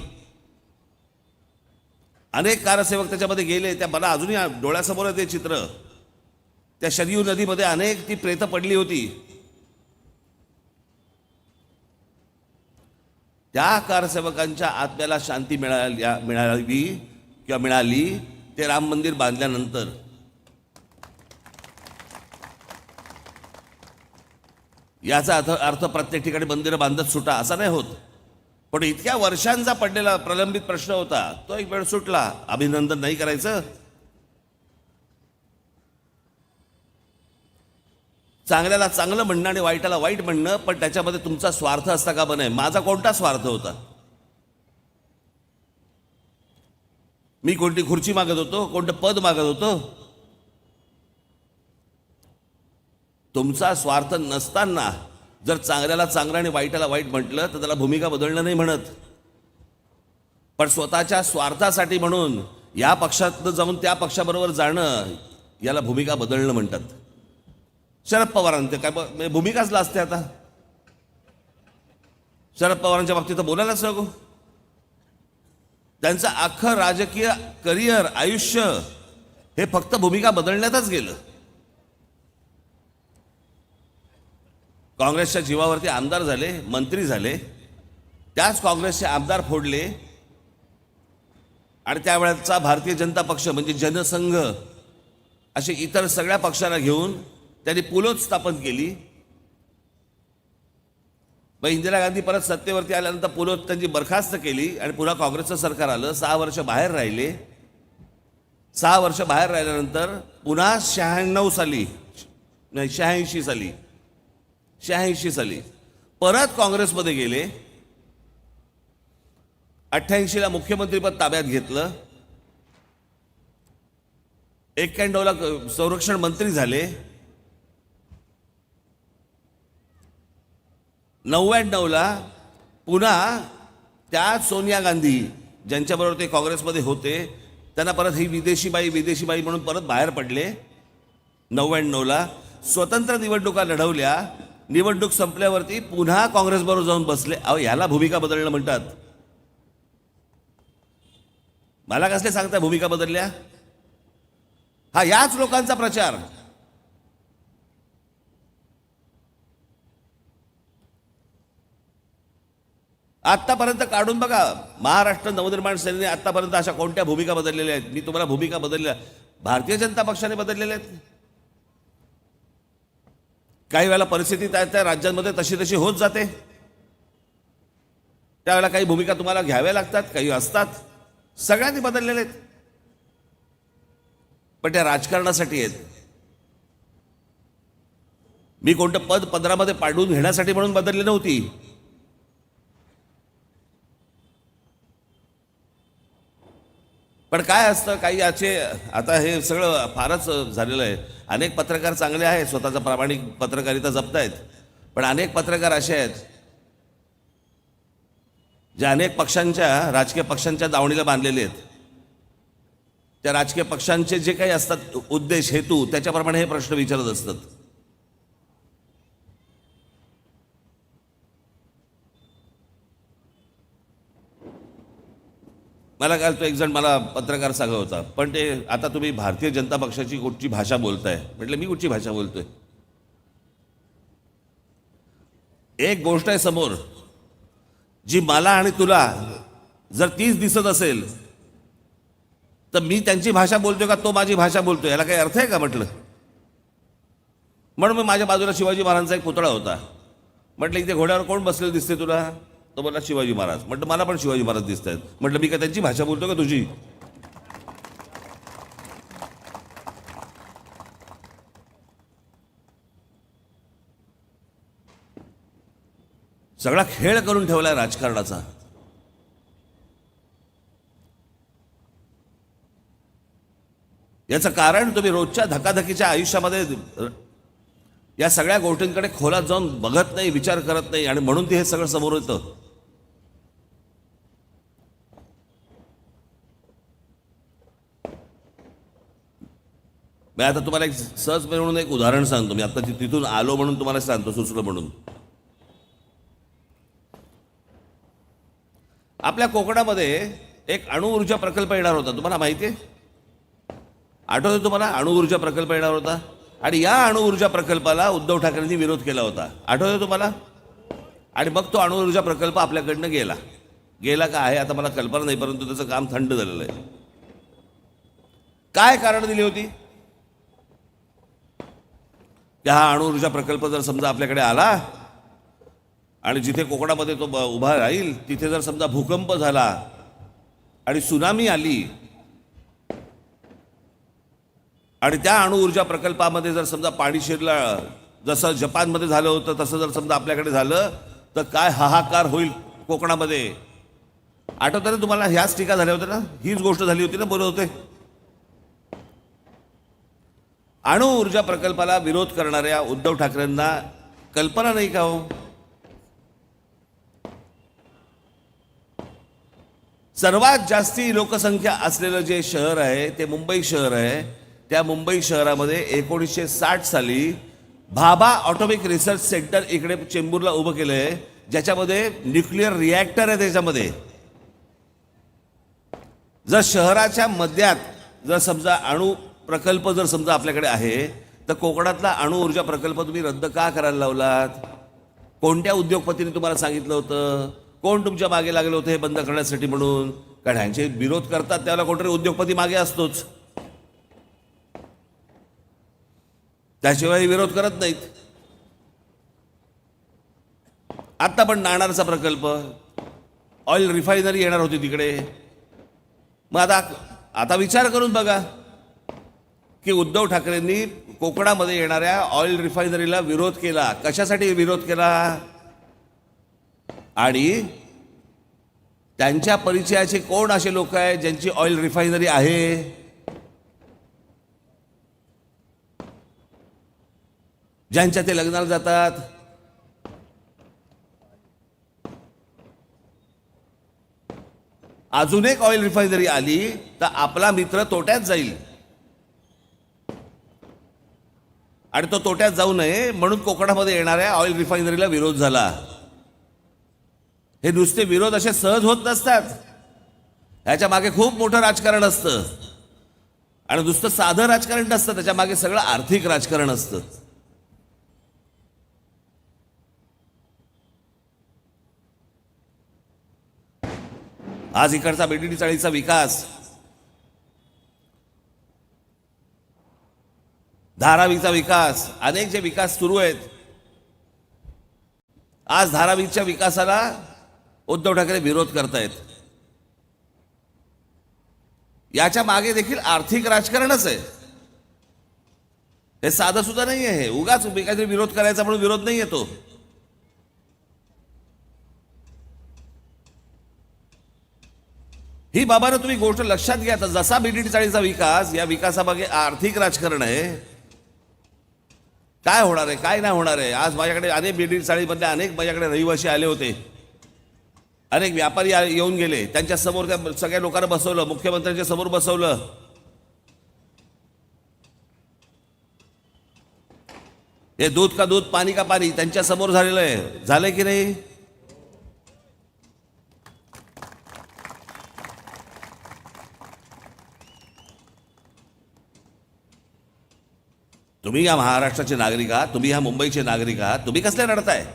अनेक कारसेवक त्याच्यामध्ये गेले. त्या मला अजूनही डोळ्यासमोर आहे ते चित्र. त्या शरयू नदीमध्ये अनेक ती प्रेतं पडली होती. त्या कारसेवकांच्या आत्म्याला शांती मिळाली ते राम मंदिर बांधल्यानंतर. याचा अर्थ प्रत्येक ठिकाणी मंदिरं बांधत सुटा असा नाही होत, पण इतक्या वर्षांचा पडलेला प्रलंबित प्रश्न होता, तो एक वेळ सुटला. अभिनंदन नाही करायचं? चांगल्याला चांगलं म्हणणं आणि वाईटाला वाईट म्हणणं, पण त्याच्यामध्ये तुमचा स्वार्थ असता का बने? माझा कोणता स्वार्थ होता? मी कोणती खुर्ची मागत होतो, कोणतं पद मागत होतो? तुमचा स्वार्थ नसताना जर चांगल्याला चांगलं आणि वाईटाला वाईट म्हटलं तर त्याला भूमिका बदलणं नाही म्हणत. पण स्वतःच्या स्वार्थासाठी म्हणून या पक्षात जाऊन त्या पक्षाबरोबर जाणं, याला भूमिका बदलणं म्हणतात. शरद पवारांचे काय भूमिकाच लाजते आता. शरद पवारांच्या बाबतीत बोलायलाच नको. त्यांचं अख्खं राजकीय करिअर, आयुष्य हे फक्त भूमिका बदलण्यातच गेलं. काँग्रेसच्या जीवावरती आमदार झाले, मंत्री झाले, त्याच काँग्रेसचे आमदार फोडले आणि त्यावेळेचा भारतीय जनता पक्ष म्हणजे जनसंघ असे इतर सगळ्या पक्षांना घेऊन त्यांनी पुलोत स्थापन केली. मग इंदिरा गांधी परत सत्तेवरती आल्यानंतर पुलोत त्यांची बरखास्त केली आणि पुन्हा काँग्रेसचं सरकार आलं. 6 वर्ष बाहेर राहिले. 6 वर्ष बाहेर राहिल्यानंतर पुन्हा 86 साली परत काँग्रेसमध्ये गेले. 88ला मुख्यमंत्रीपद ताब्यात घेतलं. 91ला संरक्षण मंत्री झाले. 99ला पुन्हा त्या सोनिया गांधी ज्यांच्याबरोबर ते काँग्रेसमध्ये होते त्यांना परत ही विदेशी बाई म्हणून परत बाहेर पडले. 99ला स्वतंत्र निवडणुका लढवल्या. निवडणूक संपल्यावरती पुन्हा काँग्रेसबरोबर जाऊन बसले. अहो, याला भूमिका बदलणं म्हणतात. मला कसले सांगता भूमिका बदलल्या? हा याच लोकांचा प्रचार. आत्तापर्यंत काढून बघा, महाराष्ट्र नवनिर्माण सेनेने आत्तापर्यंत अशा कोणत्या भूमिका बदललेल्या आहेत? मी तुम्हाला भूमिका बदलल्या भारतीय जनता पक्षाने बदललेल्या आहेत. काही वेळेला परिस्थिती त्या राज्यांमध्ये तशी होत जाते. त्यावेळेला काही भूमिका तुम्हाला घ्याव्या लागतात, काही असतात. सगळ्यांनी बदललेले आहेत, पण त्या राजकारणासाठी आहेत. मी कोणतं पद पदरामध्ये पाडून घेण्यासाठी म्हणून बदलली नव्हती. पण काय असतं, काही याचे आता हे सगळं फारच झालेलं आहे. अनेक पत्रकार चांगले आहेत, स्वतःचा प्रामाणिक पत्रकारिता जपतायत, पण अनेक पत्रकार असे आहेत ज्या अनेक पक्षांच्या राजकीय पक्षांच्या दावणीला बांधलेले आहेत, त्या राजकीय पक्षांचे जे काही असतात उद्देश हेतू त्याच्याप्रमाणे हे प्रश्न विचारत असतात. मला काल तो एक जण मला पत्रकार सांगत होता, पण ते आता तुम्ही भारतीय जनता पक्षाची कुठची भाषा बोलताय. म्हटलं मी कुठची भाषा बोलतोय? एक गोष्ट आहे समोर, जी मला आणि तुला जर तीच दिसत असेल तर मी त्यांची भाषा बोलतोय का तो माझी भाषा बोलतोय, याला काही अर्थ आहे का? म्हटलं. म्हणून मी माझ्या बाजूला शिवाजी महाराजांचा एक पुतळा होता. म्हटलं इथे घोड्यावर कोण बसलेलं दिसते तुला? तो बोलला शिवाजी महाराज. म्हटलं मला पण शिवाजी महाराज दिसत आहेत. म्हटलं मी का त्यांची भाषा बोलतो का तुझी? सगळा खेळ करून ठेवलाय राजकारणाचा. याचं कारण तुम्ही रोजच्या धकाधकीच्या आयुष्यामध्ये या सगळ्या गोष्टींकडे खोलात जाऊन बघत नाही, विचार करत नाही, आणि म्हणून ते हे सगळं समोर येतं. मी आता तुम्हाला एक सहज म्हणून एक उदाहरण सांगतो. मी आता तिथून आलो म्हणून तुम्हाला सांगतो, सुचलं म्हणून. आपल्या कोकणामध्ये एक अणुऊर्जा प्रकल्प येणार होता, तुम्हाला माहिती आहे? आठवतं तुम्हाला? अणुऊर्जा प्रकल्प येणार होता, आणि या अणुऊर्जा प्रकल्पाला उद्धव ठाकरेंनी विरोध केला होता. आठवतं तुम्हाला? आणि मग तो अणुऊर्जा प्रकल्प आपल्याकडनं गेला का आहे आता मला कल्पना नाही, परंतु त्याचं काम थंड झालेलं आहे. काय कारण दिली होती? की हा अणुऊर्जा प्रकल्प जर समजा आपल्याकडे आला आणि जिथे कोकणामध्ये तो उभा राहील तिथे जर समजा भूकंप झाला आणि सुनामी आली आणि त्या अणुऊर्जा प्रकल्पामध्ये जर समजा पाणी शिरलं, जसं जपानमध्ये झालं होतं तसं जर समजा आपल्याकडे झालं तर काय हाहाकार होईल कोकणामध्ये. आठवतं ना तुम्हाला? ह्याच टीका झाल्या होत्या ना, हीच गोष्ट झाली होती ना, बोलत होते. अणुऊर्जा प्रकल्पाला विरोध करणाऱ्या उद्धव ठाकरेंना कल्पना नाही का हो? सर्वात जास्ती लोकसंख्या असलेलं जे शहर आहे ते मुंबई शहर आहे. त्या मुंबई शहरामध्ये 1960 साली भाभा ऑटोमिक रिसर्च सेंटर इकडे चेंबूरला उभं केलं आहे, ज्याच्यामध्ये न्यूक्लिअर रिॲक्टर आहे. त्याच्यामध्ये जर शहराच्या मध्यात जर समजा अणु प्रकल्प जर समजा आपल्याकडे आहे तर कोकणातला अणुऊर्जा प्रकल्प तुम्ही रद्द का करायला लावलात? कोणत्या उद्योगपतीने तुम्हाला सांगितलं होतं? कोण तुमच्या मागे लागलं होतं हे बंद करण्यासाठी म्हणून? कारण ह्यांचे विरोध करतात त्याला कोणतरी उद्योगपती मागे असतोच, त्याशिवाय विरोध करत नाहीत. आता पण नाणारचा प्रकल्प, ऑइल रिफायनरी येणार होती तिकडे. मग आता विचार करून बघा की उद्धव ठाकरेंनी कोकणामध्ये येणाऱ्या ऑइल रिफायनरीला विरोध केला. कशासाठी विरोध केला? आणि त्यांच्या परिचयाचे कोण असे लोक आहेत ज्यांची ऑइल रिफायनरी आहे? ज्यांच्या ते लग्नाला जातात. अजून एक ऑइल रिफायनरी आली तर आपला मित्र तोट्यात जाईल, आणि तो तोट्यात जाऊ नये म्हणून कोकणामध्ये येणाऱ्या ऑइल रिफायनरीला विरोध झाला. हे नुसते विरोध असे सहज होत नसतात, ह्याच्या मागे खूप मोठं राजकारण असतं, आणि नुसतं साधं राजकारण नसतं, त्याच्या मागे सगळं आर्थिक राजकारण असतं. आज इकडचा बीडीडी चाळीचा विकास, धारावीचा विकास, अनेक जे विकास सुरू आहेत, आज धारावीच्या विकासाला उद्धव ठाकरे विरोध करतायत. याच्या मागे देखील आर्थिक राजकारणच आहे. हे साधं सुद्धा नाही आहे. उगाच काहीतरी विरोध करायचा म्हणून विरोध नाही येतो. ही बाबांनो तुम्ही गोष्ट लक्षात घ्या. आता जसा बीडीडी चाळीचा विकास, या विकासामागे आर्थिक राजकारण आहे. काय होणार आहे, काय नाही होणार आहे. आज माझ्याकडे अनेक बीडीडी चाळीमधले अनेक माझ्याकडे रहिवासी आले होते. अनेक व्यापारी येऊन गेले, त्यांच्या समोर त्या सगळ्या लोकांना बसवलं, मुख्यमंत्र्यांच्या समोर बसवलं. हे दूध का दूध, पाणी का पाणी त्यांच्या समोर झालेलं आहे. झालंय की नाही? तुम्ही या महाराष्ट्राचे नागरिक आहात, तुम्ही या मुंबईचे नागरिक आहात, तुम्ही कसले रडताय?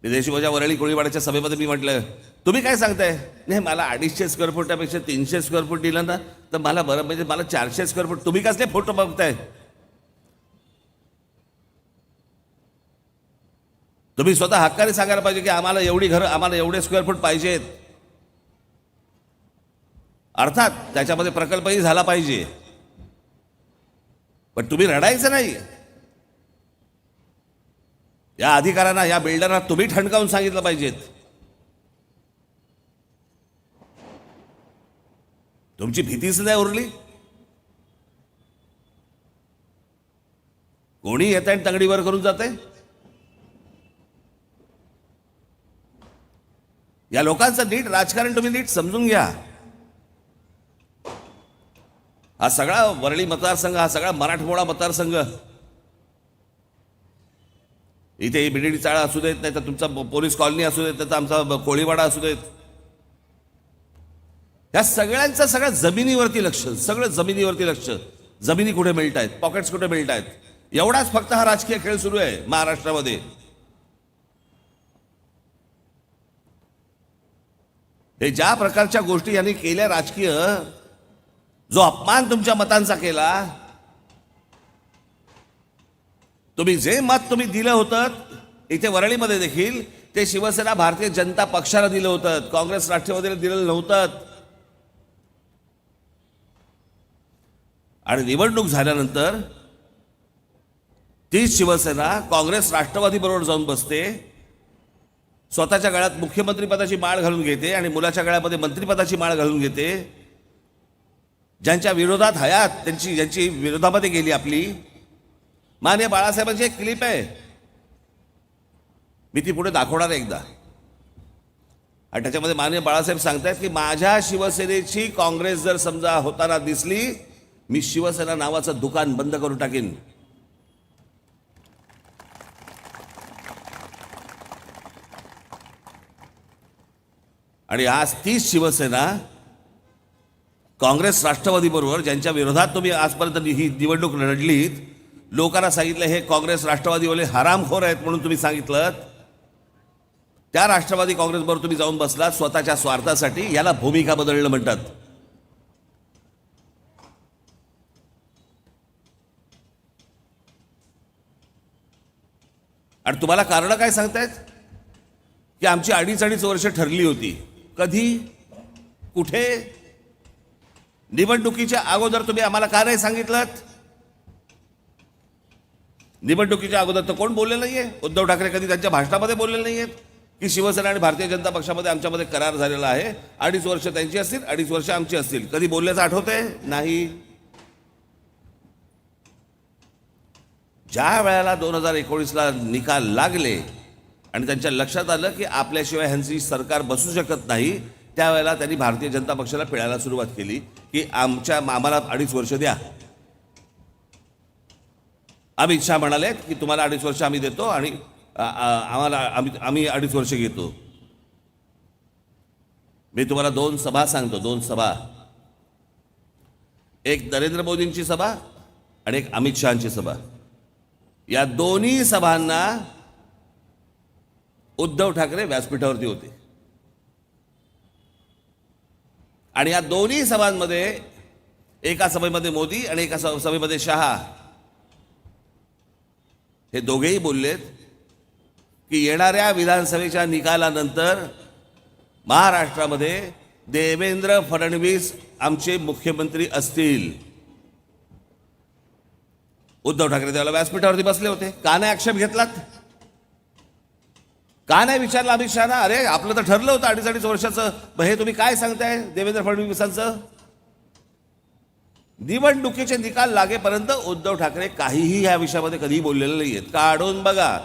विदेशीच्या वरळी कोळीवाड्याच्या सभेमध्ये मी म्हटलं, तुम्ही काय सांगताय? नाही, मला 250 स्क्वेअर फुटापेक्षा 300 स्क्वेअर फूट दिलं ना तर मला बरं, म्हणजे मला 400 स्क्वेअर फूट. तुम्ही कसले फोटो बघताय? तुम्ही स्वतः हक्काने सांगायला पाहिजे की आम्हाला एवढी घरं, आम्हाला एवढे स्क्वेअर फूट पाहिजेत. अर्थात त्याच्यामध्ये प्रकल्पही झाला पाहिजे, पण तुम्ही रडायचं नाही. या अधिकाऱ्यांना, या बिल्डरना तुम्ही ठणकावून सांगितलं पाहिजेत. तुमची भीतीच नाही उरली. कोणी येत आणि तंगडीवर करून जाते. या लोकांचं नीट राजकारण तुम्ही नीट समजून घ्या. हा सगळा वरळी मतदारसंघ, हा सगळा मराठमोळा मतदारसंघ, इथे बिडीडी चाळा असू देत, नाही तर तुमचा पोलीस कॉलनी असू देत, नाही तर आमचा कोळीवाडा असू देत, या सगळ्यांचं सगळ्या जमिनीवरती लक्ष, सगळं जमिनीवरती लक्ष. जमिनी कुठे मिळत आहेत, पॉकेट्स कुठे मिळत आहेत, एवढाच फक्त हा राजकीय खेळ सुरू आहे महाराष्ट्रामध्ये. हे ज्या प्रकारच्या गोष्टी यांनी केल्या राजकीय, जो अपमान तुमच्या मतांचा केला, तुम्ही जे मत तुम्ही दिलं होतं इथे वरळीमध्ये देखील, ते शिवसेना भारतीय जनता पक्षाला दिलं होतं, काँग्रेस राष्ट्रवादीला दिलेलं नव्हतं. आणि निवडणूक झाल्यानंतर तीच शिवसेना काँग्रेस राष्ट्रवादी बरोबर जाऊन बसते, स्वतःच्या गळ्यात मुख्यमंत्रीपदाची माळ घालून घेते आणि मुलाच्या गळ्यामध्ये मंत्रिपदाची माळ घालून घेते. ज्यांच्या विरोधात हयात, ज्यांची विरोधामध्ये गेली आपली, माननीय बाळासाहेबांची एक क्लिप आहे, मी ती पुढे दाखवणार आहे एकदा. आणि त्याच्यामध्ये माननीय बाळासाहेब सांगतायत की माझ्या शिवसेनेची काँग्रेस जर समजा होताना दिसली, मी शिवसेना नावाचं दुकान बंद करून टाकीन. आणि आज तीच शिवसेना काँग्रेस राष्ट्रवादी बरोबर, ज्यांच्या विरोधात तुम्ही आजपर्यंत ही निवडणूक लढलीत, लोकांना सांगितलं हे काँग्रेस राष्ट्रवादीवाले हरामखोर आहेत म्हणून तुम्ही सांगितलं, त्या राष्ट्रवादी काँग्रेसबरोबर तुम्ही जाऊन बसलात स्वतःच्या स्वार्थासाठी. याला भूमिका बदलणं म्हणतात. आणि तुम्हाला कारण काय सांगतायत की आमची 2.5 वर्ष ठरली होती. कधी, कुठे? निवडणुकीच्या अगोदर तुम्ही आम्हाला का नाही सांगितलं? निवडणुकीच्या अगोदर तर कोण बोललेलं नाहीये. उद्धव ठाकरे कधी त्यांच्या भाषणामध्ये बोललेले नाहीयेत की शिवसेना आणि भारतीय जनता पक्षामध्ये आमच्यामध्ये करार झालेला आहे, 2.5 वर्ष त्यांची असतील, 2.5 वर्ष आमची असतील. कधी बोलल्याचं आठवतंय? नाही. ज्या वेळेला 2019ला निकाल लागले आणि त्यांच्या लक्षात आलं की आपल्याशिवाय ह्यांची सरकार बसू शकत नाही, त्यावेळेला त्यांनी भारतीय जनता पक्षाला पिळायला सुरुवात केली की आम्हाला 2.5 वर्ष द्या. अमित शहा म्हणाले की तुम्हाला 2.5 वर्ष आम्ही देतो आणि आम्ही 2.5 वर्ष घेतो. मी तुम्हाला 2 सभा सांगतो, 2 सभा. एक नरेंद्र मोदींची सभा आणि एक अमित शहाची सभा. या दोन्ही सभांना उद्धव ठाकरे व्यासपीठावरती होते. आणि या दोन्ही सभांमध्ये, एका सभेमध्ये मोदी आणि एका सभेमध्ये शहा, हे दोघेही बोललेत की येणाऱ्या विधानसभेच्या निकालानंतर महाराष्ट्रामध्ये देवेंद्र फडणवीस आमचे मुख्यमंत्री असतील. उद्धव ठाकरे त्यावेळेला व्यासपीठावरती बसले होते. का नाही आक्षेप घेतलात? का नाही विचारलं अमित शहाना? अरे आपलं तर ठरलं होतं 2.5 वर्षाचं, हे तुम्ही काय सांगताय देवेंद्र फडणवीसांचं? निवडणुकीचे निकाल लागेपर्यंत उद्धव ठाकरे काहीही या विषयामध्ये कधीही बोललेले नाहीयेत. काढून बघा.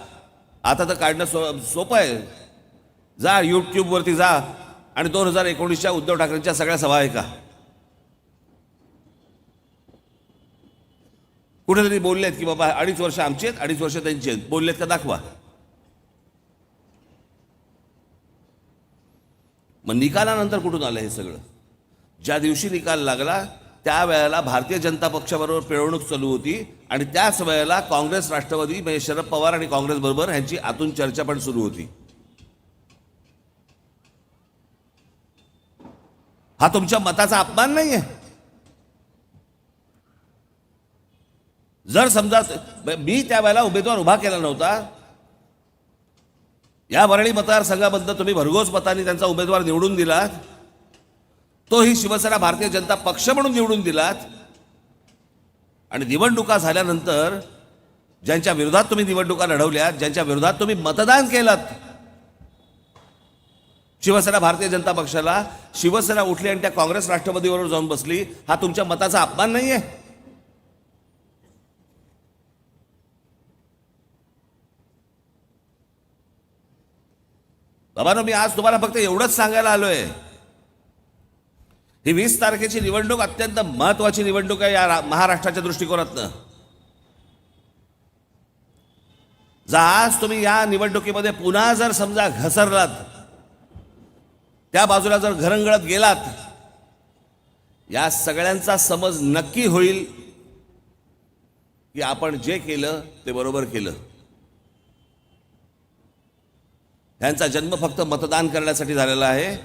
आता तर काढणं सोपं आहे. जा यूट्यूबवरती जा आणि 2019च्या उद्धव ठाकरेंच्या सगळ्या सभा ऐका. कुठेतरी बोललेत की बाबा 2.5 वर्ष आमची आहेत, 2.5 वर्ष त्यांची आहेत, बोललेत का दाखवा. मग निकालानंतर कुठून आलं हे सगळं? ज्या दिवशी निकाल लागला त्यावेळेला भारतीय जनता पक्षाबरोबर पिळवणूक चालू होती आणि त्याच वेळेला काँग्रेस राष्ट्रवादी म्हणजे शरद पवार आणि काँग्रेस बरोबर ह्यांची आतून चर्चा पण सुरू होती. हा तुमच्या मताचा अपमान नाहीये? जर समजा मी त्यावेळेला उमेदवार उभा केला नव्हता, या वरळी मतदारसंघाबद्दल तुम्ही भरघोस मतांनी त्यांचा उमेदवार निवडून दिलात, तोही शिवसेना भारतीय जनता पक्ष म्हणून निवडून दिलात, आणि निवडणुका झाल्यानंतर ज्यांच्या विरोधात तुम्ही निवडणुका लढवल्यात, ज्यांच्या विरोधात तुम्ही मतदान केलं शिवसेना भारतीय जनता पक्षाला, शिवसेना उठली आणि त्या काँग्रेस राष्ट्रवादीबरोबर जाऊन बसली, हा तुमच्या मताचा अपमान नाहीये? बाबांनो, मी आज तुम्हाला फक्त एवढंच सांगायला आलोय, ही 20 तारखेची निवडणूक अत्यंत महत्वाची निवडणूक आहे या महाराष्ट्राच्या दृष्टिकोनातनं. जर आज तुम्ही या निवडणुकीमध्ये पुन्हा जर समजा घसरलात, त्या बाजूला जर घरंगळत गेलात, या सगळ्यांचा समज नक्की होईल की आपण जे केलं ते बरोबर केलं. ह्यांचा जन्म फक्त मतदान करण्यासाठी झालेला आहे.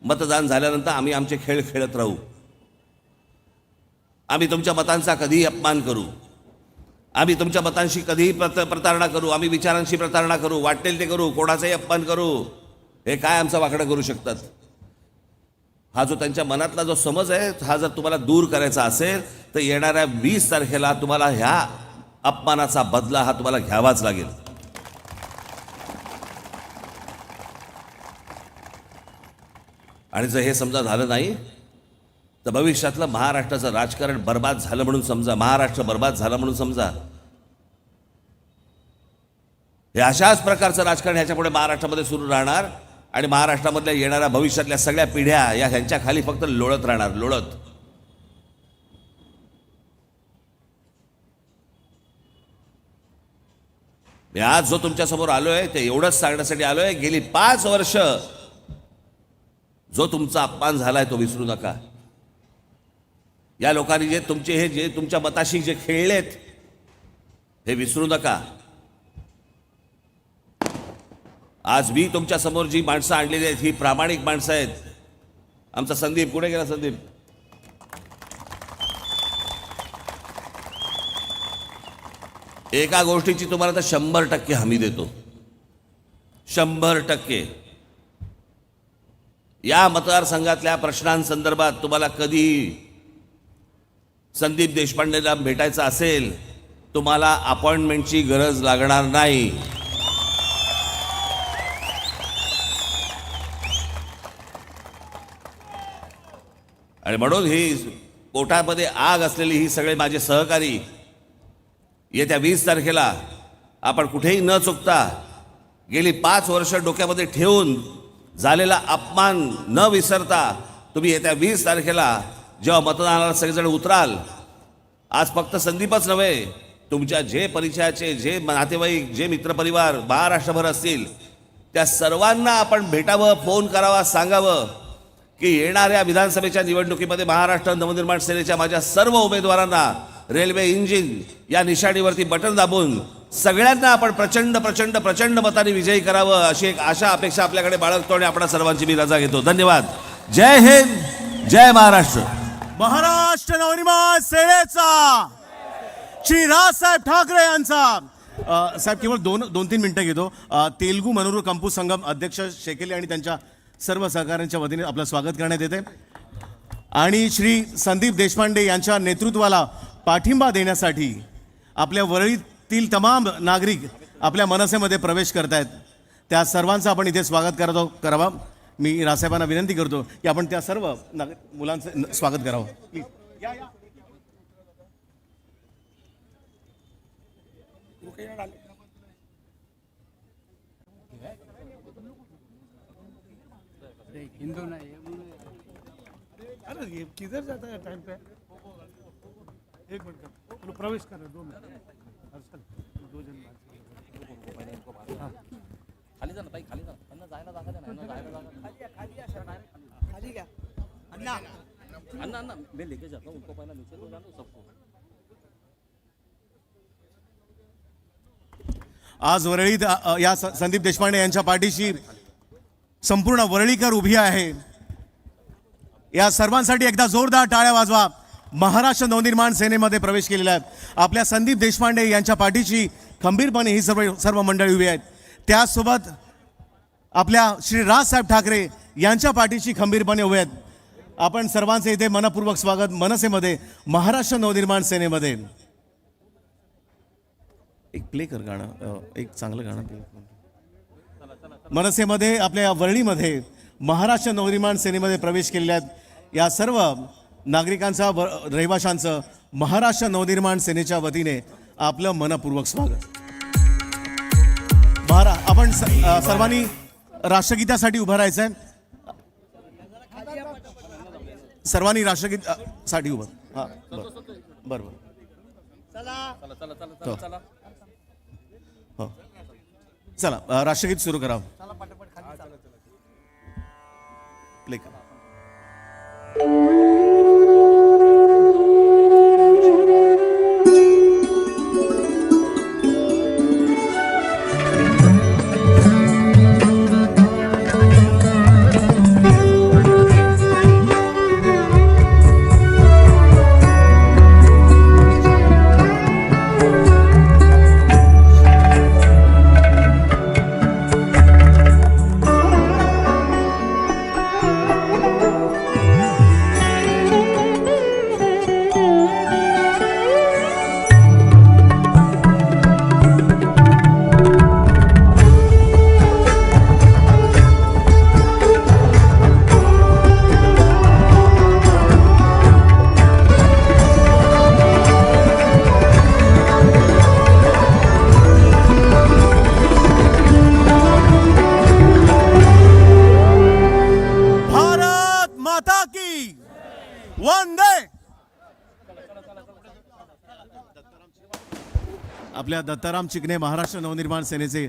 मतदान झाल्यानंतर आम्ही आमचे खेळ खेळत राहू. आम्ही तुमच्या मतांचा कधीही अपमान करू, आम्ही तुमच्या मतांशी कधीही प्रतारणा करू, आम्ही विचारांशी प्रतारणा करू, वाटेल ते करू, कोणाचाही अपमान करू. हे काय आमचं वाकडं करू शकतात? हा जो त्यांच्या मनातला जो समज आहे, हा जर तुम्हाला दूर करायचा असेल तर येणाऱ्या 20 तारखेला तुम्हाला ह्या अपमानाचा बदला हा तुम्हाला घ्यावाच लागेल. आणि जर हे समजा झालं नाही तर भविष्यातलं महाराष्ट्राचं राजकारण बर्बाद झालं म्हणून समजा, महाराष्ट्र बर्बाद झाला म्हणून समजा. हे अशाच प्रकारचं राजकारण ह्याच्यापुढे महाराष्ट्रामध्ये सुरू राहणार आणि महाराष्ट्रामधल्या येणाऱ्या भविष्यातल्या सगळ्या पिढ्या या ह्यांच्या खाली फक्त लोळत राहणार, लोळत. मी आज जो तुमच्या समोर आलोय ते एवढंच सांगण्यासाठी आलोय, गेली 5 वर्ष जो तुमचा अपमान झालाय तो विसरू नका. या लोकांनी जे तुमच्या मताशी जे खेळलेत हे विसरू नका. आज मी तुमच्या समोर जी माणसं आणलेली आहेत ही प्रामाणिक माणसं आहेत. आमचा संदीप कुठे गेला? संदीप, एका गोष्टीची तुम्हाला तर 100% हमी देतो, 100%. या मतदारसंघातल्या प्रश्नांसंदर्भात तुम्हाला कधी संदीप देशपांडेला भेटायचं असेल, तुम्हाला अपॉइंटमेंटची गरज लागणार नाही. आणि म्हणून ही पोटामध्ये आग असलेली ही सगळे माझे सहकारी येत्या 20 तारखेला आपण कुठेही न चुकता गेली 5 वर्ष डोक्यामध्ये ठेवून झालेला अपमान न विसरता तुम्ही येत्या 20 तारखेला जेव्हा मतदानाला सगळेजण उतराल, आज फक्त संदीपच नव्हे, तुमच्या जे परिचयाचे जे नातेवाईक जे मित्रपरिवार महाराष्ट्रभर असतील त्या सर्वांना आपण भेटावं, फोन करावा, सांगावं की येणाऱ्या विधानसभेच्या निवडणुकीमध्ये महाराष्ट्र नवनिर्माण सेनेच्या माझ्या सर्व उमेदवारांना रेल्वे इंजिन या निशाणीवरती बटन दाबून सगळ्यांना आपण प्रचंड प्रचंड प्रचंड मताने विजयी करावं अशी एक आशा अपेक्षा आपल्याकडे बाळगतो आणि आपणा सर्वांची मी रजा घेतो. धन्यवाद. जय हिंद, जय महाराष्ट्र. महाराष्ट्र नवनिर्माण सेनेचा श्री राजसाहेब ठाकरे यांचा साहेब केवळ 2-3 मिनिटं घेतो. तेलुगू मनोरू कंपू संगम अध्यक्ष शेकेले आणि त्यांच्या सर्व सहकाऱ्यांच्या वतीने आपलं स्वागत करण्यात येते आणि श्री संदीप देशपांडे यांच्या नेतृत्वाला पाठिंबा देण्यासाठी आपल्या वरळीतील तमाम नागरिक आपल्या मनसेमध्ये प्रवेश करतायत. त्या सर्वांचं आपण इथे स्वागत करावं. मी राजसाहेबांना विनंती करतो की आपण त्या सर्व मुलांचं स्वागत करावं. प्लीज या. अरे ये किधर जाता है टाइम पे? एक मिनट का प्रवेश कर रहे 2 मिनट हर्षल 2 जन खाली जा ना ताई, खाली जा. त्यांना जायला जागा द्या ना, यांना जायला जागा द्या. अन्ना अन्ना मैं लेके जाता हूँ उनको, पहला नीचे तो जानो सबको. आज वरळीत या संदीप देशपांडे यांच्या पाठीशी संपूर्ण वरळीकर उभी आहे. या सर्वांसाठी एकदा जोरदार टाळ्या वाजवा. महाराष्ट्र नवनिर्माण सेनेमध्ये प्रवेश केलेला आहे. आपल्या संदीप देशपांडे यांच्या पाठीशी खंबीरपणे ही सर्व मंडळी उभी आहेत. त्याचसोबत आपल्या श्री राजसाहेब ठाकरे यांच्या पाठीशी खंबीरपणे उभे आहेत. आपण सर्वांचे इथे मनपूर्वक स्वागत मनसेमध्ये, महाराष्ट्र नवनिर्माण सेनेमध्ये. एक प्ले कर गाणं, एक चांगलं गाणं प्ले. मनसेमध्ये आपल्या वरळीमध्ये महाराष्ट्र नवनिर्माण सेनेमध्ये प्रवेश केलेल्या आहेत या सर्व नागरिकांचा रहिवाशांचं महाराष्ट्र नवनिर्माण सेनेच्या वतीने आपलं मनपूर्वक स्वागत. आपण सर्वांनी राष्ट्रगीतासाठी उभं राहायचं आहे. सर्वांनी राष्ट्रगीतासाठी उभं. हां बरोबर. चला चला चला चला चला. हो चला राष्ट्रगीत सुरू करा. प्ले करा. आपल्या दत्ताराम चिकणे महाराष्ट्र नवनिर्माण सेनेचे